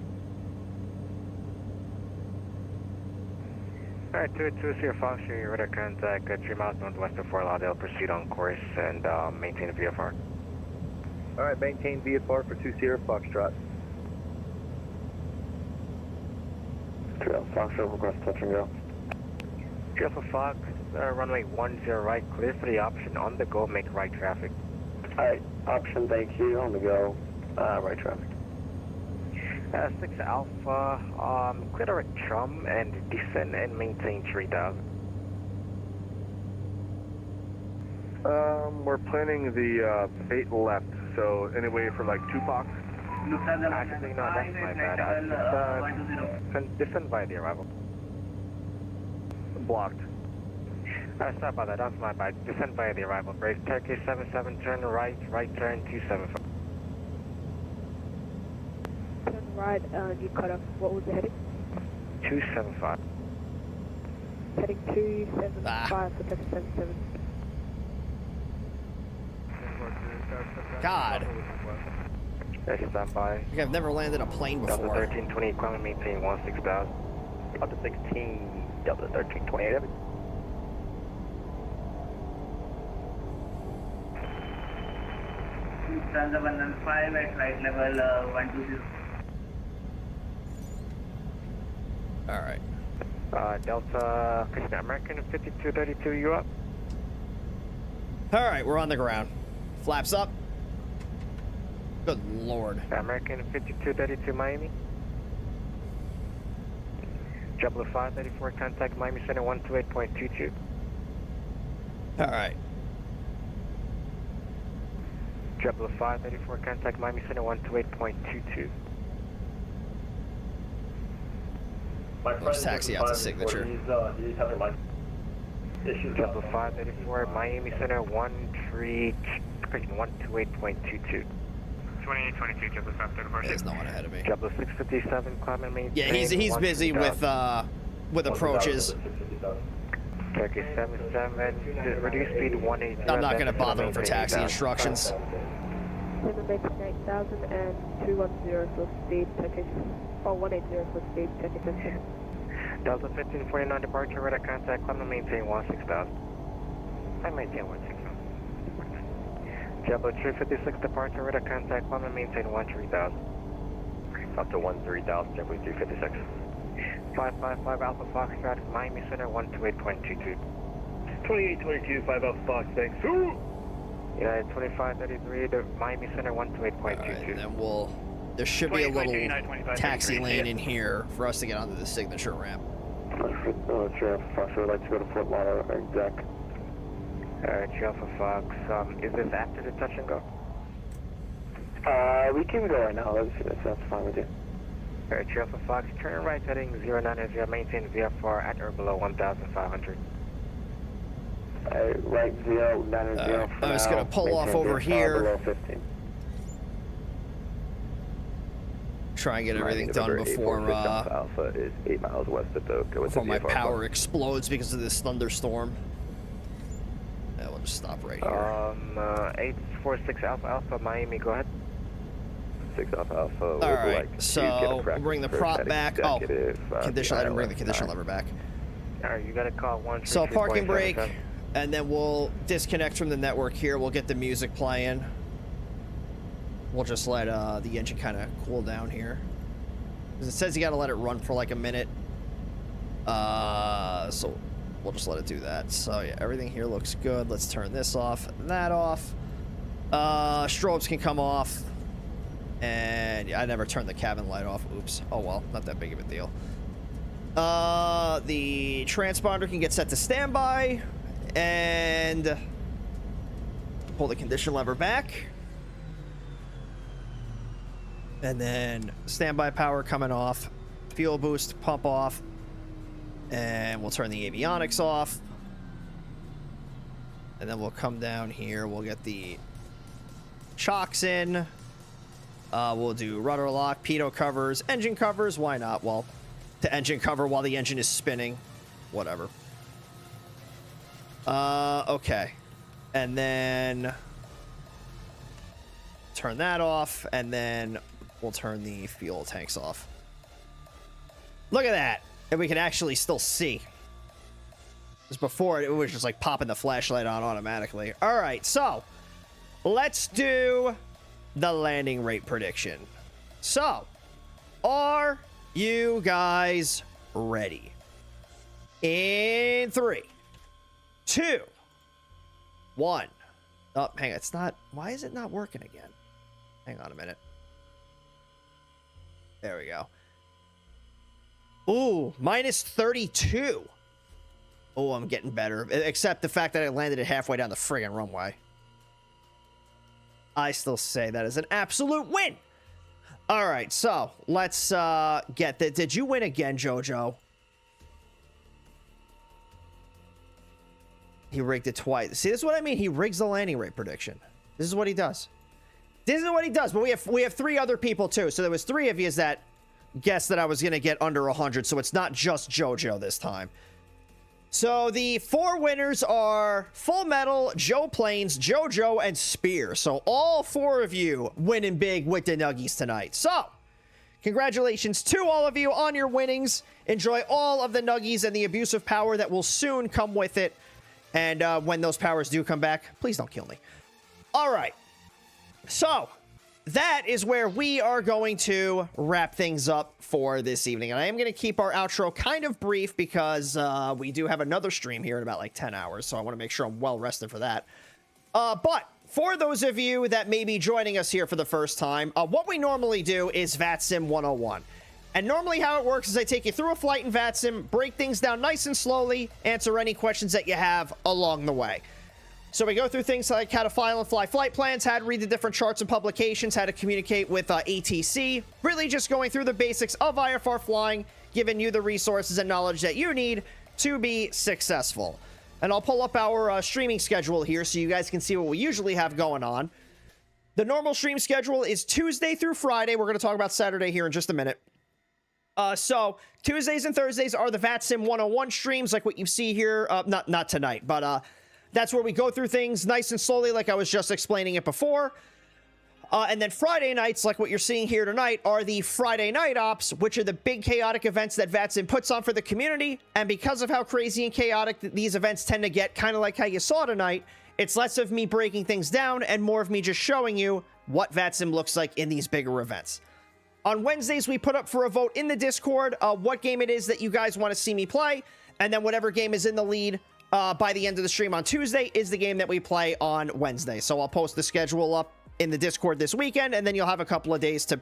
Alright, 282 Sierra Fox, your radar contact, 3 miles northwest of Fort Lauderdale, proceed on course and maintain the VFR. Alright, maintain VFR for 2 Sierra Foxtrot. Trail Foxtrot, request touch and go. Alpha Fox, runway 10 right, clear for the option on the go, make right traffic. Alright, option, thank you, on the go, right traffic. 6 Alpha, clear direct trum and descend and maintain 3000. We're planning the 8 left, so anyway for like Tupac. Actually, no, that's my bad. Descend by the arrival. Blocked. Sorry about that, that's my bad. Descend by the arrival. Break, Turkey 77, turn right, right turn 275. Turn right, you cut off. What was the heading? 275. Heading 275 for 777. God. Stand by. I think I've never landed a plane Delta before. 1320, climate maintain 16,000. Up to 16, Delta 1328. Stanza 115 at right level 120. Alright. Delta, American 5232, you up? Alright, we're on the ground. Flaps up. Good lord. American 5232, Miami. JetBlue 534, contact Miami Center 128.22. Alright. JetBlue 534, contact Miami Center 128.22. Let's taxi out to signature. JetBlue 534, Miami Center 128.22. 2822, JetBlue 534. There's no one ahead of me. JetBlue 657, climate maintain. Yeah, he's busy with approaches. Turkey 77, reduce speed 180. I'm not going to bother him for taxi instructions. Maintain 8000 and 210 for speed, Turkish. Or 180 for speed, Turkish. Delta 1549 departure, radar contact, climate maintain 16,000. I maintain 16,000. JetBlue 356 departure, radar contact, climate maintain 13,000. Up to 13,000, JetBlue 356. 555 Alpha Foxtrot, Miami Center 128.22. 2822, 5 Alpha Fox, thanks. United 2533 to Miami Center 128.22. Alright, then there should be a little taxi lane in here for us to get onto the signature ramp. Sure, Fox, I would like to go to Fort Lauderdale deck. Alright, Alpha Fox, is this after the touch and go? We can go right now, that's fine with you. Alright, Alpha Fox, turn right heading 090, maintain VFR at or below 1,500. Right 090 I'm just going to pull off over here. Below 15. Try and get everything done before Alpha is 8 miles west of Doka. Before my power explodes because of this thunderstorm. Yeah, we'll just stop right here. 846 Alpha Alpha Miami, go ahead. 6 Alpha Alpha. All right, so we'll bring the prop back. Oh, condition. I didn't bring the condition lever back. All right, you got to call 1. So parking brake, and then we'll disconnect from the network here. We'll get the music playing. We'll just let the engine kind of cool down here. Because it says you got to let it run for like a minute. So we'll just let it do that. So yeah, everything here looks good. Let's turn this off, that off. Strobes can come off. And yeah, I never turned the cabin light off. Oops. Oh well, not that big of a deal. The transponder can get set to standby. And pull the condition lever back. And then standby power coming off. Fuel boost pump off. And we'll turn the avionics off. And then we'll come down here. We'll get the chocks in. We'll do rudder lock, pitot covers, engine covers. Why not? Well, to engine cover while the engine is spinning. Whatever. Okay. And then turn that off. And then we'll turn the fuel tanks off. Look at that. And we can actually still see. Because before it was just like popping the flashlight on automatically. All right, so let's do the landing rate prediction. So, are you guys ready? In 3, 2, 1. Oh, hang on. It's not. Why is it not working again? Hang on a minute. There we go. Ooh, minus 32. Oh, I'm getting better. Except the fact that I landed it halfway down the friggin' runway. I still say that is an absolute win. All right, so let's get that. Did you win again, JoJo? He rigged it twice. See, this is what I mean. He rigs the landing rate prediction. This is what he does. This is what he does. But we have 3 other people too. So there was 3 of you that guessed that I was gonna get under 100. So it's not just JoJo this time. So the 4 winners are Full Metal, Joe Plains, JoJo, and Spear. So all 4 of you winning big with the Nuggies tonight. So congratulations to all of you on your winnings. Enjoy all of the Nuggies and the abusive power that will soon come with it. And when those powers do come back, please don't kill me. All right. So that is where we are going to wrap things up for this evening. And I am going to keep our outro kind of brief because we do have another stream here in about like 10 hours. So I want to make sure I'm well rested for that. But for those of you that may be joining us here for the first time, what we normally do is VATSIM 101. And normally how it works is I take you through a flight in VATSIM, break things down nice and slowly, answer any questions that you have along the way. So we go through things like how to file and fly flight plans, how to read the different charts and publications, how to communicate with ATC, really just going through the basics of IFR flying, giving you the resources and knowledge that you need to be successful. And I'll pull up our streaming schedule here so you guys can see what we usually have going on. The normal stream schedule is Tuesday through Friday. We're going to talk about Saturday here in just a minute. So Tuesdays and Thursdays are the VATSIM 101 streams like what you see here. Not tonight, but that's where we go through things nice and slowly like I was just explaining it before. And then Friday nights, like what you're seeing here tonight, are the Friday Night Ops, which are the big chaotic events that VATSIM puts on for the community. And because of how crazy and chaotic these events tend to get, kind of like how you saw tonight, it's less of me breaking things down and more of me just showing you what VATSIM looks like in these bigger events. On Wednesdays, we put up for a vote in the Discord what game it is that you guys want to see me play. And then whatever game is in the lead by the end of the stream on Tuesday is the game that we play on Wednesday. So I'll post the schedule up in the Discord this weekend, and then you'll have a couple of days to,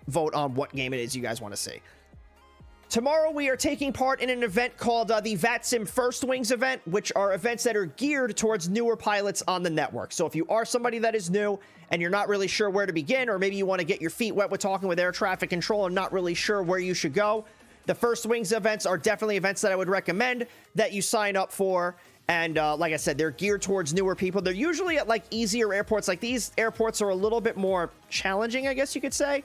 vote on what game it is you guys want to see. Tomorrow, we are taking part in an event called the VATSIM First Wings event, which are events that are geared towards newer pilots on the network. So if you are somebody that is new and you're not really sure where to begin, or maybe you want to get your feet wet with talking with air traffic control and not really sure where you should go, the First Wings events are definitely events that I would recommend that you sign up for. And like I said, they're geared towards newer people. They're usually at like easier airports. Like these airports are a little bit more challenging, I guess you could say.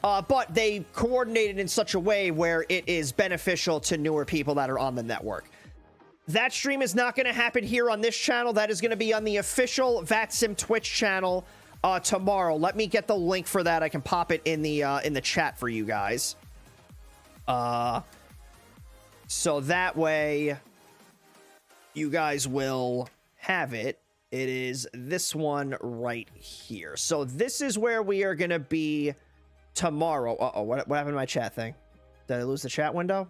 But they coordinated in such a way where it is beneficial to newer people that are on the network. that stream is not going to happen here on this channel. That is going to be on the official VATSIM Twitch channel tomorrow. Let me get the link for that. I can pop it in the chat for you guys. So that way you guys will have it. It is this one right here. So this is where we are going to be tomorrow. Uh-oh, what happened to my chat thing? Did I lose the chat window?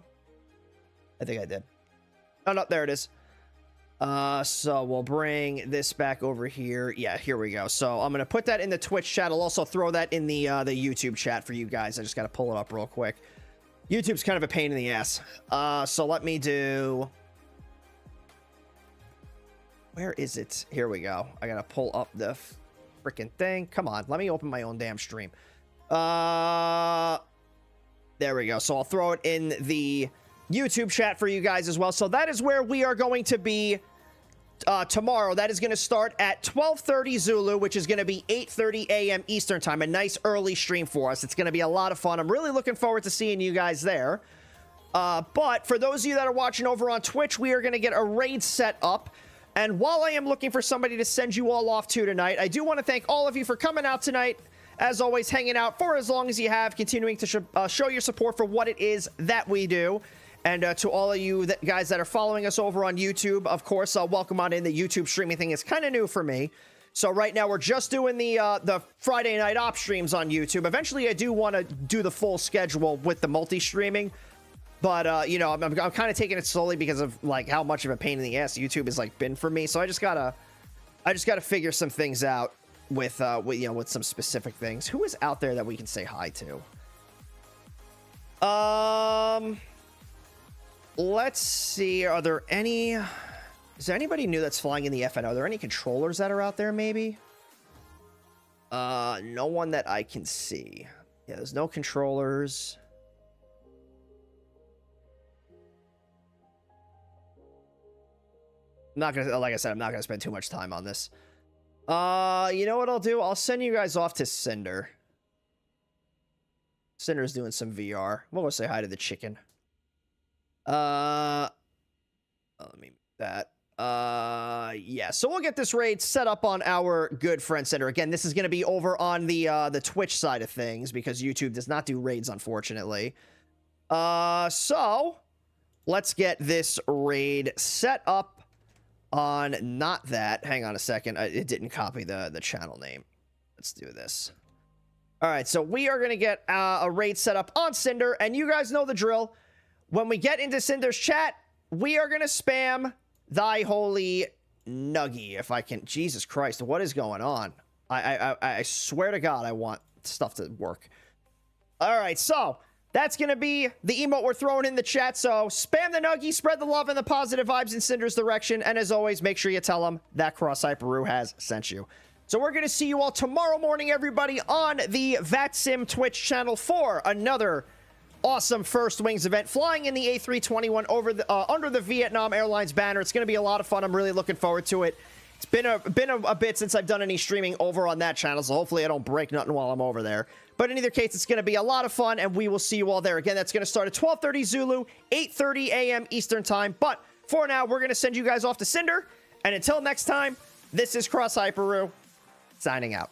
I think I did. Oh, no, there it is. So we'll bring this back over here. Yeah, here we go. So I'm going to put that in the Twitch chat. I'll also throw that in the YouTube chat for you guys. I just got to pull it up real quick. YouTube's kind of a pain in the ass. So let me do... Where is it? Here we go. I got to pull up the freaking thing. Come on. Let me open my own damn stream. There we go. So I'll throw it in the YouTube chat for you guys as well. So that is where we are going to be tomorrow. That is going to start at 12:30 Zulu, which is going to be 8:30 a.m. Eastern time. A nice early stream for us. It's going to be a lot of fun. I'm really looking forward to seeing you guys there. But for those of you that are watching over on Twitch, we are going to get a raid set up. And while I am looking for somebody to send you all off to tonight, I do want to thank all of you for coming out tonight. As always, hanging out for as long as you have, continuing to show your support for what it is that we do. And to all of you guys that are following us over on YouTube, of course, welcome on in. The YouTube streaming thing is kind of new for me. So right now we're just doing the Friday night op streams on YouTube. Eventually, I do want to do the full schedule with the multi-streaming. But, you know, I'm kind of taking it slowly because of, like, how much of a pain in the ass YouTube has, like, been for me. So I just gotta figure some things out with you know, with some specific things. Who is out there that we can say hi to? Let's see. Are there any... Is there anybody new that's flying in the FNO? Are there any controllers that are out there, maybe? No one that I can see. Yeah, there's no controllers. I'm not gonna, like I said, I'm not gonna spend too much time on this. You know what I'll do? I'll send you guys off to Cinder. Cinder's doing some VR. We'll go say hi to the chicken. Let me that. Yeah, so we'll get this raid set up on our good friend Cinder. Again, this is gonna be over on the Twitch side of things because YouTube does not do raids, unfortunately. So let's get this raid set up on not that. Hang on a second. It didn't copy the channel name. Let's do this. All right, so we are going to get a raid set up on Cinder, and you guys know the drill. When we get into Cinder's chat, we are going to spam thy holy nuggy, if I can. Jesus Christ, what is going on? I swear to God, I want stuff to work. All right, so that's going to be the emote we're throwing in the chat. So spam the nuggy, spread the love and the positive vibes in Cinder's direction. And as always, make sure you tell them that Cross Hyperu has sent you. So we're going to see you all tomorrow morning, everybody, on the VATSIM Twitch channel for another awesome First Wings event, flying in the A321 over the under the Vietnam Airlines banner. It's going to be a lot of fun. I'm really looking forward to it. It's been a bit since I've done any streaming over on that channel, so hopefully I don't break nothing while I'm over there. But in either case, it's going to be a lot of fun, and we will see you all there. Again, that's going to start at 12:30 Zulu, 8:30 a.m. Eastern Time. But for now, we're going to send you guys off to Cinder. And until next time, this is Cross Hyperu, signing out.